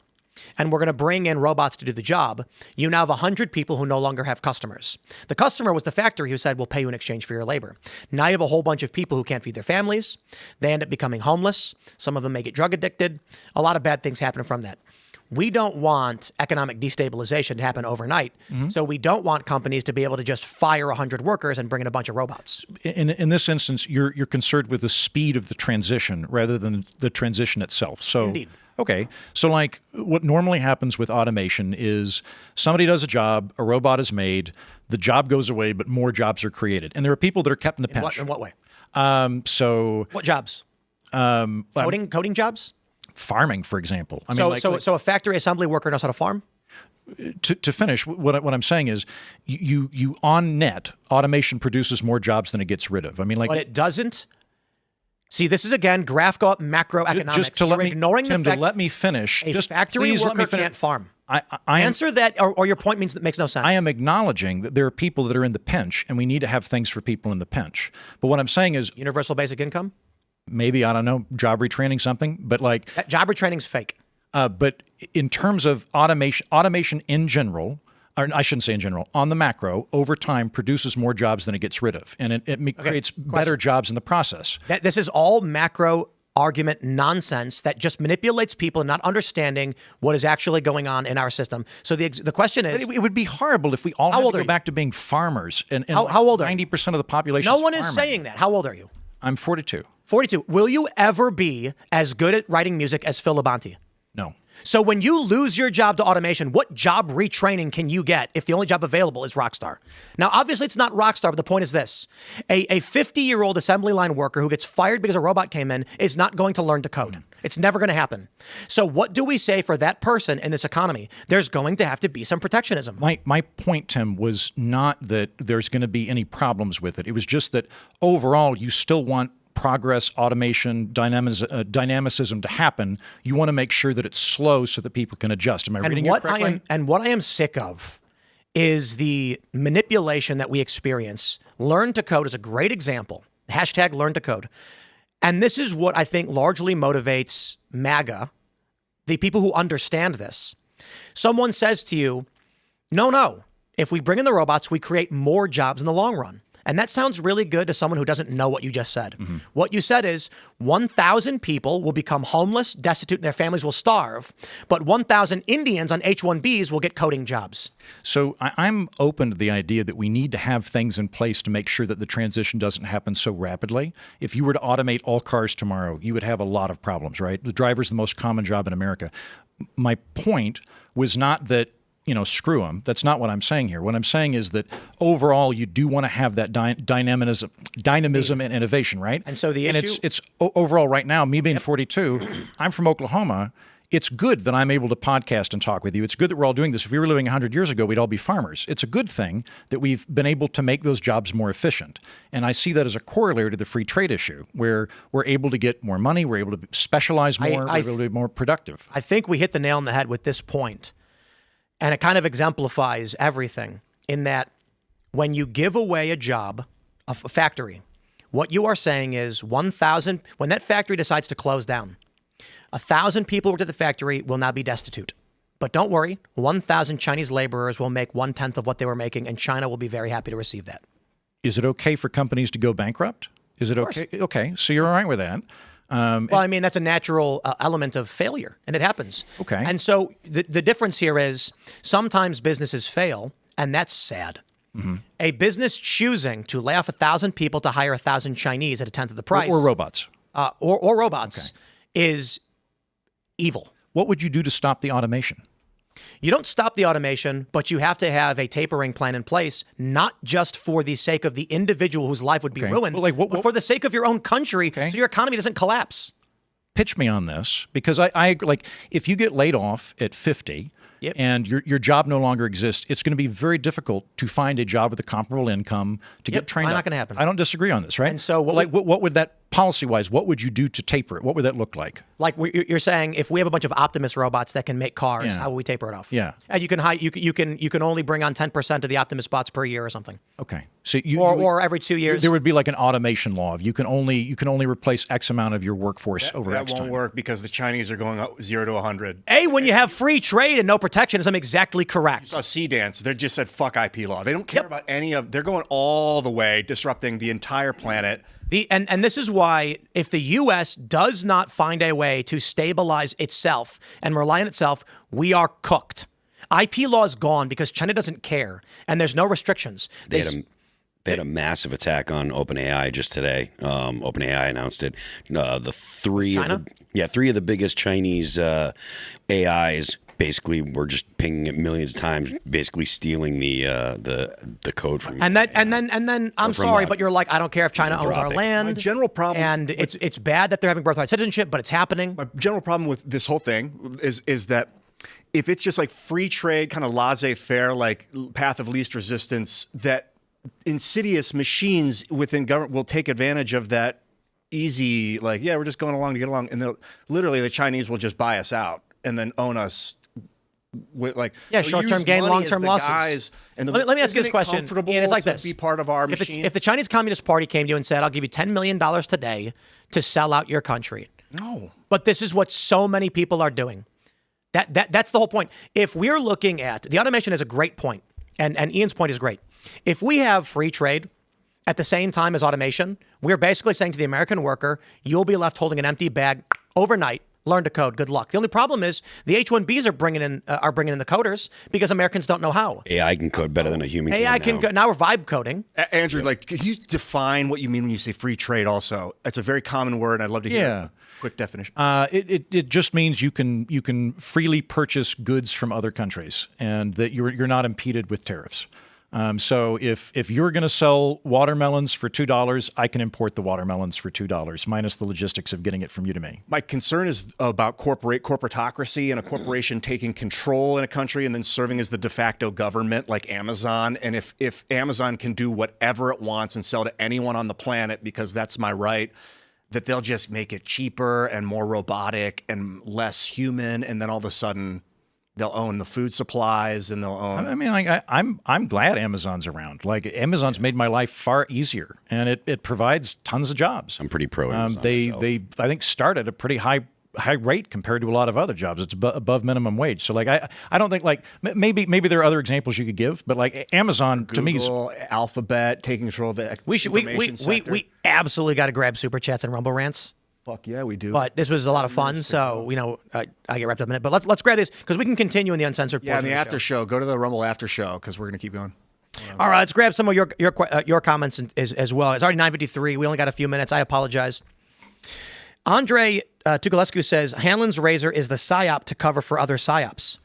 and we're going to bring in robots to do the job, you now have 100 people who no longer have customers. The customer was the factory who said, we'll pay you in exchange for your labor. Now you have a whole bunch of people who can't feed their families. They end up becoming homeless. Some of them may get drug addicted. A lot of bad things happen from that. We don't want economic destabilization to happen overnight. Mm-hmm. So we don't want companies to be able to just fire 100 workers and bring in a bunch of robots. In this instance, you're concerned with the speed of the transition rather than the transition itself. So, indeed. Okay. So like what normally happens with automation is somebody does a job, a robot is made, the job goes away, but more jobs are created. And there are people that are kept in the pinch. In what way? What jobs? Coding jobs? Farming, for example. So a factory assembly worker knows how to farm? To finish, what I'm saying is you on net, automation produces more jobs than it gets rid of. But it doesn't. See, this is again graphical macroeconomics. Just to let me finish. A factory worker can't farm. I answer that, or your point makes no sense. I am acknowledging that there are people that are in the pinch, and we need to have things for people in the pinch. But what I'm saying is universal basic income. Maybe, I don't know, job retraining something, but like that job retraining's fake. But in terms of automation in general. Or I shouldn't say in general, on the macro, over time produces more jobs than it gets rid of. And it creates better jobs in the process. This is all macro argument nonsense that just manipulates people and not understanding what is actually going on in our system. So the question is... It would be horrible if we all had to go back to being farmers. And how old are you? 90% of the population No one is saying that. How old are you? I'm 42. 42. Will you ever be as good at writing music as Phil Labonte? No. So when you lose your job to automation, what job retraining can you get if the only job available is Rockstar? Now, obviously, it's not Rockstar, but the point is this. A 50-year-old assembly line worker who gets fired because a robot came in is not going to learn to code. It's never going to happen. So what do we say for that person in this economy? There's going to have to be some protectionism. My point, Tim, was not that there's going to be any problems with it. It was just that overall, you still want progress, automation, dynamicism to happen. You want to make sure that it's slow so that people can adjust. Am I reading it correctly? What I am sick of is the manipulation that we experience. Learn to code is a great example. Hashtag learn to code. And this is what I think largely motivates MAGA, the people who understand this. Someone says to you, no, if we bring in the robots, we create more jobs in the long run. And that sounds really good to someone who doesn't know what you just said. Mm-hmm. What you said is 1,000 people will become homeless, destitute, and their families will starve, but 1,000 Indians on H-1Bs will get coding jobs. So I'm open to the idea that we need to have things in place to make sure that the transition doesn't happen so rapidly. If you were to automate all cars tomorrow, you would have a lot of problems, right? The driver's the most common job in America. My point was not that screw them. That's not what I'm saying here. What I'm saying is that overall, you do want to have that dynamism and innovation, right? And so the issue... And it's overall right now, me being 42, I'm from Oklahoma. It's good that I'm able to podcast and talk with you. It's good that we're all doing this. If we were living 100 years ago, we'd all be farmers. It's a good thing that we've been able to make those jobs more efficient. And I see that as a corollary to the free trade issue, where we're able to get more money, we're able to specialize more, we're able to be more productive. I think we hit the nail on the head with this point. And it kind of exemplifies everything in that when you give away a job, a factory, what you are saying is 1,000, when that factory decides to close down, 1,000 people worked at the factory will now be destitute. But don't worry, 1,000 Chinese laborers will make 1/10 of what they were making, and China will be very happy to receive that. Is it okay for companies to go bankrupt? Is it okay? Okay, so you're all right with that. Well, I mean, that's a natural element of failure, and it happens. Okay. And so the difference here is sometimes businesses fail, and that's sad. Mm-hmm. A business choosing to lay off 1,000 people to hire 1,000 Chinese at 1/10 of the price. Or robots. Or robots is evil. What would you do to stop the automation? You don't stop the automation, but you have to have a tapering plan in place, not just for the sake of the individual whose life would be ruined, but for the sake of your own country, so your economy doesn't collapse. Pitch me on this, because I like, if you get laid off at 50 and your job no longer exists, it's going to be very difficult to find a job with a comparable income to get trained up. Not going to happen. I don't disagree on this, right? And so what would that, policy-wise, what would you do to taper it? What would that look like? Like you're saying, if we have a bunch of Optimus robots that can make cars, how will we taper it off? Yeah. And you can only bring on 10% of the Optimus bots per year or something. Okay. So or every 2 years. There would be like an automation law. You can only replace X amount of your workforce over X time. That won't work because the Chinese are going 0 to 100. When you have free trade and no protectionism, exactly correct. You saw C-Dance. They just said fuck IP law. They don't care about any of. They're going all the way, disrupting the entire planet. And this is why, if the U.S. does not find a way to stabilize itself and rely on itself, we are cooked. IP law is gone because China doesn't care, and there's no restrictions. They had a massive attack on OpenAI just today. OpenAI announced it. Three of the biggest Chinese AIs basically were just pinging it millions of times, basically stealing the code from. And then I'm sorry, but you're like, I don't care if China owns our land. My general problem, and it's bad that they're having birthright citizenship, but it's happening. My general problem with this whole thing is that if it's just like free trade, kind of laissez-faire, like path of least resistance, that insidious machines within government will take advantage of that easy, like, we're just going along to get along, and literally the Chinese will just buy us out and then own us. With short-term gain, long-term losses. Let me ask you this question. Ian, it's like this: be part of our machine. If the Chinese Communist Party came to you and said, "I'll give you $10 million today to sell out your country," no. But this is what so many people are doing. That's the whole point. If we're looking at the automation is a great point, and Ian's point is great. If we have free trade at the same time as automation, we're basically saying to the American worker, "You'll be left holding an empty bag overnight learn to code. Good luck. The only problem is the H-1Bs are bringing in the coders because Americans don't know how. AI can code better than a human. AI can now we're vibe coding. Andrew, like, can you define what you mean when you say free trade? Also, it's a very common word. I'd love to hear a quick definition. It just means you can freely purchase goods from other countries, and that you're not impeded with tariffs. So if you're going to sell watermelons for $2, I can import the watermelons for $2, minus the logistics of getting it from you to me. My concern is about corporatocracy and a corporation taking control in a country and then serving as the de facto government like Amazon. And if Amazon can do whatever it wants and sell to anyone on the planet because that's my right, that they'll just make it cheaper and more robotic and less human. And then all of a sudden they'll own the food supplies and they'll own. I mean, like, I'm glad Amazon's around. Like, Amazon's made my life far easier, and it provides tons of jobs. I'm pretty pro Amazon. They I think start at a pretty high rate compared to a lot of other jobs. It's above minimum wage. So like I don't think, like, maybe there are other examples you could give, but like Amazon Google, to me is Alphabet taking control of the we absolutely got to grab super chats and Rumble rants. Fuck yeah, we do. But this was a lot of fun, so I get wrapped up in it. But let's grab this because we can continue in the uncensored. Yeah, in the portion after show. Go to the Rumble after show because we're gonna keep going. All right, let's grab some of your comments as well. It's already 9:53. We only got a few minutes. I apologize. Andre Tugalescu says Hanlon's razor is the psyop to cover for other psyops.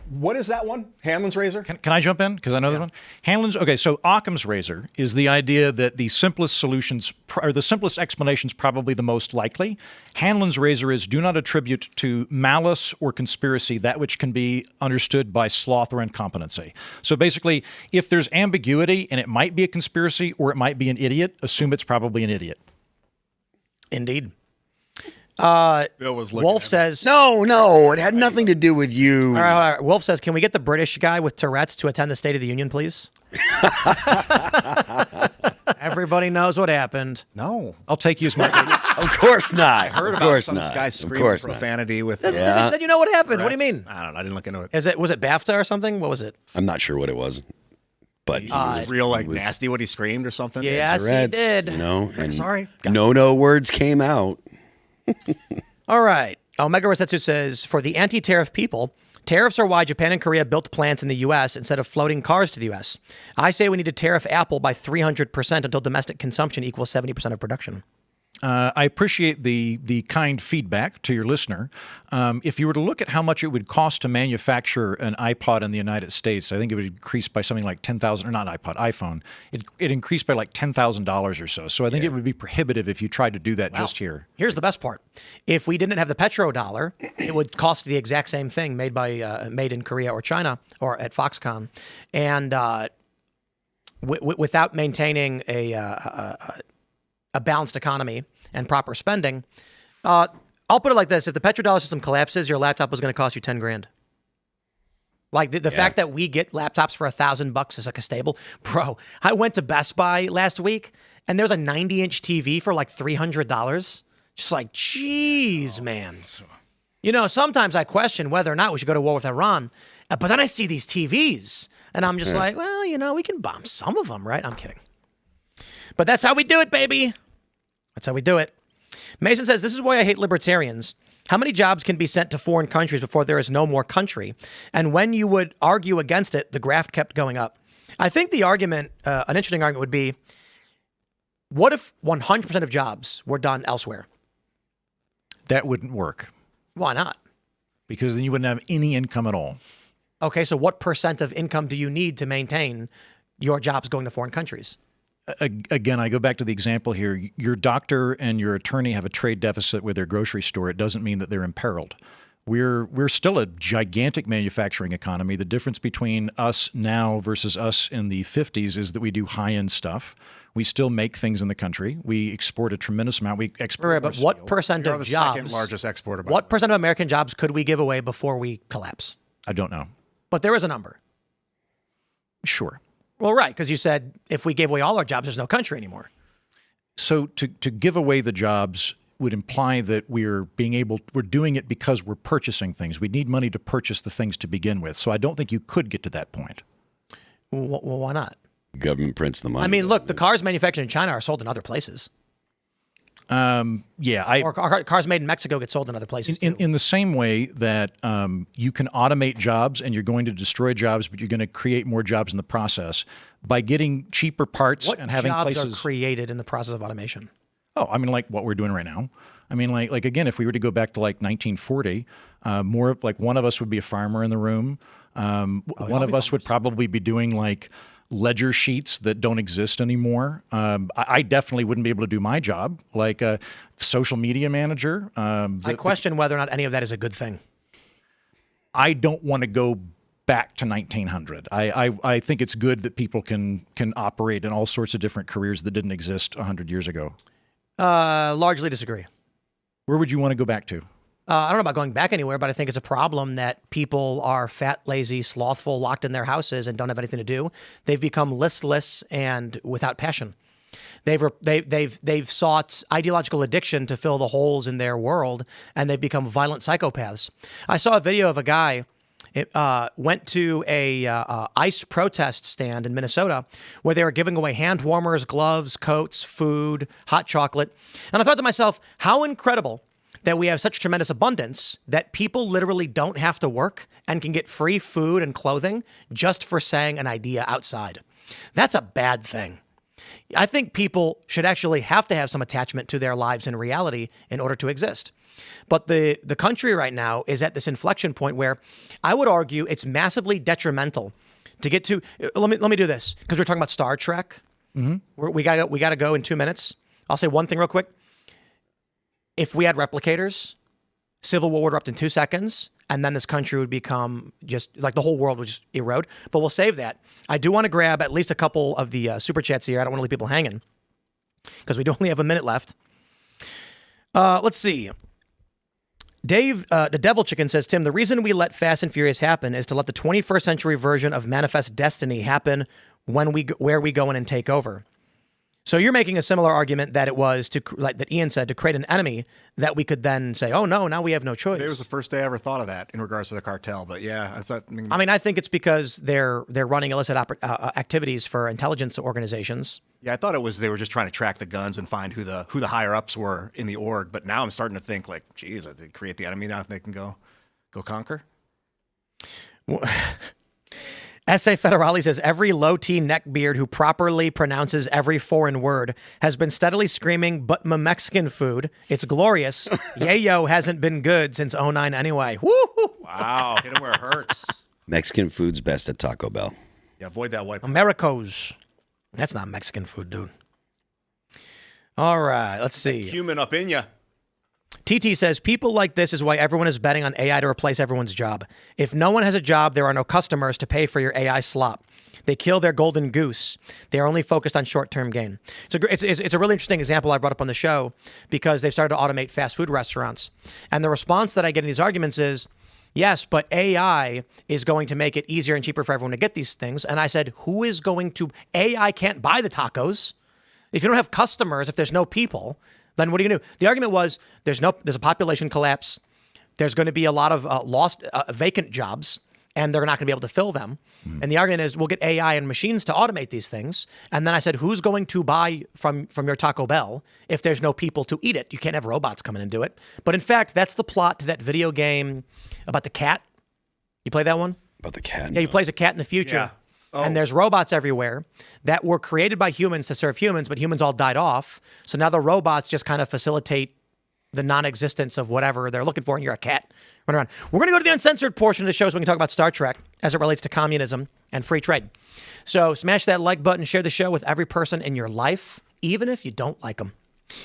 What is that one? Hanlon's razor? Can I jump in? Because I know this one. Hanlon's, okay, so Occam's razor is the idea that the simplest solutions, or the simplest explanation is probably the most likely. Hanlon's razor is do not attribute to malice or conspiracy that which can be understood by sloth or incompetency. So basically, if there's ambiguity and it might be a conspiracy or it might be an idiot, assume it's probably an idiot. Indeed. Bill was looking Wolf says No, it had nothing to do with you. all right. Wolf says, can we get the British guy with Tourette's to attend the State of the Union, please? Everybody knows what happened. No. I'll take you as my... Of course not. I heard of about course some not. guy Of screaming course profanity with. Then you know what happened. What do you mean? I don't know. I didn't look into it. Was it BAFTA or something? What was it? I'm not sure what it was, but he was Real nasty what he screamed or something. Yes, he Tourette's, did. You know, and Sorry. no words came out. All right. Omega Rosetsu says, for the anti-tariff people, tariffs are why Japan and Korea built plants in the U.S. instead of floating cars to the U.S. I say we need to tariff Apple by 300% until domestic consumption equals 70% of production. I appreciate the kind feedback to your listener. If you were to look at how much it would cost to manufacture an iPod in the United States, I think it would increase by something like $10,000, or not iPod, iPhone. It increased by like $10,000 or so. So I think it would be prohibitive if you tried to do that just here. Here's the best part. If we didn't have the Petro dollar, it would cost the exact same thing made in Korea or China or at Foxconn. And without maintaining a balanced economy and proper spending, I'll put it like this: if the petrodollar system collapses, your laptop was going to cost you $10,000. Like the fact that we get laptops for $1,000 is like a stable. Bro, I went to Best Buy last week and there's a 90-inch TV for like $300. Just like, geez, man. You know, sometimes I question whether or not we should go to war with Iran, but then I see these TVs and I'm just like, well, you know, we can bomb some of them, right? I'm kidding. But that's how we do it, baby. That's how we do it. Mason says, this is why I hate libertarians. How many jobs can be sent to foreign countries before there is no more country? And when you would argue against it, the graph kept going up. I think the argument, an interesting argument would be, what if 100% of jobs were done elsewhere? That wouldn't work. Why not? Because then you wouldn't have any income at all. Okay, so what percent of income do you need to maintain your jobs going to foreign countries? Again, I go back to the example here. Your doctor and your attorney have a trade deficit with their grocery store. It doesn't mean that they're imperiled. We're still a gigantic manufacturing economy. The difference between us now versus us in the 50s is that we do high-end stuff. We still make things in the country. We export a tremendous amount. We export. Right, but what percent of jobs? Second largest exporter. What percent of American jobs could we give away before we collapse? I don't know. But there is a number. Sure. Well, right, because you said if we gave away all our jobs, there's no country anymore. So to give away the jobs would imply that we're doing it because we're purchasing things. We need money to purchase the things to begin with. So I don't think you could get to that point. Well, why not? Government prints the money. I mean, look, the cars manufactured in China are sold in other places. Yeah, Or cars made in Mexico get sold in other places, too. in the same way that you can automate jobs and you're going to destroy jobs, but you're going to create more jobs in the process by getting cheaper parts What and having jobs places are created in the process of automation? Oh, I mean, like what we're doing right now. I mean, like again, if we were to go back to like 1940, more of like one of us would be a farmer in the room. One of us would probably be doing like ledger sheets that don't exist anymore. I definitely wouldn't be able to do my job, like a social media manager. I question whether or not any of that is a good thing. I don't want to go back to 1900. I think it's good that people can operate in all sorts of different careers that didn't exist 100 years ago. Largely disagree. Where would you want to go back to? I don't know about going back anywhere, but I think it's a problem that people are fat, lazy, slothful, locked in their houses and don't have anything to do. They've become listless and without passion. They've sought ideological addiction to fill the holes in their world, and they've become violent psychopaths. I saw a video of a guy. Went to a ICE protest stand in Minnesota where they were giving away hand warmers, gloves, coats, food, hot chocolate. And I thought to myself, how incredible that we have such tremendous abundance that people literally don't have to work and can get free food and clothing just for saying an idea outside. That's a bad thing. I think people should actually have to have some attachment to their lives in reality in order to exist. But the country right now is at this inflection point where I would argue it's massively detrimental to get to. Let me do this because we're talking about Star Trek. Mm-hmm. We gotta go in 2 minutes. I'll say one thing real quick. If we had replicators, civil war would erupt in 2 seconds, and then this country would become just like the whole world would just erode. But we'll save that. I do want to grab at least a couple of the super chats here. I don't want to leave people hanging because we only have a minute left. Let's see. Dave, the Devil Chicken says, Tim, the reason we let Fast and Furious happen is to let the 21st century version of Manifest Destiny happen where we go in and take over. So you're making a similar argument that it was to, like that Ian said, to create an enemy that we could then say, oh no, now we have no choice. It was the first day I ever thought of that in regards to the cartel. But yeah, I think it's because they're running illicit activities for intelligence organizations. Yeah, I thought it was they were just trying to track the guns and find who the higher ups were in the org. But now I'm starting to think like, geez, they create the enemy now if they can go conquer. S.A. Federale says, every low-T neckbeard who properly pronounces every foreign word has been steadily screaming, but my Mexican food, it's glorious. Yayo hasn't been good since 09 anyway. Woo-hoo. Wow, hit him where it hurts. Mexican food's best at Taco Bell. Yeah, avoid that white. Americos. That's not Mexican food, dude. All right, let's see. Human up in ya. TT says, people like this is why everyone is betting on AI to replace everyone's job. If no one has a job, there are no customers to pay for your AI slop. They kill their golden goose. They are only focused on short-term gain. It's a really interesting example I brought up on the show because they've started to automate fast food restaurants. And the response that I get in these arguments is, yes, but AI is going to make it easier and cheaper for everyone to get these things. And I said, who is going to... AI can't buy the tacos. If you don't have customers, if there's no people... then what are you going to do? The argument was there's a population collapse. There's going to be a lot of lost vacant jobs, and they're not going to be able to fill them. Mm. And the argument is we'll get AI and machines to automate these things. And then I said, who's going to buy from your Taco Bell if there's no people to eat it? You can't have robots come in and do it. But in fact, that's the plot to that video game about the cat. You play that one? About the cat? Yeah, he plays a cat in the future. Yeah. Oh. And there's robots everywhere that were created by humans to serve humans, but humans all died off. So now the robots just kind of facilitate the non-existence of whatever they're looking for, and you're a cat running around. We're going to go to the uncensored portion of the show so we can talk about Star Trek as it relates to communism and free trade. So smash that like button, share the show with every person in your life, even if you don't like them.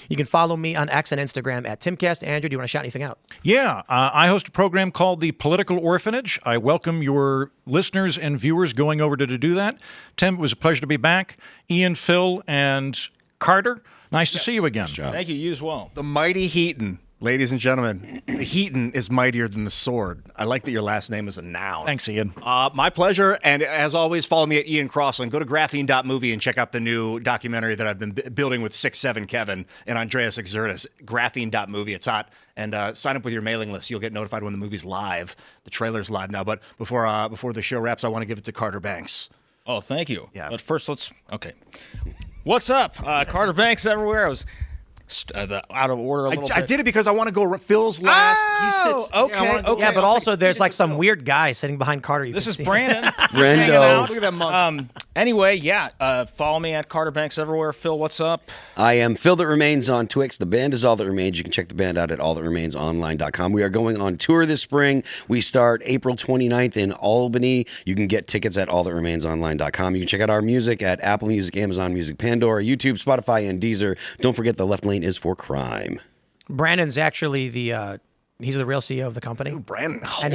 You can follow me on X and Instagram at Timcast. Andrew, do you want to shout anything out? Yeah, I host a program called The Political Orphanage. I welcome your listeners and viewers going over to do that. Tim, it was a pleasure to be back. Ian, Phil, and Carter, nice to see you again. Thank you. You as well. The mighty Heaton. Ladies and gentlemen, the Heaton is mightier than the sword. I like that your last name is a noun. Thanks, Ian. My pleasure. And as always, follow me at Ian Crossland. Go to graphene.movie and check out the new documentary that I've been building with 6'7" Kevin and Andreas Exertus. Graphene.movie. It's hot. And sign up with your mailing list. You'll get notified when the movie's live. The trailer's live now. But before the show wraps, I want to give it to Carter Banks. Oh, thank you. Yeah. But first, okay. What's up? Carter Banks everywhere. out of order a little bit. I did it because I want to go Phil's last. Okay. Yeah, but also there's like some weird guy sitting behind Carter. This is Brandon. Brendo. Look at that monk. Anyway, follow me at Carter Banks everywhere. Phil, what's up? I am Phil That Remains on Twix. The band is All That Remains. You can check the band out at allthatRemainsonline.com. We are going on tour this spring. We start April 29th in Albany. You can get tickets at allthatRemainsonline.com. You can check out our music at Apple Music, Amazon Music, Pandora, YouTube, Spotify, and Deezer. Don't forget the left lane is for crime. Brandon's actually he's the real CEO of the company. Ooh, Brandon. And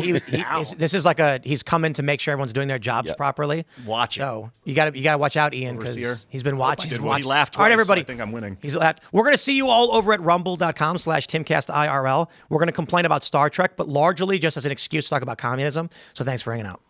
this is like he's come in to make sure everyone's doing their jobs properly. Watch it. So you gotta watch out, Ian, Overseer. because he's been watching. He laughed All right, twice, everybody. so I think I'm winning. He's laughed. We're gonna see you all over at rumble.com/Timcast IRL. We're gonna complain about Star Trek, but largely just as an excuse to talk about communism. So thanks for hanging out.